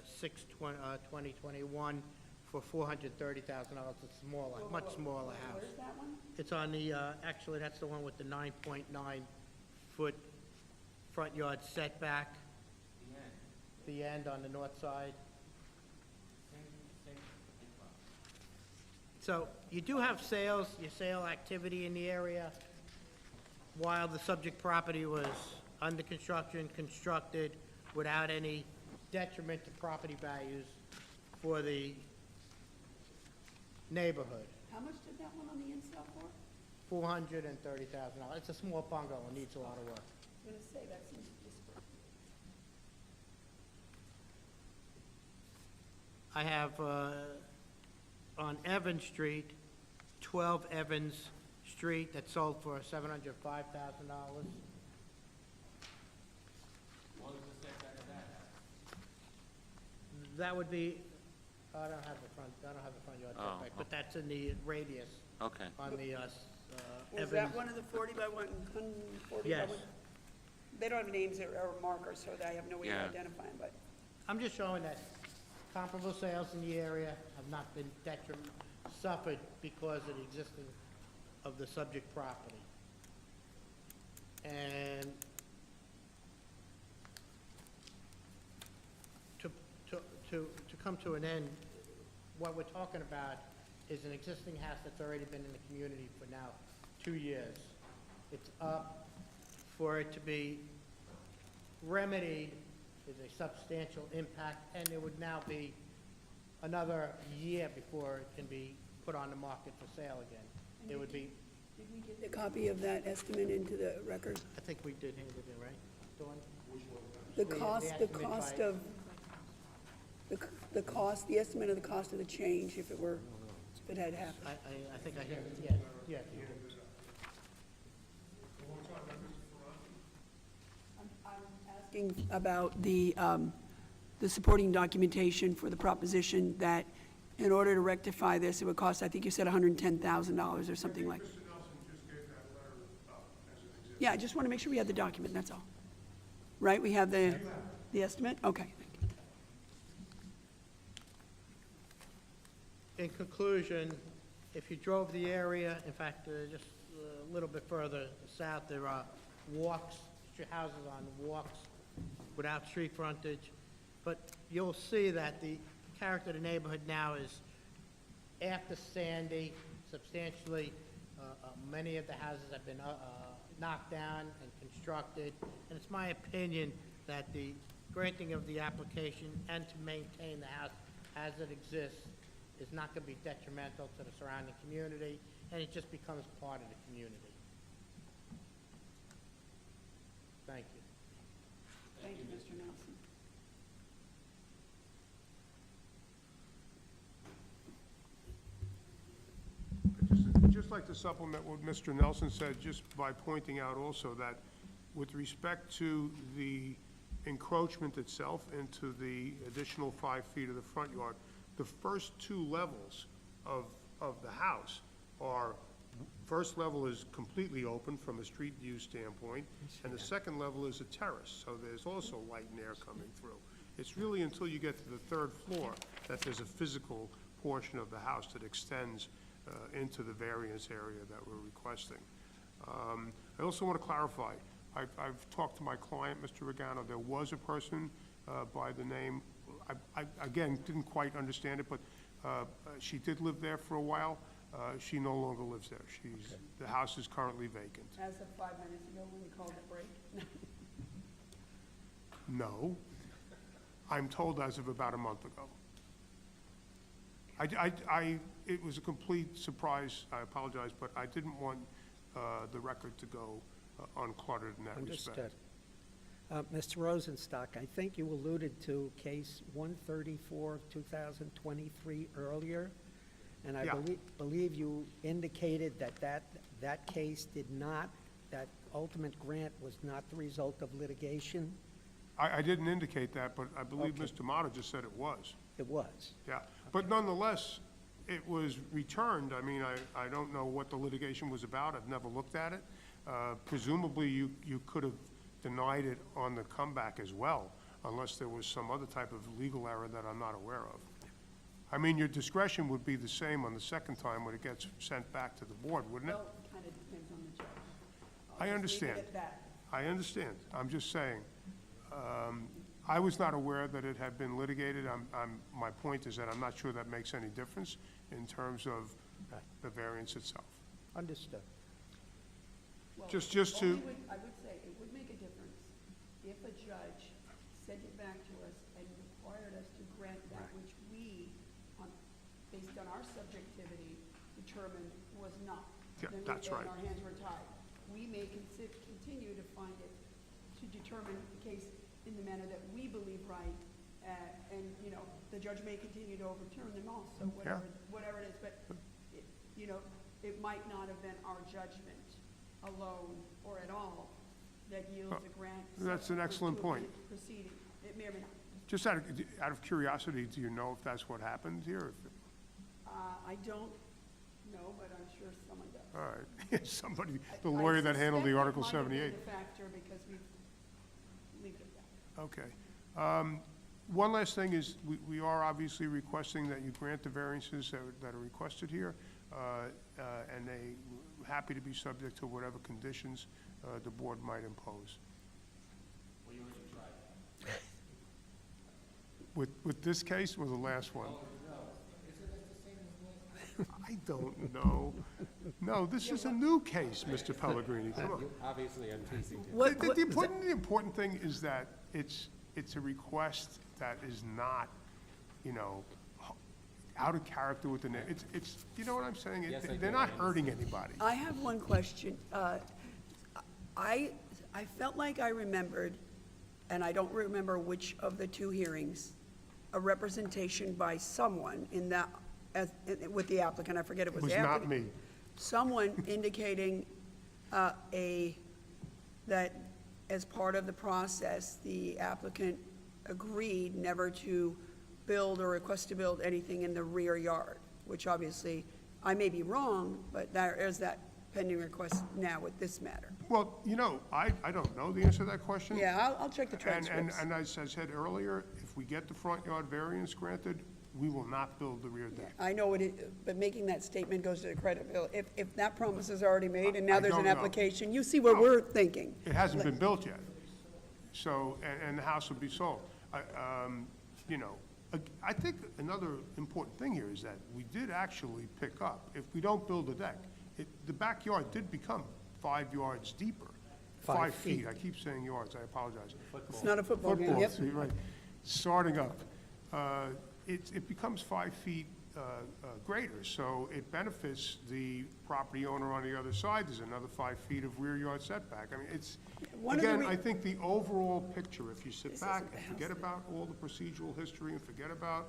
6/20/21 for $430,000. It's smaller, much smaller house. Where's that one? It's on the, actually, that's the one with the 9.9-foot front yard setback. The end on the north side. So you do have sales, your sale activity in the area while the subject property was under construction, constructed without any detriment to property values for the neighborhood. How much did that one on the inside for? $430,000. It's a small bungalow, it needs a lot of work. I was gonna say, that seems disparate. I have, on Evans Street, 12 Evans Street, that sold for $705,000. That would be, I don't have the front yard Oh, setback, but that's in the radius Okay. on the, Was Evans. that one of the 40 by 140 by Yes. 1? They don't have names or markers, so I have no way of Yeah. identifying, but I'm just showing that comparable sales in the area have not been suffered because of the existence of the subject property. And to come to an end, what we're talking about is an existing house that's already been in the community for now 2 years. It's up. For it to be remedied is a substantial impact, and it would now be another year before it can be put on the market for sale again. It would be, did we get the copy of that estimate into the record? I think we did hand it in, right, Dawn? The The cost estimate by- of, the cost, the estimate of the cost of the change if it were, if it had happened. I think I hear it, yes, yes. you did. I'm asking about the supporting documentation for the proposition that in order to rectify this, it would cost, I think you said $110,000 or something like. Mr. Nelson just gave that letter as an exhibit. Yeah, I just want to make sure we have the document, that's all. Right, we have the estimate? Okay. In conclusion, if you drove the area, in fact, just a little bit further south, there are walks, houses on walks without street frontage. But you'll see that the character of the neighborhood now is, after Sandy, substantially, many of the houses have been knocked down and constructed. And it's my opinion that the granting of the application and to maintain the house as it exists is not going to be detrimental to the surrounding community, and it just becomes part of the community. Thank you. Thank you, Mr. Nelson. I'd just like to supplement what Mr. Nelson said, just by pointing out also that with respect to the encroachment itself into the additional 5 feet of the front yard, the first 2 levels of the house are, first level is completely open from a street view standpoint, and the second level is a terrace, so there's also light and air coming through. It's really until you get to the 3rd floor that there's a physical portion of the house that extends into the variance area that we're requesting. I also want to clarify, I've talked to my client, Mr. Regano. There was a person by the name, I again, didn't quite understand it, but she did live there for a while. She no longer lives there. The house is currently vacant. As of 5 minutes ago when we called the break. No. I'm told as of about a month ago. It was a complete surprise, I apologize, but I didn't want the record to go uncluttered in that respect. Mr. Rosenstock, I think you alluded to case 134 of 2023 earlier, and I Yeah. believe you indicated that case did not, that ultimate grant was not the result of litigation. I didn't indicate that, but I believe Okay. Mr. Mata just said it was. It was. Yeah, but nonetheless, it was returned. I mean, I don't know what the litigation was about. I've never looked at it. Presumably, you could have denied it on the comeback as well, unless there was some other type of legal error that I'm not aware of. I mean, your discretion would be the same on the second time when it gets sent back to the board, wouldn't it? Well, it kind of depends on the judge. I understand. I understand. I'm just saying, I was not aware that it had been litigated. My point is that I'm not sure that makes any difference in terms of the variance itself. Understood. Well, Just to, I would say it would make a difference if a judge sent it back to us and required us to grant that which we, based on our subjectivity, determined was not. Yeah, Then that's right. And our hands were tied. We may continue to find it, to determine the case in the manner that we believe right, and, you know, the judge may continue to overturn them also, whatever it is, but, it might not have been our judgment alone or at all that yields a grant. That's an excellent point. Proceeding. It may or may not. Just out of curiosity, do you know if that's what happened here? I don't know, but I'm sure someone does. All right, somebody, the lawyer that handled the Article 78. I suspect it might have been a factor because we leave it at that. Okay. One last thing is, we are obviously requesting that you grant the variances that are requested here, and we're happy to be subject to whatever conditions the board might impose. We already tried that. With this case or the last one? Isn't this the same as last? I don't know. No, this is a new case, Mr. Pellegrini. Come on. Obviously, I'm teasing you. The important thing is that it's a request that is not, out of character with the name. It's you know what I'm saying? Yes, I They're do. not hurting anybody. I have one question. I felt like I remembered, and I don't remember which of the 2 hearings, a representation by someone in that, with the applicant, I forget it was It was the not applicant. me. Someone indicating that as part of the process, the applicant agreed never to build or request to build anything in the rear yard, which obviously, I may be wrong, but there is that pending request now with this matter. Well, you know, I don't know the answer to that question. Yeah, I'll check the transcripts. And as I said earlier, if we get the front yard variance granted, we will not build the rear deck. I know it is, but making that statement goes to the credibility. If that promise is already made and now I there's an don't know. application, you see what we're thinking. It hasn't been built yet, so, and the house will be sold. You know, I think another important thing here is that we did actually pick up, if we don't build a deck, the backyard did become 5 yards deeper. 5 feet, I keep saying yards, I apologize. It's not a football game, Football, yep. see, right. Starting up, it becomes 5 feet greater, so it benefits the property owner on the other side. There's another 5 feet of rear yard setback. I mean, it's, One of the again, re- I think the overall picture, if you sit back and forget about all the procedural history and forget about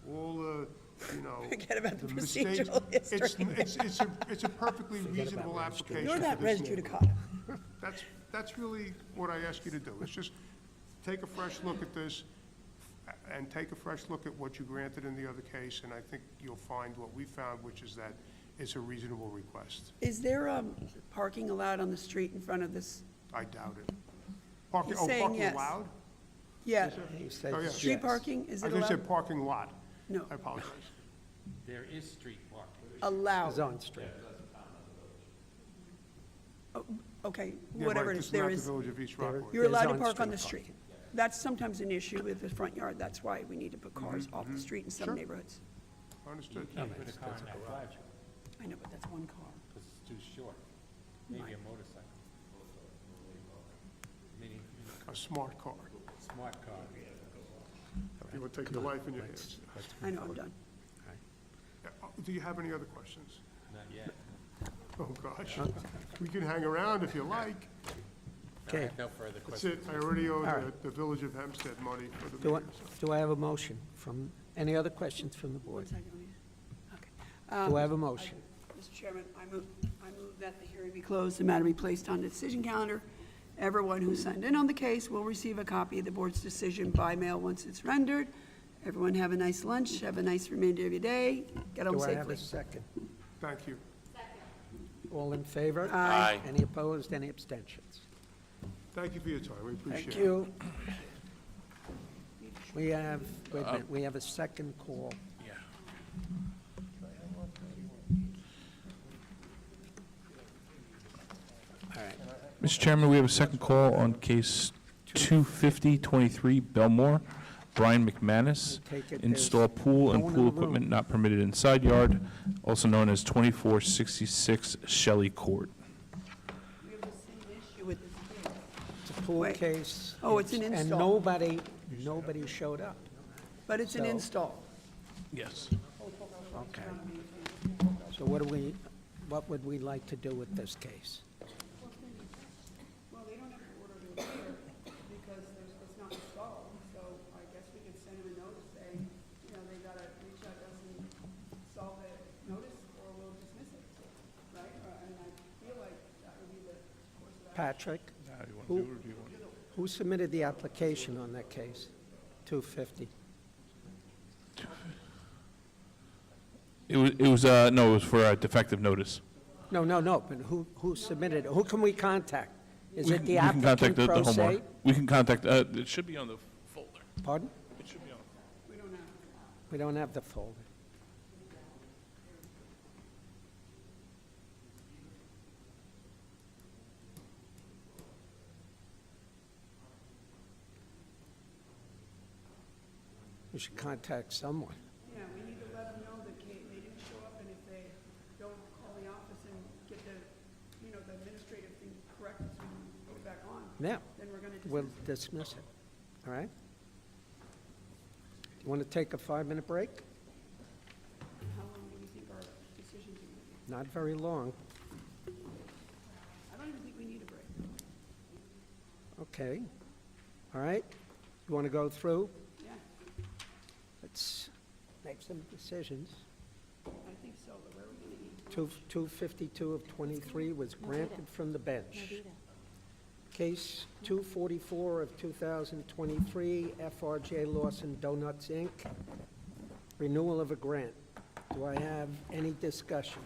all the, you know. Forget about the mistakes, procedural history. It's a perfectly reasonable application. You're that for res this judicata. That's really what I ask you to do. Let's just take a fresh look at this and take a fresh look at what you granted in the other case, and I think you'll find what we found, which is that it's a reasonable request. Is there parking allowed on the street in front of this? I doubt it. Parking, He's oh, saying parking yes. allowed? Yeah. Oh, yeah. Street parking, is I it think you said allowed? parking lot. No. I apologize. There is street parking. Allowed. Zone Street. Okay, Yeah, whatever right, it this is, there not is. the Village of East Rockport. You're allowed to There's park on the on-street street. That's sometimes an issue with the front yard. That's why we need to put cars off the street in some Sure. neighborhoods. Understood. Can't put a car in that driveway I know, but that's one car. because it's too short. Maybe a motorcycle. Meaning, A smart car. smart car. You would take your life in your hands. I know, I'm done. Yeah, do you have any other questions? Not yet. Oh, gosh. We can hang around if you like. I Okay. have no further That's questions. it. I already owe All right. the Village of Hempstead money for the Do I, meeting. so. do I have a motion from, any other questions from the board? One second, let me- okay. Do I have a motion? Mr. Chairman, I move that the hearing be closed, the matter be placed on the decision calendar. Everyone who signed in on the case will receive a copy of the board's decision by mail once it's rendered. Everyone have a nice lunch, have a nice remainder of your day, get home Do I have safely. a second? Thank you. All in favor? Aye. Any opposed, any abstentions? Thank you for your time. We appreciate it. Thank you. We have, wait a minute, we have a second call. Yeah. All right. Mr. Chairman, we have a second call on case 250-23 Belmore. Brian McManus, Take it install there's pool and no one in pool the room. equipment not permitted in side yard, also known as 2466 Shelley Court. We have the same issue with this case. It's a pool Wait. case. Oh, it's an And install. nobody showed up. But it's an So- install. Yes. Okay. So what would we like to do with this case? Well, they don't have to order it here because it's not installed, so I guess we could send them a notice saying, you know, they gotta reach out to us and solve the notice, or we'll dismiss it, right? And I feel like that would be the course of action. Patrick? Who submitted the application on that case? 250? It was for a defective notice. No, but who submitted it? Who can we contact? Is We it can- the we can contact applicant the pro homeowner. se? We can contact, it should be on the folder. Pardon? It should be on. We don't have the folder. We should contact someone. Yeah, we need to let them know that they didn't show up, and if they don't call the office and get the, you know, the administrative thing corrected so we can put it back on, Yeah, then we're gonna dismiss we'll it. dismiss it. All right? You want to take a 5-minute break? How long do we think our decisions are gonna be? Not very long. I don't even think we need a break. Okay. All right? You want to go through? Yeah, Let's make some decisions. I think so, but where are we gonna eat? 252 of 23 was granted from the bench. Case 244 of 2023, FRJ Lawson Donuts, Inc., renewal of a grant. Do I have any discussion?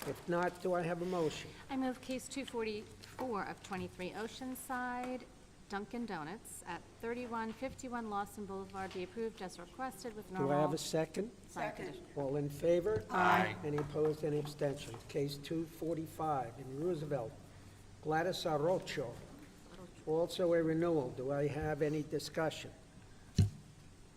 If not, do I have a motion? I move case 244 of 23 Oceanside Dunkin' Donuts at 3151 Lawson Boulevard be approved as requested with normal. Do I have a second? Second. All in favor? Aye. Any opposed, any abstentions? Case 245 in Roosevelt, Gladys Arocho, also a renewal. Do I have any discussion?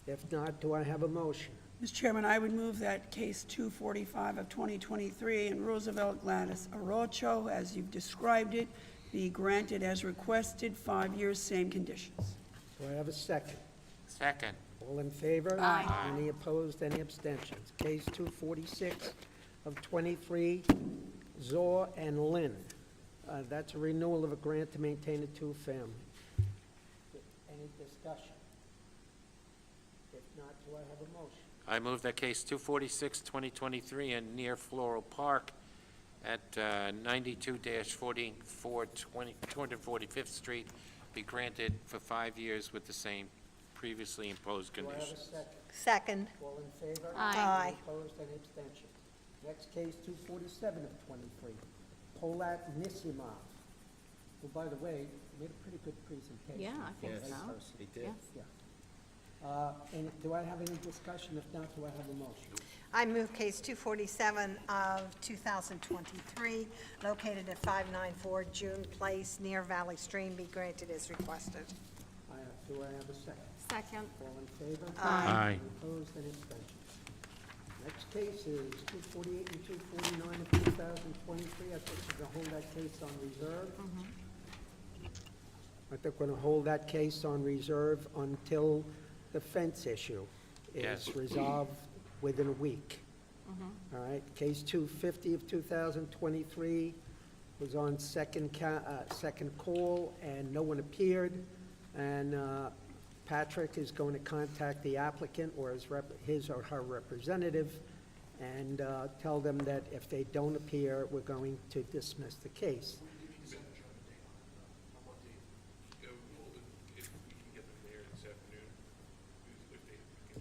If not, do I have a motion? Mr. Chairman, I would move that case 245 of 2023 in Roosevelt Gladys Arocho, as you've described it, be granted as requested, 5 years, same conditions. Do I have a second? Second. All in favor? Aye. Any opposed, any abstentions? Case 246 of 23, Zor and Lynn. That's a renewal of a grant to maintain a two-family. Any discussion? If not, do I have a motion? I move that case 246, 2023, and near Floral Park at 245th Street be granted for 5 years with the same previously imposed Do I have a conditions. second? Second. All in favor? Aye. Any opposed, any abstentions? Next case, 247 of 23, Polat Nisimov, who, by the way, made a pretty good presentation. Yeah, I think Great so. person. Yes. Yeah. And do I have any discussion? If not, do I have a motion? I move case 247 of 2023, located at 594 June Place, near Valley Stream, be granted as requested. Do I have a second? Second. All in favor? Aye. Any opposed, any abstentions? Next case is 248 and 249 of 2023. I think we're going to hold that case on reserve. I think we're going to hold that case on reserve until the fence issue Yes. is resolved within a week. All right, case 250 of 2023 was on second call, and no one appeared. And Patrick is going to contact the applicant or his or her representative and tell them that if they don't appear, we're going to dismiss the case.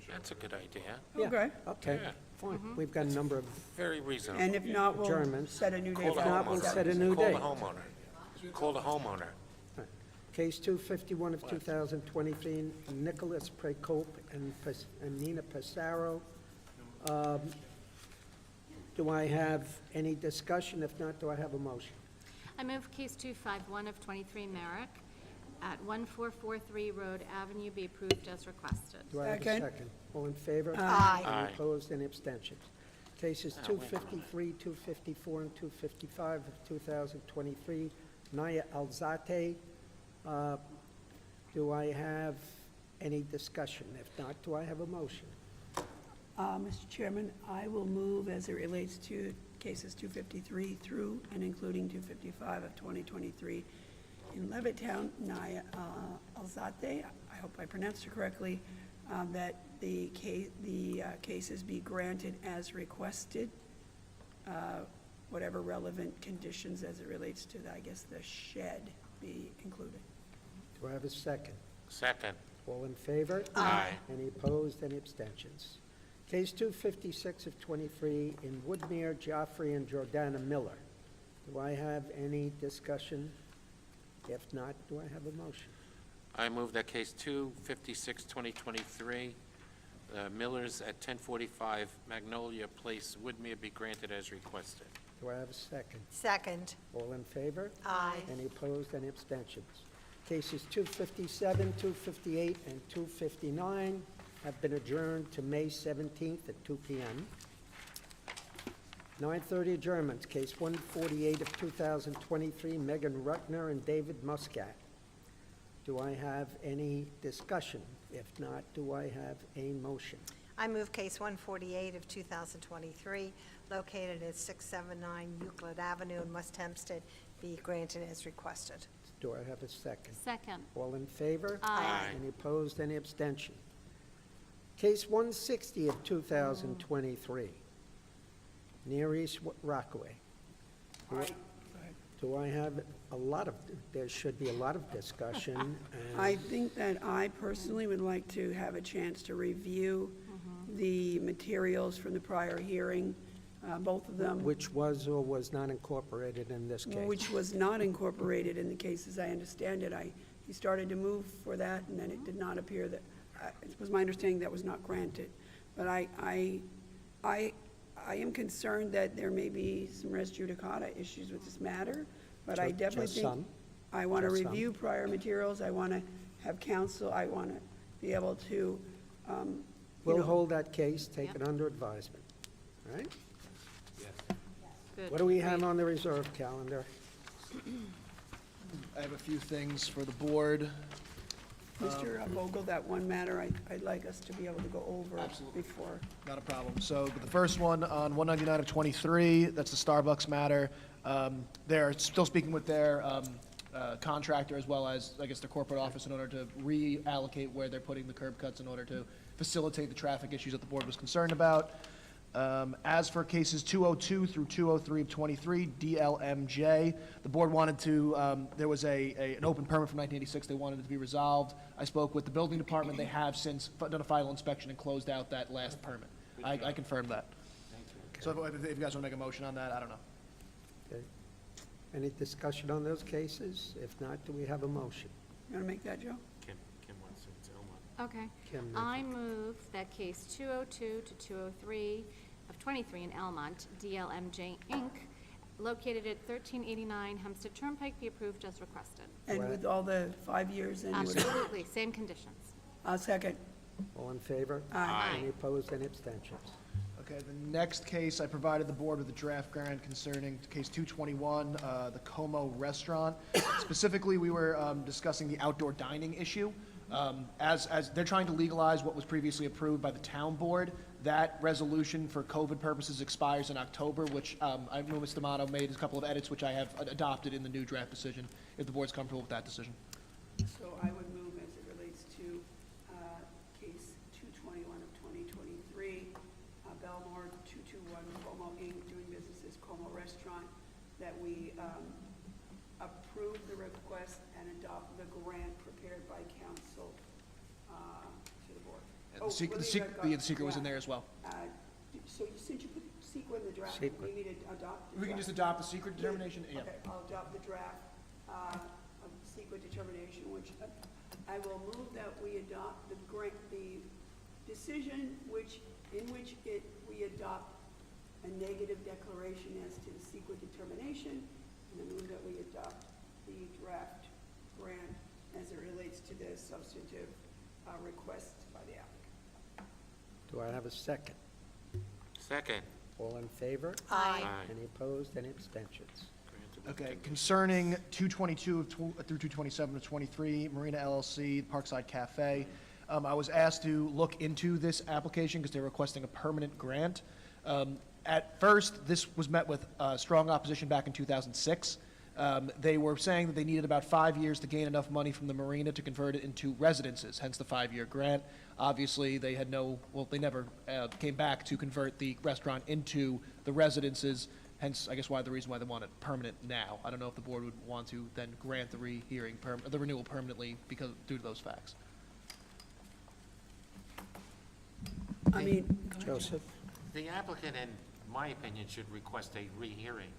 That's a good idea. Yeah, Okay. Okay, Yeah. fine. We've got a number of Very reasonable. And if not, we'll Adjournment. set a new date. Call the If not, we'll homeowner. set a new date. Call the homeowner. Call the homeowner. Case 251 of 2023, Nicholas Precope and Nina Passaro. Do I have any discussion? If not, do I have a motion? I move case 251 of 23 Merrick at 1443 Road Avenue be approved as requested. Do I have a Second. second? All in favor? Aye. Aye. Any opposed, any abstentions? Cases 253, 254, and 255 of 2023, Naya Alzate. Do I have any discussion? If not, do I have a motion? Mr. Chairman, I will move as it relates to cases 253 through and including 255 of 2023 in Levittown, Naya Alzate, I hope I pronounced it correctly, that the cases be granted as requested, whatever relevant conditions as it relates to, I guess, the shed be included. Do I have a second? Second. All in favor? Aye. Any opposed, any abstentions? Case 256 of 23 in Woodmere, Joffrey and Jordana Miller. Do I have any discussion? If not, do I have a motion? I move that case 256, 2023, Millers at 1045 Magnolia Place, Woodmere, be granted as requested. Do I have a second? Second. All in favor? Aye. Any opposed, any abstentions? Cases 257, 258, and 259 have been adjourned to May 17th at 2 p.m. 9:30 adjournments, case 148 of 2023, Megan Ruckner and David Muscat. Do I have any discussion? If not, do I have a motion? I move case 148 of 2023, located at 679 Euclid Avenue in West Hempstead, be granted as requested. Do I have a second? Second. All in favor? Aye. Any opposed, any abstention? Case 160 of 2023, Near East Rockaway. Do Do I have there should be a lot of discussion, and I think that I personally would like to have a chance to review the materials from the prior hearing, both of them. which was or was not incorporated in this case. Which was not incorporated in the case, as I understand it. He started to move for that, and then it did not appear that, it was my understanding that was not granted. But I am concerned that there may be some res judicata issues with this matter, but I definitely Just think some? I want to Just some? review prior materials, I want to have counsel, I want to be able to, We'll hold that case, take it under advisement, all right? Good. What do we have on the reserve calendar? I have a few things for the board. Mr. Vogel, that one matter I'd like us to be able to go over before. Not a problem. So the first one on 199 of 23, that's the Starbucks matter. They're still speaking with their contractor as well as, I guess, their corporate office in order to reallocate where they're putting the curb cuts in order to facilitate the traffic issues that the board was concerned about. As for cases 202 through 203 of 23, DLMJ, the board wanted to, there was an open permit from 1986, they wanted it to be resolved. I spoke with the building department, they have since done a final inspection and closed out that last permit. I confirmed that. So if you guys want to make a motion on that, I don't know. Okay. Any discussion on those cases? If not, do we have a motion? You want to make that, Joe? Kim wants to, it's Elmont. Okay. Kim, I move that case 202 to 203 of 23 in Elmont, DLMJ Inc., located at 1389 Hempstead Turnpike, be approved as requested. And with all the 5 years and with... Absolutely, same conditions. Second. All in favor? Aye. Any opposed, any abstentions? Okay, the next case, I provided the board with a draft grant concerning case 221, the Como Restaurant. Specifically, we were discussing the outdoor dining issue. As they're trying to legalize what was previously approved by the town board, that resolution for COVID purposes expires in October, which I know Mr. D'Amato made a couple of edits, which I have adopted in the new draft decision, if the board's comfortable with that decision. So I would move as it relates to case 221 of 2023, Belmore 221 Como Inc., doing business as Como Restaurant, that we approve the request and adopt the grant prepared by council to the board. And the secret was in there as well. So since you put secret in the draft, Secret. we need to adopt the We can draft? just adopt the secret determination? Yeah. Okay, I'll adopt the draft of the secret determination, which I will move that we adopt the decision in which we adopt a negative declaration as to the secret determination, and I move that we adopt the draft grant as it relates to the substantive request by the applicant. Do I have a second? Second. All in favor? Aye. Any opposed, any abstentions? Okay, concerning 222 through 227 of 23, Marina LLC, Parkside Cafe, I was asked to look into this application because they're requesting a permanent grant. At first, this was met with strong opposition back in 2006. They were saying that they needed about 5 years to gain enough money from the marina to convert it into residences, hence the 5-year grant. Obviously, they had they never came back to convert the restaurant into the residences, hence, I guess, the reason why they want it permanent now. I don't know if the board would want to then grant the the renewal permanently due to those facts. I mean, Joseph? The applicant, in my opinion, should request a rehearing,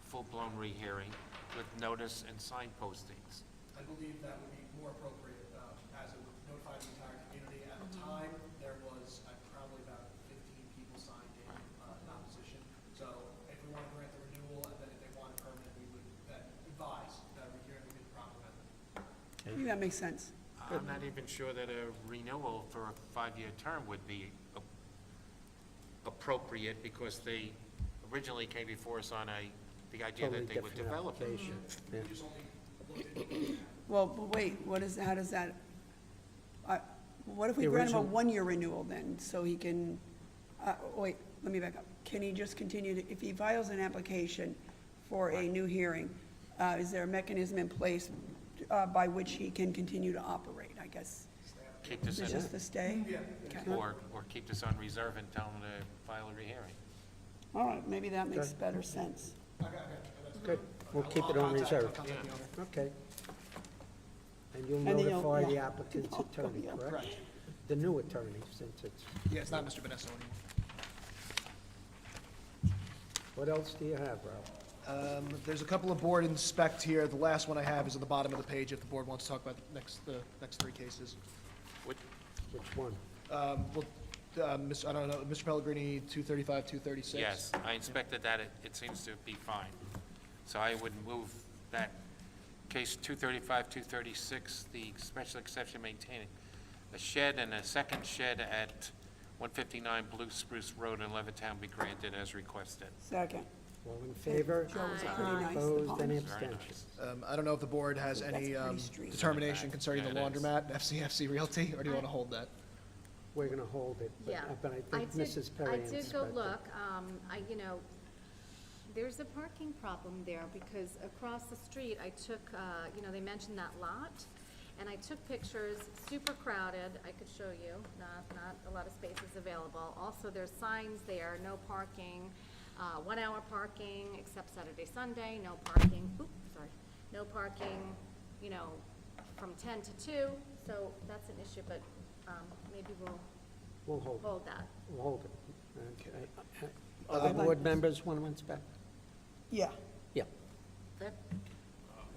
full-blown rehearing with notice and sign postings. I believe that would be more appropriate, as it would notify the entire community. At the time, there was probably about 15 people signed in opposition. So if we want to grant the renewal, and then if they want it permanent, we would then advise that a rehearing would be the proper method. I think that makes sense. I'm not even sure that a renewal for a 5-year term would be appropriate because they originally came before us on the idea Totally that they would different develop it. application. Yeah. Well, but wait, how does that, what if we The grant him a original- 1-year renewal then, so he can, wait, let me back up. Can he just continue to, if he files an application for a new hearing, is there a mechanism in place by which he can continue to operate, I guess? Keep this It's in, just the stay? Okay. or keep this on reserve and tell them to file a rehearing. All right, maybe that makes better sense. Good. We'll keep I'll it on contact- reserve. I'll contact the owner. Okay. And you'll And then you'll- notify the yeah. applicant's attorney, correct? Correct. The new attorney, since it's, Yeah, it's not Mr. Benesso anymore. what else do you have, Ralph? There's a couple of board inspect here. The last one I have is at the bottom of the page if the board wants to talk about the next three cases. Which one? I don't know, Mr. Pellegrini, 235, 236. Yes, I inspected that, it seems to be fine. So I would move that case 235, 236, the special exception maintaining a shed and a second shed at 159 Blue Spruce Road in Levittown be granted as requested. Second. All in favor? Joe, was it pretty nice, the Opposed, pond? any Very abstentions? I don't know if the board has any That's pretty street. determination concerning the Yeah, it is. laundromat, FCFC Realty, or do you want to hold that? We're going to hold it, Yeah. but I think Mrs. Perry I did go inspected. look, there's a parking problem there, because across the street, I took, they mentioned that lot, and I took pictures, super crowded, I could show you, not a lot of spaces available. Also, there's signs there, no parking, 1 hour parking, except Saturday, Sunday, no parking, no parking, from 10 to 2, so that's an issue, but, maybe We'll hold it. hold that. We'll hold it. Okay. Other board members want to inspect? Yeah. Yeah.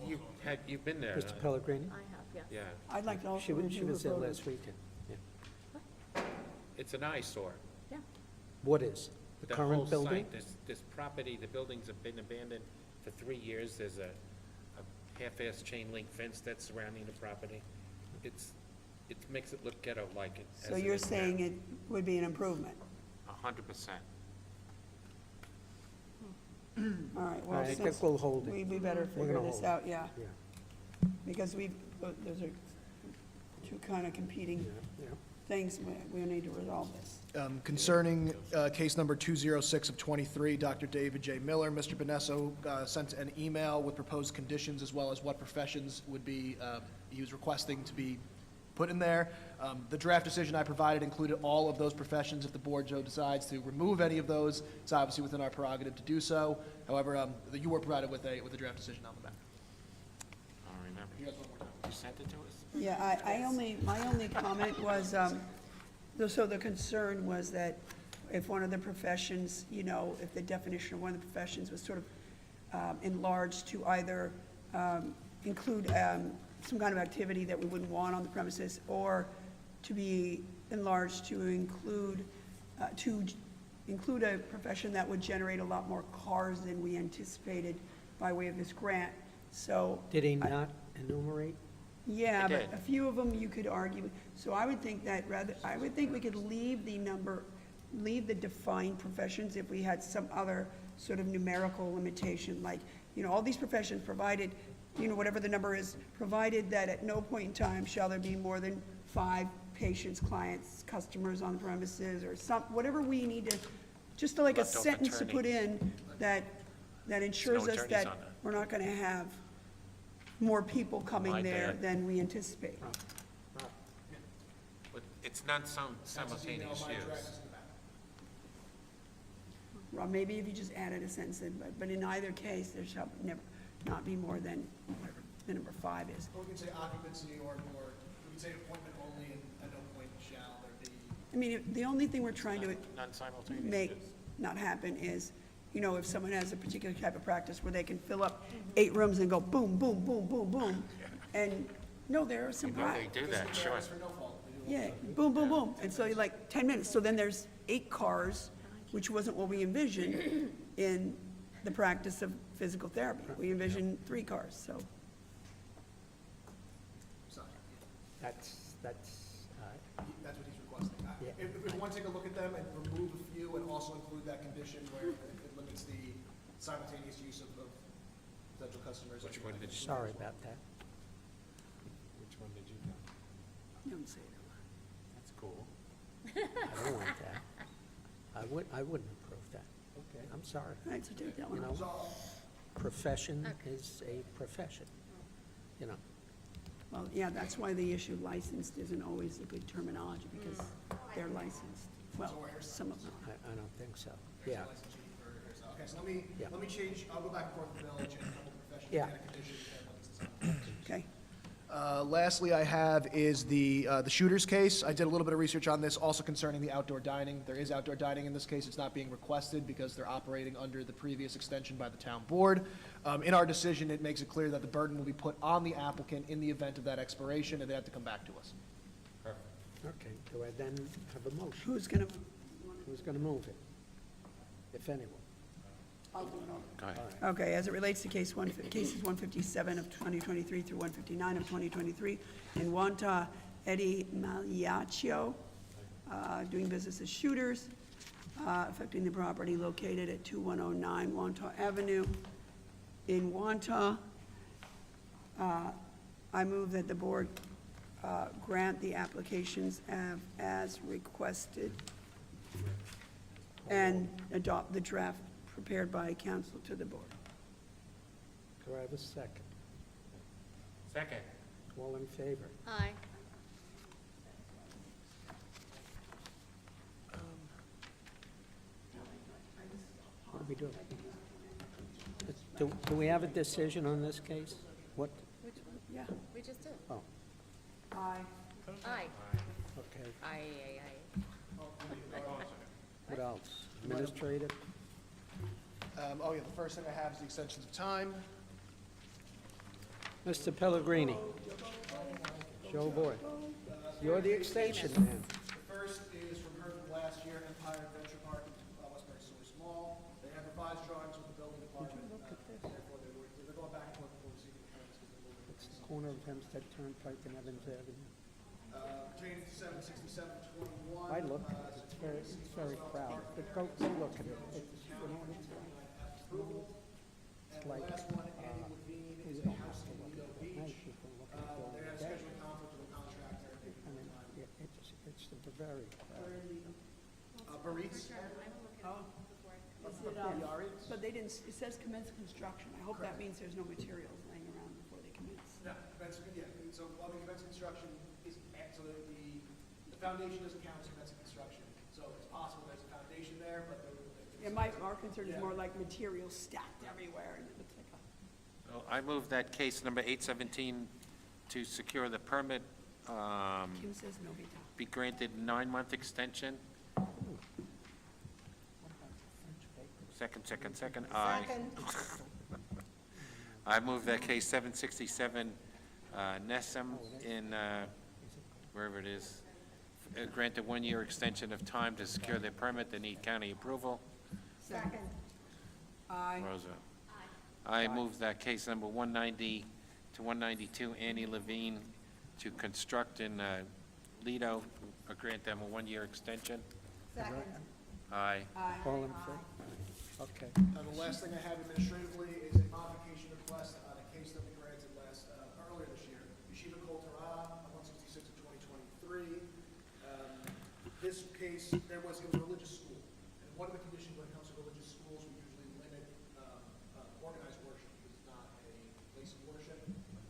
You've been there. Mr. Pellegrini? I have, yes. Yeah, I'd like to also She review was the there photos. last weekend. Yeah. it's an eyesore. Yeah. What is? The whole current building? site, this property, the buildings have been abandoned for 3 years. There's a half-assed chain link fence that's surrounding the property. It makes it look ghetto-like. So you're saying it would be an improvement? 100%. All right, well, I think since we'll hold it. we'd be better We're figure gonna this hold out, yeah. Yeah. Because those are two kind of competing Yeah. things, we need to resolve this. Concerning case number 206 of 23, Dr. David J. Miller, Mr. Benesso sent an email with proposed conditions as well as what professions would be, he was requesting to be put in there. The draft decision I provided included all of those professions. If the board, Joe, decides to remove any of those, it's obviously within our prerogative to do so. However, you were provided with a draft decision on the back. I don't remember. You sent it to us? Yeah, my only comment was, so the concern was that if one of the professions, if the definition of one of the professions was sort of enlarged to either include some kind of activity that we wouldn't want on the premises, or to be enlarged to include a profession that would generate a lot more cars than we anticipated by way of this grant, so. Did he not enumerate? Yeah, I but did. a few of them you could argue, so I would think we could leave the defined professions if we had some other sort of numerical limitation, like, all these professions provided, whatever the number is, provided that at no point in time shall there be more than 5 patients, clients, customers on the premises, or whatever we need to, just like a Left off sentence to put attorneys. in that ensures us attorneys that on that. we're not gonna have more people coming My there bad. than we anticipate. But it's not simultaneous use. Rob, maybe if you just added a sentence, but in either case, there shall never, not be more than whatever the number 5 is. Or we can say occupancy, or we can say appointment only, and at no point shall there be. I mean, the only thing we're trying to Non-simultaneous make use. not happen is, if someone has a particular type of practice where they can fill up 8 rooms and go boom, boom, boom, boom, boom, and, no, there are some. They do that, sure. Yeah, boom, boom, boom, and so you're like 10 minutes, so then there's 8 cars, which wasn't what we envisioned in the practice of physical therapy. We envisioned 3 cars, so. That's, That's what he's requesting. Yeah. If we want to take a look at them and remove a few and also include that condition where it limits the simultaneous use of potential customers. Which one did you? sorry about that. Which one did you do? Don't say it. That's cool. I don't want that. I wouldn't approve that. Okay. I'm sorry. All right, so take that one You out. know, profession is a profession, Well, yeah, that's why the issue licensed isn't always a good terminology, because they're licensed. Well, some of them. I don't think so. Yeah. Okay, so let me Yeah. change, I'll go back and forth with the village and a couple of Yeah. Okay. Lastly, I have is the shooter's case. I did a little bit of research on this, also concerning the outdoor dining. There is outdoor dining in this case. It's not being requested because they're operating under the previous extension by the town board. In our decision, it makes it clear that the burden will be put on the applicant in the event of that expiration, and they have to come back to us. Okay, do I then have a motion? Who's going to, Who's going to move it, if anyone? I'll do it all. Go ahead. Okay, as it relates to cases 157 of 2023 through 159 of 2023, in Wanta, Eddie Magliaccio, doing business as Shooters, affecting the property located at 2109 Wanta Avenue. In Wanta, I move that the board grant the applications as requested and adopt the draft prepared by council to the board. Do I have a second? Second. All in favor? Aye. What do we do? Do we have a decision on this case? What, Which one? Yeah. We just did. oh, Aye. Aye. okay. Aye. What else? Administrative? Oh, yeah, the first thing I have is the extensions of time. Mr. Pellegrini? Joe Boy? You're the extension man. The first is from her from last year, Empire Adventure Park in Westbury Sewers Mall. They have revised drawings with the building department. Therefore, they're going back and forth before the secret plans because they're moving. It's the corner of Hempstead Turnpike and Evans Avenue. Pertaining to 76721. I looked at it, it's very crowded, but go look at it. It's, you know, it's like, you don't have to look at it at night, you can look at it during the day. I mean, it's very crowded. Baritz? But they didn't, it says commence construction. I hope that means there's no materials laying around before they commence. No, yeah, so while the commencement construction is, so the foundation doesn't count as commencement construction. So it's possible there's a foundation there, but Yeah, our concern is more like materials stacked everywhere, and it looks like a, So I move that case number 817 to secure the permit Kim says no big deal. be granted 9-month extension. Second. Aye. Second. I move that case 767 Nessam in, wherever it is, granted 1-year extension of time to secure their permit. They need county approval. Second. Aye. Rosa. I move that case number 190 to 192, Annie Levine, to construct in Lido, grant them a 1-year extension. Second. Aye. All in favor? Okay. the last thing I have administratively is a modification request on a case that we granted earlier this year. Yeshiva Kol Torah, 166 of 2023. This case, it was a religious school. And one of the conditions when it comes to religious schools, we usually limit organized worship, because it's not a place of worship.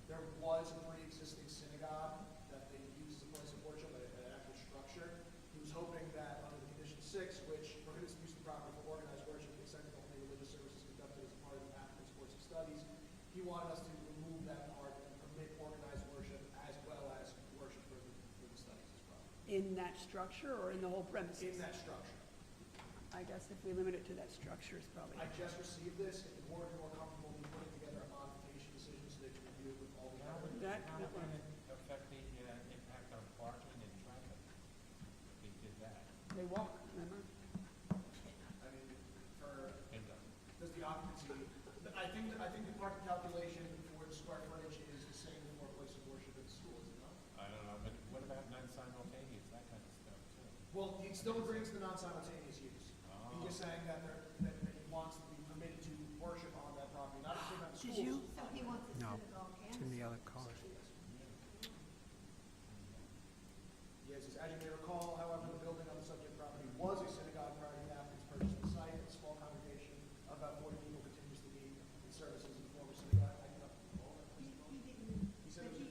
There was a pre-existing synagogue that they used as a place of worship, an actual structure. He was hoping that under the condition 6, which prohibits the use of the property for organized worship, except only religious services conducted as part of the applicant's course of studies, he wanted us to remove that part and permit organized worship as well as worship for the studies as well. In that structure or in the whole premises? In that structure. I guess if we limit it to that structure, it's probably. I just received this. If the board is more comfortable with putting together a modification decision so they can review it with all the other. That, Affect the impact on parking and traffic. We did that. they walk, remember? I mean, does the occupancy, I think the parking calculation for the square footage is the same for a place of worship at the school, is it not? I don't know, but what about non-simultaneous, that kind of stuff, too? Well, he still agrees to the non-simultaneous use. He's just saying that he wants to be permitted to worship on that property, not to the schools. Did you? So he wants a No, synagogue it's and in the other car. Yes, as you may recall, however, the building on the subject property was a synagogue prior to the applicant's purchase of the site. A small congregation of about 40 people continues to be in services in the former synagogue. He said it was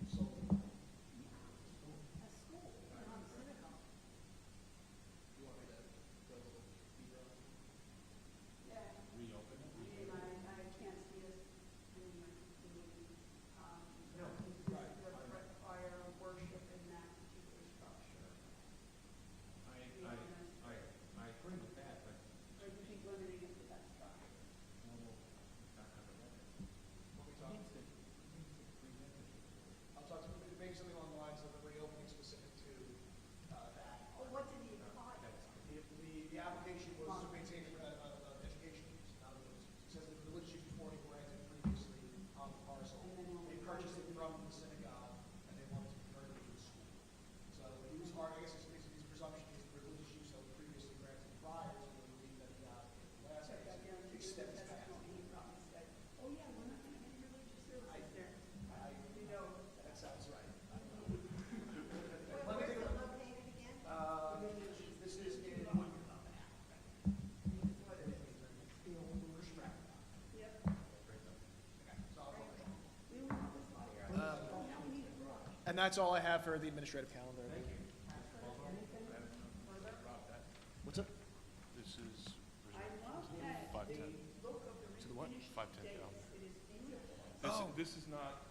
sold. a school, not a synagogue. You want me to go a little deeper on it? Yeah. Reopen it? I can't see this. So it's to maintain education use, not religious use. It says the religious use was already granted previously on the parcel. They purchased it from the synagogue, and they wanted to convert it to a school. So he was, I guess his presumption is the religious use that was previously granted prior to the relief that he got in the last case extends past. Oh, yeah, we're not gonna have any religious services there. You know, that sounds right. Where's it located again? This is in. And that's all I have for the administrative calendar. Thank you. What's up? This is I love that 510. the look of the To the what? finished 510 dates. calendar. It is beautiful. This is not